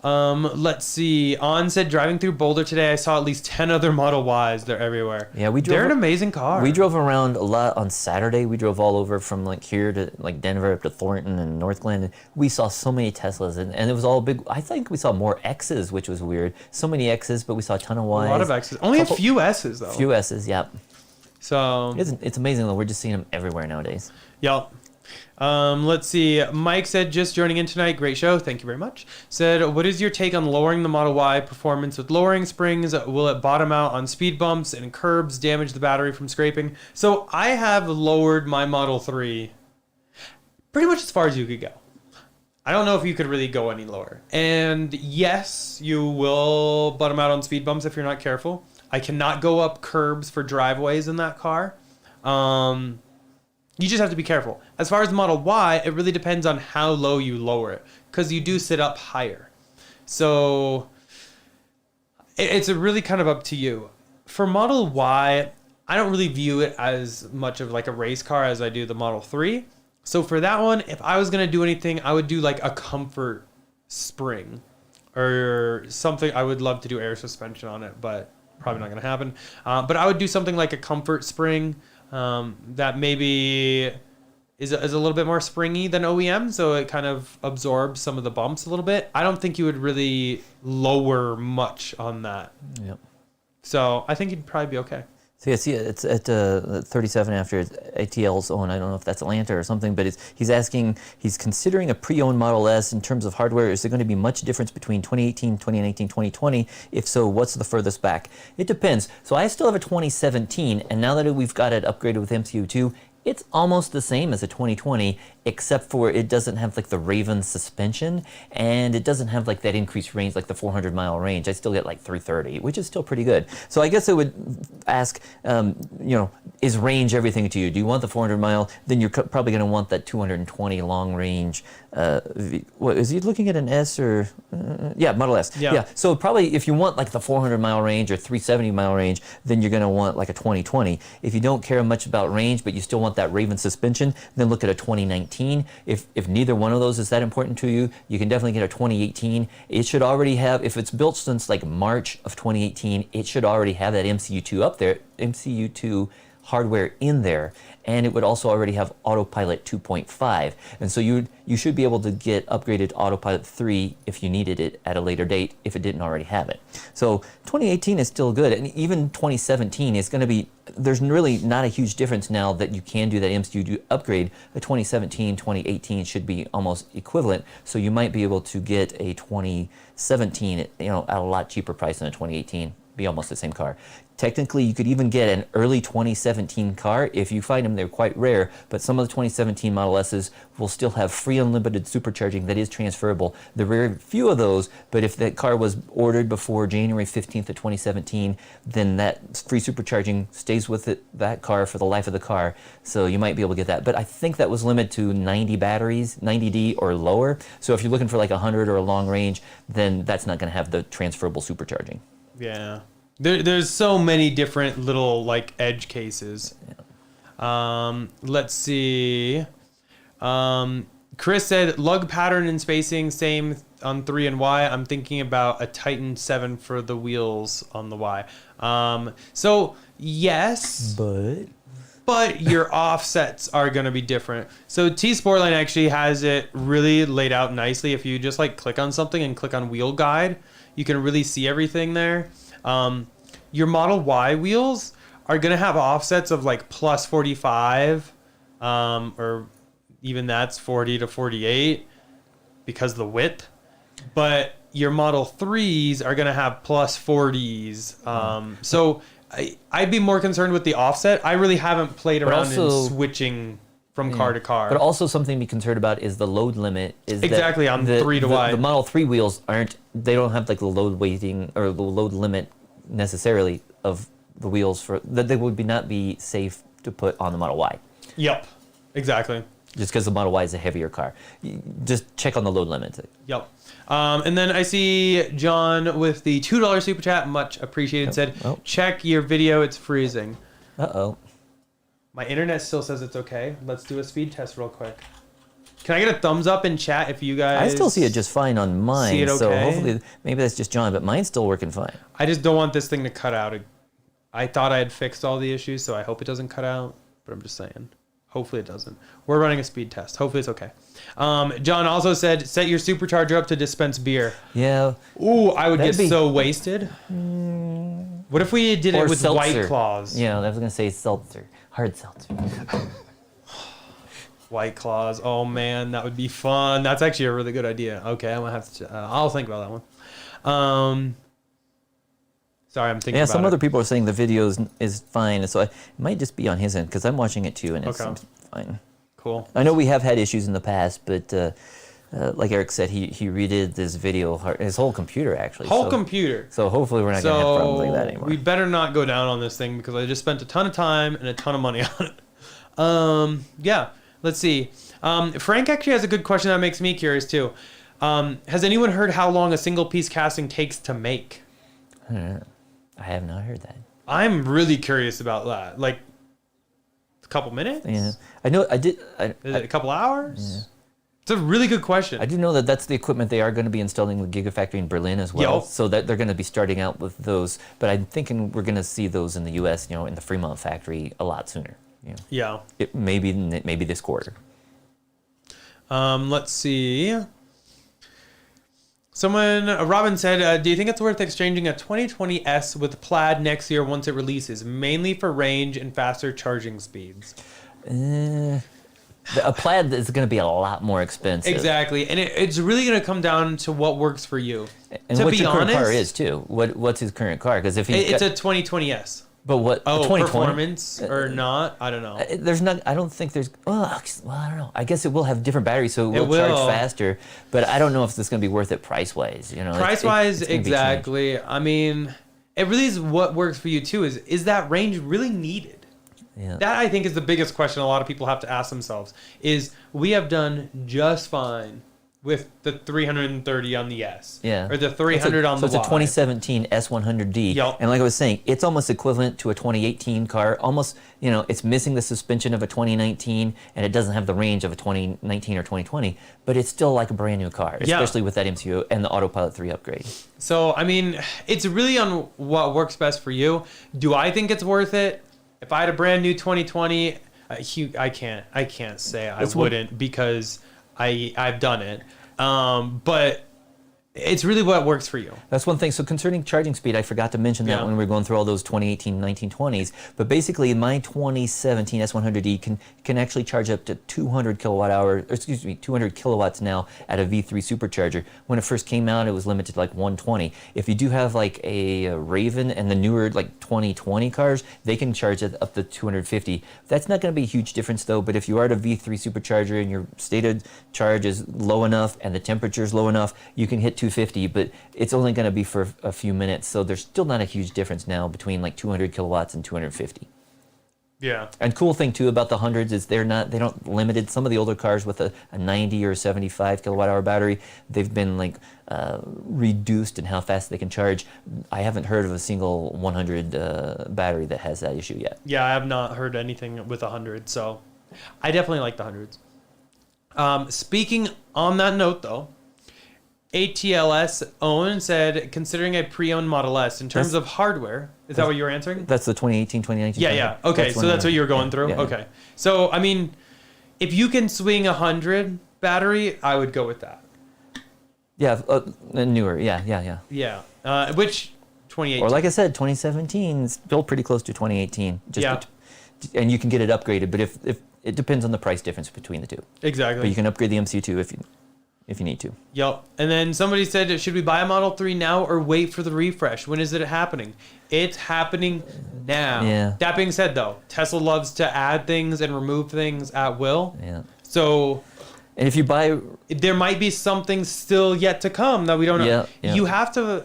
Let's see. On said, driving through Boulder today, I saw at least 10 other Model Ys. They're everywhere. Yeah, they're an amazing car. We drove around a lot on Saturday. We drove all over from like here to like Denver up to Thornton and Northglenn. And we saw so many Teslas, and it was all big. I think we saw more X's, which was weird. So many X's, but we saw a ton of Ys. A lot of X's. Only a few S's, though. Few S's, yeah. So it's amazing, though. We're just seeing them everywhere nowadays. Yep. Let's see. Mike said, just joining in tonight. Great show. Thank you very much. Said, what is your take on lowering the Model Y performance with lowering springs? Will it bottom out on speed bumps and curbs, damage the battery from scraping? So I have lowered my Model 3 pretty much as far as you could go. I don't know if you could really go any lower. And yes, you will bottom out on speed bumps if you're not careful. I cannot go up curbs for driveways in that car. You just have to be careful. As far as the Model Y, it really depends on how low you lower it, because you do sit up higher. So it's really kind of up to you. For Model Y, I don't really view it as much of like a race car as I do the Model 3. So for that one, if I was going to do anything, I would do like a comfort spring or something. I would love to do air suspension on it, but probably not going to happen. But I would do something like a comfort spring. That maybe is a little bit more springy than OEM, so it kind of absorbs some of the bumps a little bit. I don't think you would really lower much on that. Yep. So I think you'd probably be okay. So yeah, see, it's at 37 after ATL's own. I don't know if that's Atlanta or something, but he's asking, he's considering a pre-owned Model S in terms of hardware. Is there going to be much difference between 2018, 2019, 2020? If so, what's the furthest back? It depends. So I still have a 2017, and now that we've got it upgraded with MCU2, it's almost the same as a 2020, except for it doesn't have like the Raven suspension, and it doesn't have like that increased range, like the 400-mile range. I still get like 330, which is still pretty good. So I guess I would ask, is range everything to you? Do you want the 400-mile? Then you're probably going to want that 220 long range. What is he looking at, an S or? Yeah, Model S. Yeah. So probably if you want like the 400-mile range or 370-mile range, then you're going to want like a 2020. If you don't care much about range, but you still want that Raven suspension, then look at a 2019. If neither one of those is that important to you, you can definitely get a 2018. It should already have, if it's built since like March of 2018, it should already have that MCU2 up there, MCU2 hardware in there, and it would also already have Autopilot 2.5. And so you should be able to get upgraded to Autopilot 3 if you needed it at a later date, if it didn't already have it. So 2018 is still good, and even 2017 is going to be, there's really not a huge difference now that you can do that MCU upgrade. The 2017, 2018 should be almost equivalent, so you might be able to get a 2017 at a lot cheaper price than a 2018 be almost the same car. Technically, you could even get an early 2017 car. If you find them, they're quite rare, but some of the 2017 Model S's will still have free unlimited supercharging that is transferable. There are very few of those, but if that car was ordered before January 15th of 2017, then that free supercharging stays with that car for the life of the car, so you might be able to get that. But I think that was limited to 90 batteries, 90D or lower, so if you're looking for like 100 or a long range, then that's not going to have the transferable supercharging. Yeah. There's so many different little like edge cases. Let's see. Chris said lug pattern and spacing same on 3 and Y. I'm thinking about a Titan 7 for the wheels on the Y. So yes, but your offsets are going to be different. So T-Sportline actually has it really laid out nicely. If you just like click on something and click on wheel guide, you can really see everything there. Your Model Y wheels are going to have offsets of like plus 45, or even that's 40 to 48 because of the width. But your Model 3s are going to have plus 40s. So I'd be more concerned with the offset. I really haven't played around in switching from car to car. But also something to be concerned about is the load limit. Exactly, on 3 to Y. The Model 3 wheels they don't have like the load weighting or the load limit necessarily of the wheels that they would not be safe to put on the Model Y. Yep, exactly. Just because the Model Y is a heavier car. Just check on the load limit. Yep. And then I see John with the $2 super chat, much appreciated, said, check your video, it's freezing. Uh-oh. My internet still says it's okay. Let's do a speed test real quick. Can I get a thumbs up in chat if you guys... I still see it just fine on mine, see it okay? So hopefully, maybe that's just John, but mine's still working fine. I just don't want this thing to cut out. I thought I had fixed all the issues, so I hope it doesn't cut out, but I'm just saying. Hopefully it doesn't. We're running a speed test. Hopefully it's okay. John also said, set your supercharger up to dispense beer. Yeah. Ooh, I would get so wasted. What if we did it with seltzer. White Claws? Yeah, I was going to say seltzer. Hard seltzer. White Claws. Oh, man, that would be fun. That's actually a really good idea. Okay, I'm going to have to... I'll think about that one. Sorry, I'm thinking about it. Yeah, some other people are saying the video is fine, so it might just be on his end, because I'm watching it too, and it seems fine. Cool. I know we have had issues in the past, but like Eric said, he redid this video, his whole computer, actually. Computer. So hopefully we're not going to have problems like that anymore. We better not go down on this thing, because I just spent a ton of time and a ton of money on it. Yeah. Let's see. Frank actually has a good question that makes me curious too. Has anyone heard how long a single piece casting takes to make? I have not heard that. I'm really curious about that. Like a couple minutes? Yeah. I know I did. Is it a couple hours? Yeah. It's a really good question. I do know that that's the equipment they are going to be installing with Gigafactory in Berlin as well. Yep. So that they're going to be starting out with those. But I'm thinking we're going to see those in the U.S., in the Fremont factory a lot sooner. Yeah. Maybe this quarter. Let's see. Robin said, do you think it's worth exchanging a 2020S with Plaid next year once it releases, mainly for range and faster charging speeds? A Plaid is going to be a lot more expensive. Exactly, and it's really going to come down to what works for you. And to what be your honest, current car is too. What's his current car? Because if it's a 2020S. But what? Oh, performance or not? I don't know. There's not. I don't think there's. Well, I don't know. I guess it will have different batteries, so it will charge faster. But I don't know if this is going to be worth it price wise. Price wise, exactly. I mean, it really is what works for you too. Is that range really needed? Yeah. That I think is the biggest question a lot of people have to ask themselves. Is we have done just fine with the 330 on the S. Yeah. Or the 300 on the Y. So it's a 2017 S100D. Yep. And like I was saying, it's almost equivalent to a 2018 car. Almost, it's missing the suspension of a 2019, and it doesn't have the range of a 2019 or 2020, but it's still like a brand new car, especially with that MCU and the Autopilot 3 upgrade. So, I mean, it's really on what works best for you. Do I think it's worth it? If I had a brand new 2020, I can't say I wouldn't because I've done it. But It's really what works for you. That's one thing. So concerning charging speed, I forgot to mention that when we were going through all those 2018 1920s. But basically, my 2017 S100E can actually charge up to 200 200 kilowatts now at a V3 supercharger. When it first came out, it was limited to like 120. If you do have like a Raven and the newer like 2020 cars, they can charge it up to 250. That's not going to be a huge difference though. But if you are at a V3 supercharger and your stated charge is low enough and the temperature is low enough, you can hit 250, but it's only going to be for a few minutes, so there's still not a huge difference now between like 200 kilowatts and 250. Yeah. And cool thing too about the hundreds is they don't limit it. Some of the older cars with a 90 or 75 kilowatt hour battery, they've been like reduced in how fast they can charge. I haven't heard of a single 100 battery that has that issue yet. Yeah, I have not heard anything with 100, so I definitely like the hundreds. Speaking on that note though, ATLS Owen said, considering a pre-owned Model S, in terms of hardware, is that what you were answering? That's the 2018, 2019. Yeah. Okay, so that's what you were going through? Yeah. Okay. So, I mean, if you can swing 100 battery, I would go with that. Yeah, newer. Yeah. Yeah. Which, 2018? Or like I said, 2017 is built pretty close to 2018. And you can get it upgraded, but if it depends on the price difference between the two. Exactly. But you can upgrade the MC2 if you need to. Yep. And then somebody said, should we buy a Model 3 now or wait for the refresh? When is it happening? It's happening now. Yeah. That being said, though, Tesla loves to add things and remove things at will. Yeah. So, and if you buy, there might be something still yet to come that we don't know. Yeah. You have to,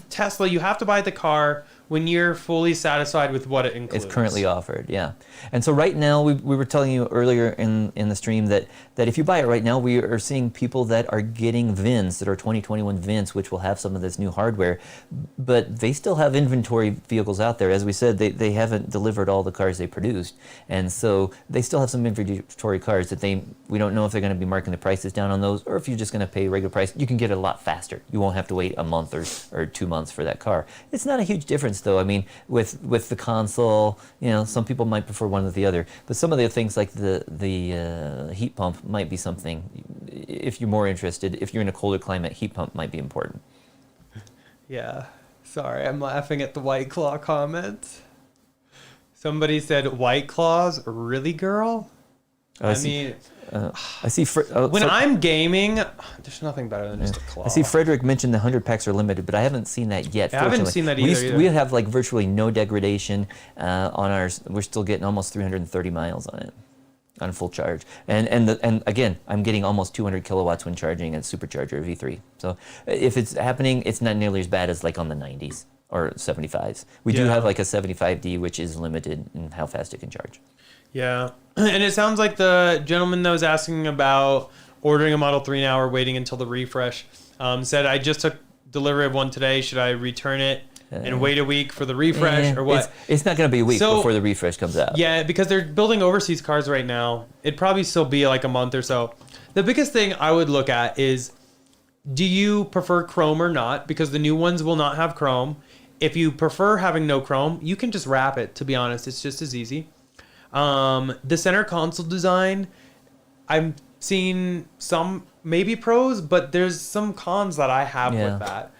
Tesla, you have to buy the car when you're fully satisfied with what it includes. It's currently offered, yeah. And so right now, we were telling you earlier in the stream that if you buy it right now, we are seeing people that are getting VINs, that are 2021 VINs, which will have some of this new hardware, but they still have inventory vehicles out there. As we said, they haven't delivered all the cars they produced. And so they still have some inventory cars that we don't know if they're going to be marking the prices down on those, or if you're just going to pay regular price. You can get it a lot faster. You won't have to wait a month or 2 months for that car. It's not a huge difference though. I mean, with the console, some people might prefer one or the other, but some of the things like the heat pump might be something, if you're more interested, if you're in a colder climate, heat pump might be important. Yeah. Sorry, I'm laughing at the White Claw comment. Somebody said, White Claws? Really, girl? I see when I'm gaming, there's nothing better than just a claw. I see Frederick mentioned the 100 packs are limited, but I haven't seen that yet. I haven't seen that either. We have like virtually no degradation on ours. We're still getting almost 330 miles on it, on full charge. And again, I'm getting almost 200 kilowatts when charging a Supercharger V3. So if it's happening, it's not nearly as bad as like on the 90s or 75s. We do have like a 75D, which is limited in how fast it can charge. Yeah. And it sounds like the gentleman that was asking about ordering a Model 3 now or waiting until the refresh said, I just took delivery of one today. Should I return it and wait a week for the refresh or what? It's not going to be a week before the refresh comes out. Yeah, because they're building overseas cars right now. It'd probably still be like a month or so. The biggest thing I would look at is, do you prefer chrome or not? Because the new ones will not have chrome. If you prefer having no chrome, you can just wrap it, to be honest. It's just as easy. The center console design, I'm seeing some maybe pros, but there's some cons that I have with that.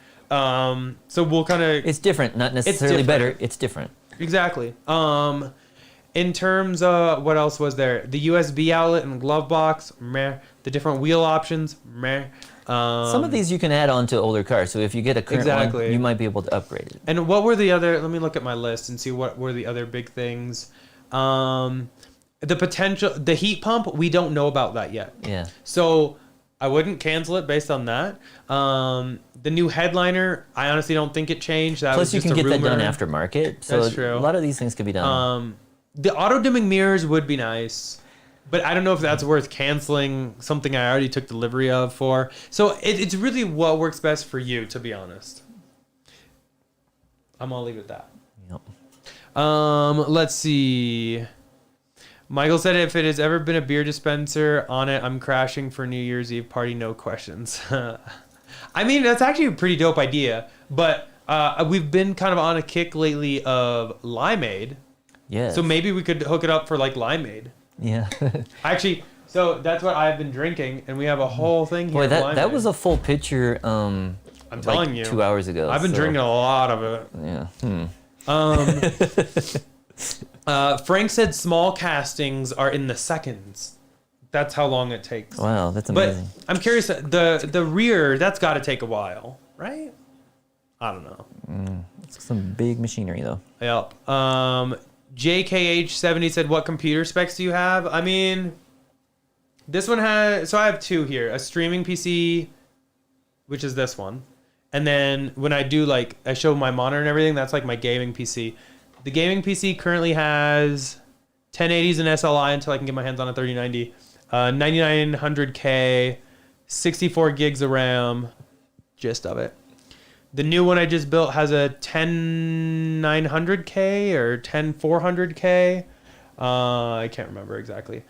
So we'll kind of... It's different, not necessarily better. It's different. Exactly. In terms of what else was there? The USB outlet and glove box, meh. The different wheel options, meh. Some of these you can add on to older cars. So if you get a current one, you might be able to upgrade it. And what were the other... Let me look at my list and see what were the other big things. The potential, the heat pump, we don't know about that yet. Yeah. So I wouldn't cancel it based on that. The new headliner, I honestly don't think it changed. That Plus, was you just can a get rumor. that done aftermarket. So that's true. A lot of these things can be done. The auto dimming mirrors would be nice, but I don't know if that's worth canceling something I already took delivery of for. So it's really what works best for you, to be honest. I'm gonna leave it at that. Yep. Let's see. Michael said, if it has ever been a beer dispenser on it, I'm crashing for New Year's Eve party, no questions. I mean, that's actually a pretty dope idea, but we've been kind of on a kick lately of limeade. Yeah. So maybe we could hook it up for like limeade. Yeah. Actually, so that's what I've been drinking, and we have a whole thing here. Boy, that was a full pitcher I'm telling you. 2 hours ago. I've been drinking a lot of it. Yeah. Frank said small castings are in the seconds. That's how long it takes. Wow, that's amazing. But I'm curious, the rear, that's got to take a while, right? I don't know. It's some big machinery, though. Yep. JKH70 said, what computer specs do you have? I mean, this one has... So I have two here. A streaming PC, which is this one. And then when I do, like, I show my monitor and everything, that's like my gaming PC. The gaming PC currently has 1080s and SLI until I can get my hands on a 3090. 9900K, 64 gigs of RAM, gist of it. The new one I just built has a 10900K or 10400K. I can't remember exactly.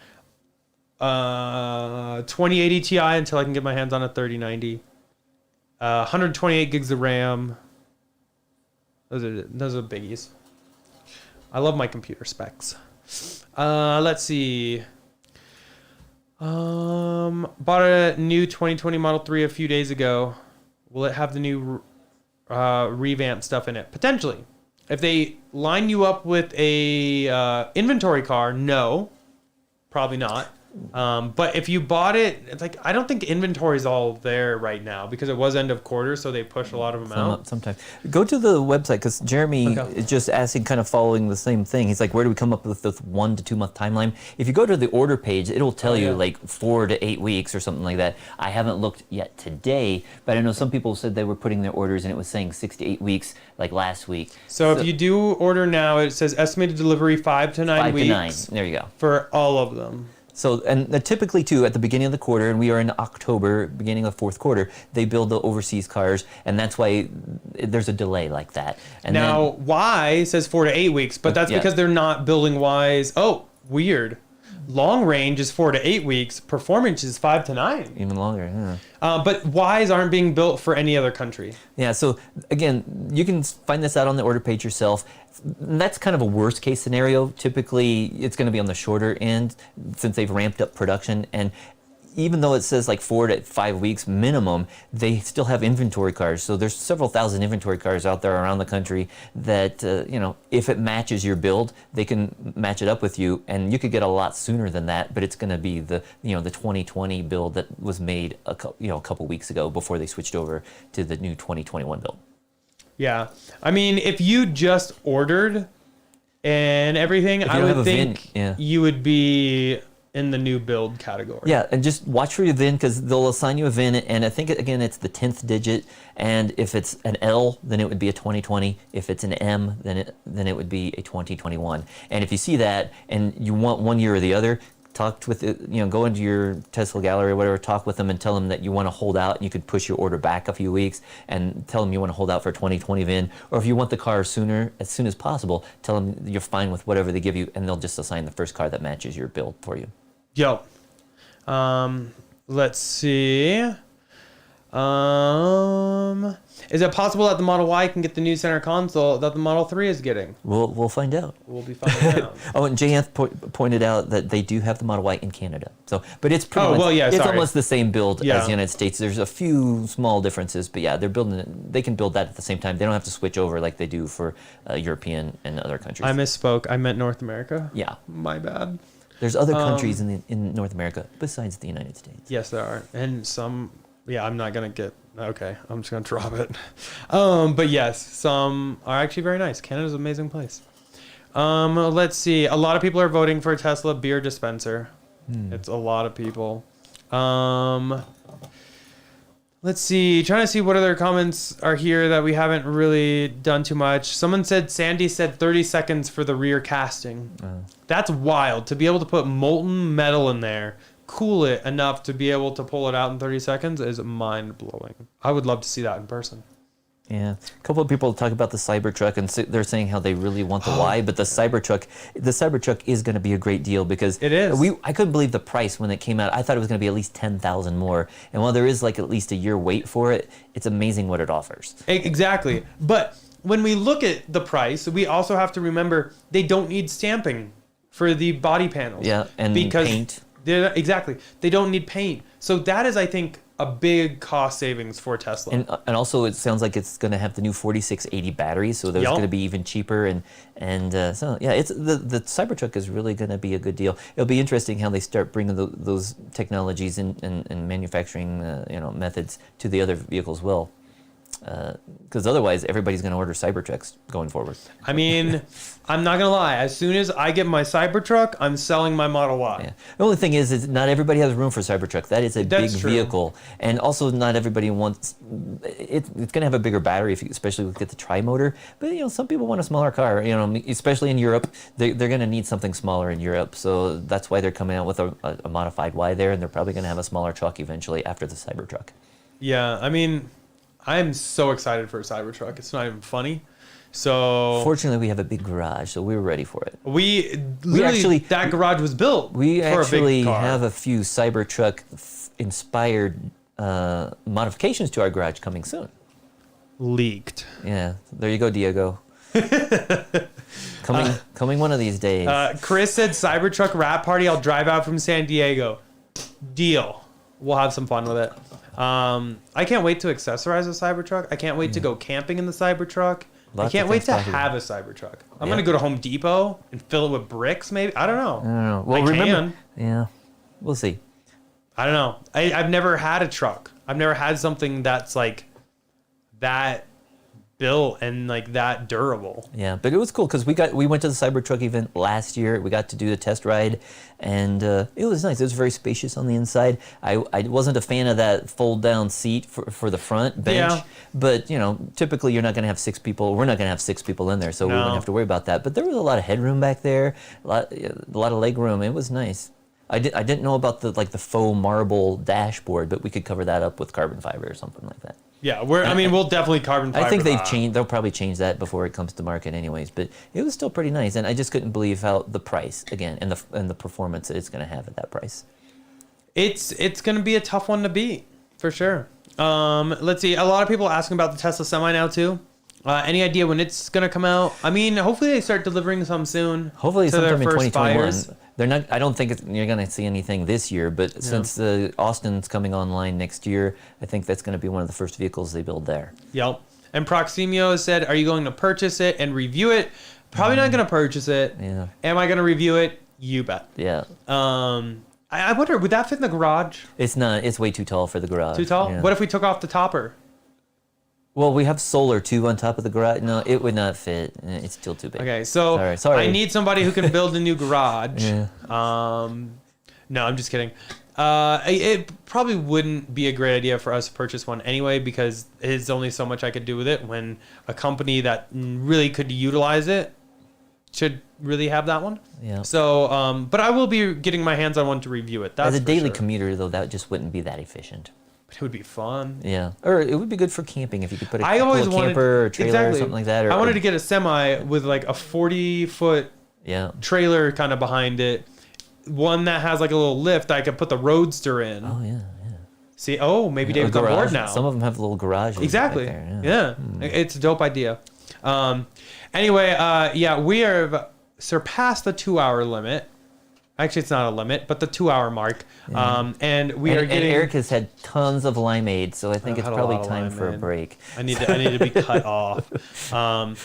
2080 Ti until I can get my hands on a 3090. 128 gigs of RAM. Those are biggies. I love my computer specs. Let's see. Bought a new 2020 Model 3 a few days ago. Will it have the new revamp stuff in it? Potentially. If they line you up with a inventory car, no. Probably not. But if you bought it, it's like, I don't think inventory is all there right now because it was end of quarter, so they push a lot of them out. Sometimes. Go to the website because Jeremy is just asking, kind of following the same thing. He's like, where do we come up with this 1 to 2 month timeline? If you go to the order page, it'll tell you like 4 to 8 weeks or something like that. I haven't looked yet today, but I know some people said they were putting their orders and it was saying 6 to 8 weeks like last week. So if you do order now, it says estimated delivery 5 to 9 weeks. 5 to 9. There you go. For all of them. So, and typically too, at the beginning of the quarter, and we are in October, beginning of the fourth quarter, they build the overseas cars, and that's why there's a delay like that. And now, then, Y says 4 to 8 weeks, but that's because they're not building Ys. Oh, weird. Long range is 4 to 8 weeks. Performance is 5 to 9. Even longer, yeah. But Ys aren't being built for any other country. Yeah, so again, you can find this out on the order page yourself. That's kind of a worst case scenario. Typically, it's going to be on the shorter end since they've ramped up production. And even though it says like 4 to 5 weeks minimum, they still have inventory cars. So there's several thousand inventory cars out there around the country that, you know, if it matches your build, they can match it up with you. And you could get a lot sooner than that, but it's going to be the, you know, the 2020 build that was made a couple weeks ago before they switched over to the new 2021 build. Yeah. I mean, if you just ordered and everything, I would think you would be in the new build category. Yeah, and just watch for your VIN because they'll assign you a VIN, and I think, again, it's the 10th digit, and if it's an L, then it would be a 2020. If it's an M, then it would be a 2021. And if you see that and you want one year or the other, talk with it, you know, go into your Tesla gallery or whatever, talk with them and tell them that you want to hold out, and you could push your order back a few weeks and tell them you want to hold out for a 2020 VIN, or if you want the car as soon as possible, tell them you're fine with whatever they give you, and they'll just assign the first car that matches your build for you. Yo. Let's see. Is it possible that the Model Y can get the new center console that the Model 3 is getting? We'll find out. We'll be finding out. Oh, and JF pointed out that they do have the Model Y in Canada. So, but it's pretty much, it's almost the same build as the United States. There's a few small differences, but yeah, they can build that at the same time. They don't have to switch over like they do for European and other countries. I misspoke. I meant North America. Yeah. My bad. There's other countries in North America besides the United States. Yes, there are. And some, I'm not going to get, okay, I'm just going to drop it. But yes, some are actually very nice. Canada's an amazing place. Let's see. A lot of people are voting for a Tesla beer dispenser. It's a lot of people. Let's see. Trying to see what other comments are here that we haven't really done too much. Someone said, Sandy said 30 seconds for the rear casting. That's wild. To be able to put molten metal in there, cool it enough to be able to pull it out in 30 seconds is mind-blowing. I would love to see that in person. Yeah, a couple of people talk about the Cybertruck, and they're saying how they really want the Y, but the Cybertruck is going to be a great deal because it is. I couldn't believe the price when it came out. I thought it was going to be at least $10,000 more, and while there is like at least a year wait for it, it's amazing what it offers. Exactly, but when we look at the price, we also have to remember they don't need stamping for the body panels. Yeah, and paint. Exactly, they don't need paint. So that is, I think, a big cost savings for Tesla. And also, it sounds like it's going to have the new 4680 battery, so those going to be even cheaper. And so yeah, it's the Cybertruck is really going to be a good deal. It'll be interesting how they start bringing those technologies and manufacturing methods to the other vehicles as well. Because otherwise, everybody's going to order Cybertrucks going forward. I mean, I'm not going to lie. As soon as I get my Cybertruck, I'm selling my Model Y. Yeah. The only thing is not everybody has room for Cybertruck. That is a big vehicle. And also, not everybody wants... It's going to have a bigger battery, especially if you get the tri-motor. But, some people want a smaller car. Especially in Europe, they're going to need something smaller in Europe. So that's why they're coming out with a modified Y there. And they're probably going to have a smaller truck eventually after the Cybertruck. Yeah, I mean... I'm so excited for a Cybertruck. It's not even funny. So fortunately, we have a big garage, so we were ready for it. We actually that garage was built. We for actually a big car. have a few Cybertruck inspired modifications to our garage coming soon. Leaked. Yeah, there you go, Diego. coming one of these days. Chris said Cybertruck wrap party. I'll drive out from San Diego. Deal. We'll have some fun with it. I can't wait to accessorize a Cybertruck. I can't wait to go camping in the Cybertruck. I can't wait to have a Cybertruck. I'm going to go to Home Depot and fill it with bricks, maybe. I don't know. Well, remember, yeah, we'll see. I don't know. I've never had a truck. I've never had something that's like that built and like that durable. Yeah, but it was cool because we went to the Cybertruck event last year. We got to do the test ride, and it was nice. It was very spacious on the inside. I wasn't a fan of that fold down seat for the front bench, but typically you're not going to have 6 people. We're not going to have 6 people in there, so we wouldn't have to worry about that. But there was a lot of headroom back there, a lot of leg room. It was nice. I didn't know about the faux marble dashboard, but we could cover that up with carbon fiber or something like that. Yeah, we'll definitely carbon fiber. I think they'll probably change that before it comes to market anyways, but it was still pretty nice, and I just couldn't believe how the price, again, and the performance that it's going to have at that price. It's going to be a tough one to beat, for sure. Let's see, a lot of people asking about the Tesla Semi now too. Any idea when it's going to come out? I mean, hopefully they start delivering some soon. Hopefully sometime in 2021. They're not. I don't think you're going to see anything this year, but since the Austin's coming online next year, I think that's going to be one of the first vehicles they build there. Yep. And Proximio said, "Are you going to purchase it and review it?" Probably not going to purchase it. Yeah. Am I going to review it? You bet. Yeah. I wonder, would that fit in the garage? It's not. It's way too tall for the garage. Too tall? Yeah. What if we took off the topper? Well, we have solar too on top of the garage. No, it would not fit. It's still too big. Okay, so Sorry. I need somebody who can build a new garage. Yeah. No, I'm just kidding. It probably wouldn't be a great idea for us to purchase one anyway, because there's only so much I could do with it when a company that really could utilize it should really have that one. Yeah. So, but I will be getting my hands on one to review it. That's As a daily sure. commuter, though, that just wouldn't be that efficient. It would be fun. Yeah, or it would be good for camping if you could put a wanted, camper or trailer or something like that. I wanted to get a semi with like a 40-foot trailer kind of behind it. One that has like a little lift I could put the Roadster in. Oh, yeah. See, maybe David's on board now. Some of them have little garages. Exactly. Back there. Yeah. It's a dope idea. Anyway, we have surpassed the 2-hour limit. Actually, it's not a limit, but the 2-hour mark. Yeah. And we are getting... And Eric has had tons of limeade, so I think it's probably time for a break. I need to be cut off. And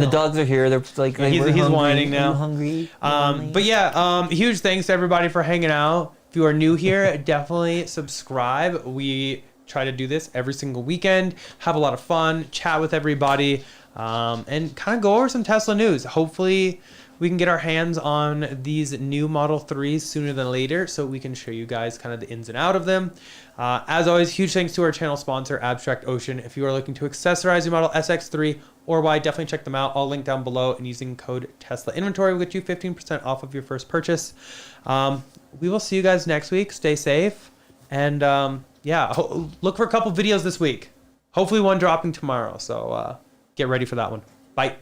the dogs are here. They're like, he's whining now. Hungry. But yeah, huge thanks to everybody for hanging out. If you are new here, definitely subscribe. We try to do this every single weekend, have a lot of fun, chat with everybody, and kind of go over some Tesla news. Hopefully we can get our hands on these new Model 3s sooner than later so we can show you guys kind of the ins and out of them. As always, huge thanks to our channel sponsor, Abstract Ocean. If you are looking to accessorize your Model SX3 or Y, definitely check them out. I'll link down below, and using code Tesla Inventory will get you 15% off of your first purchase. We will see you guys next week. Stay safe. And look for a couple videos this week. Hopefully one dropping tomorrow. So get ready for that one. Bye.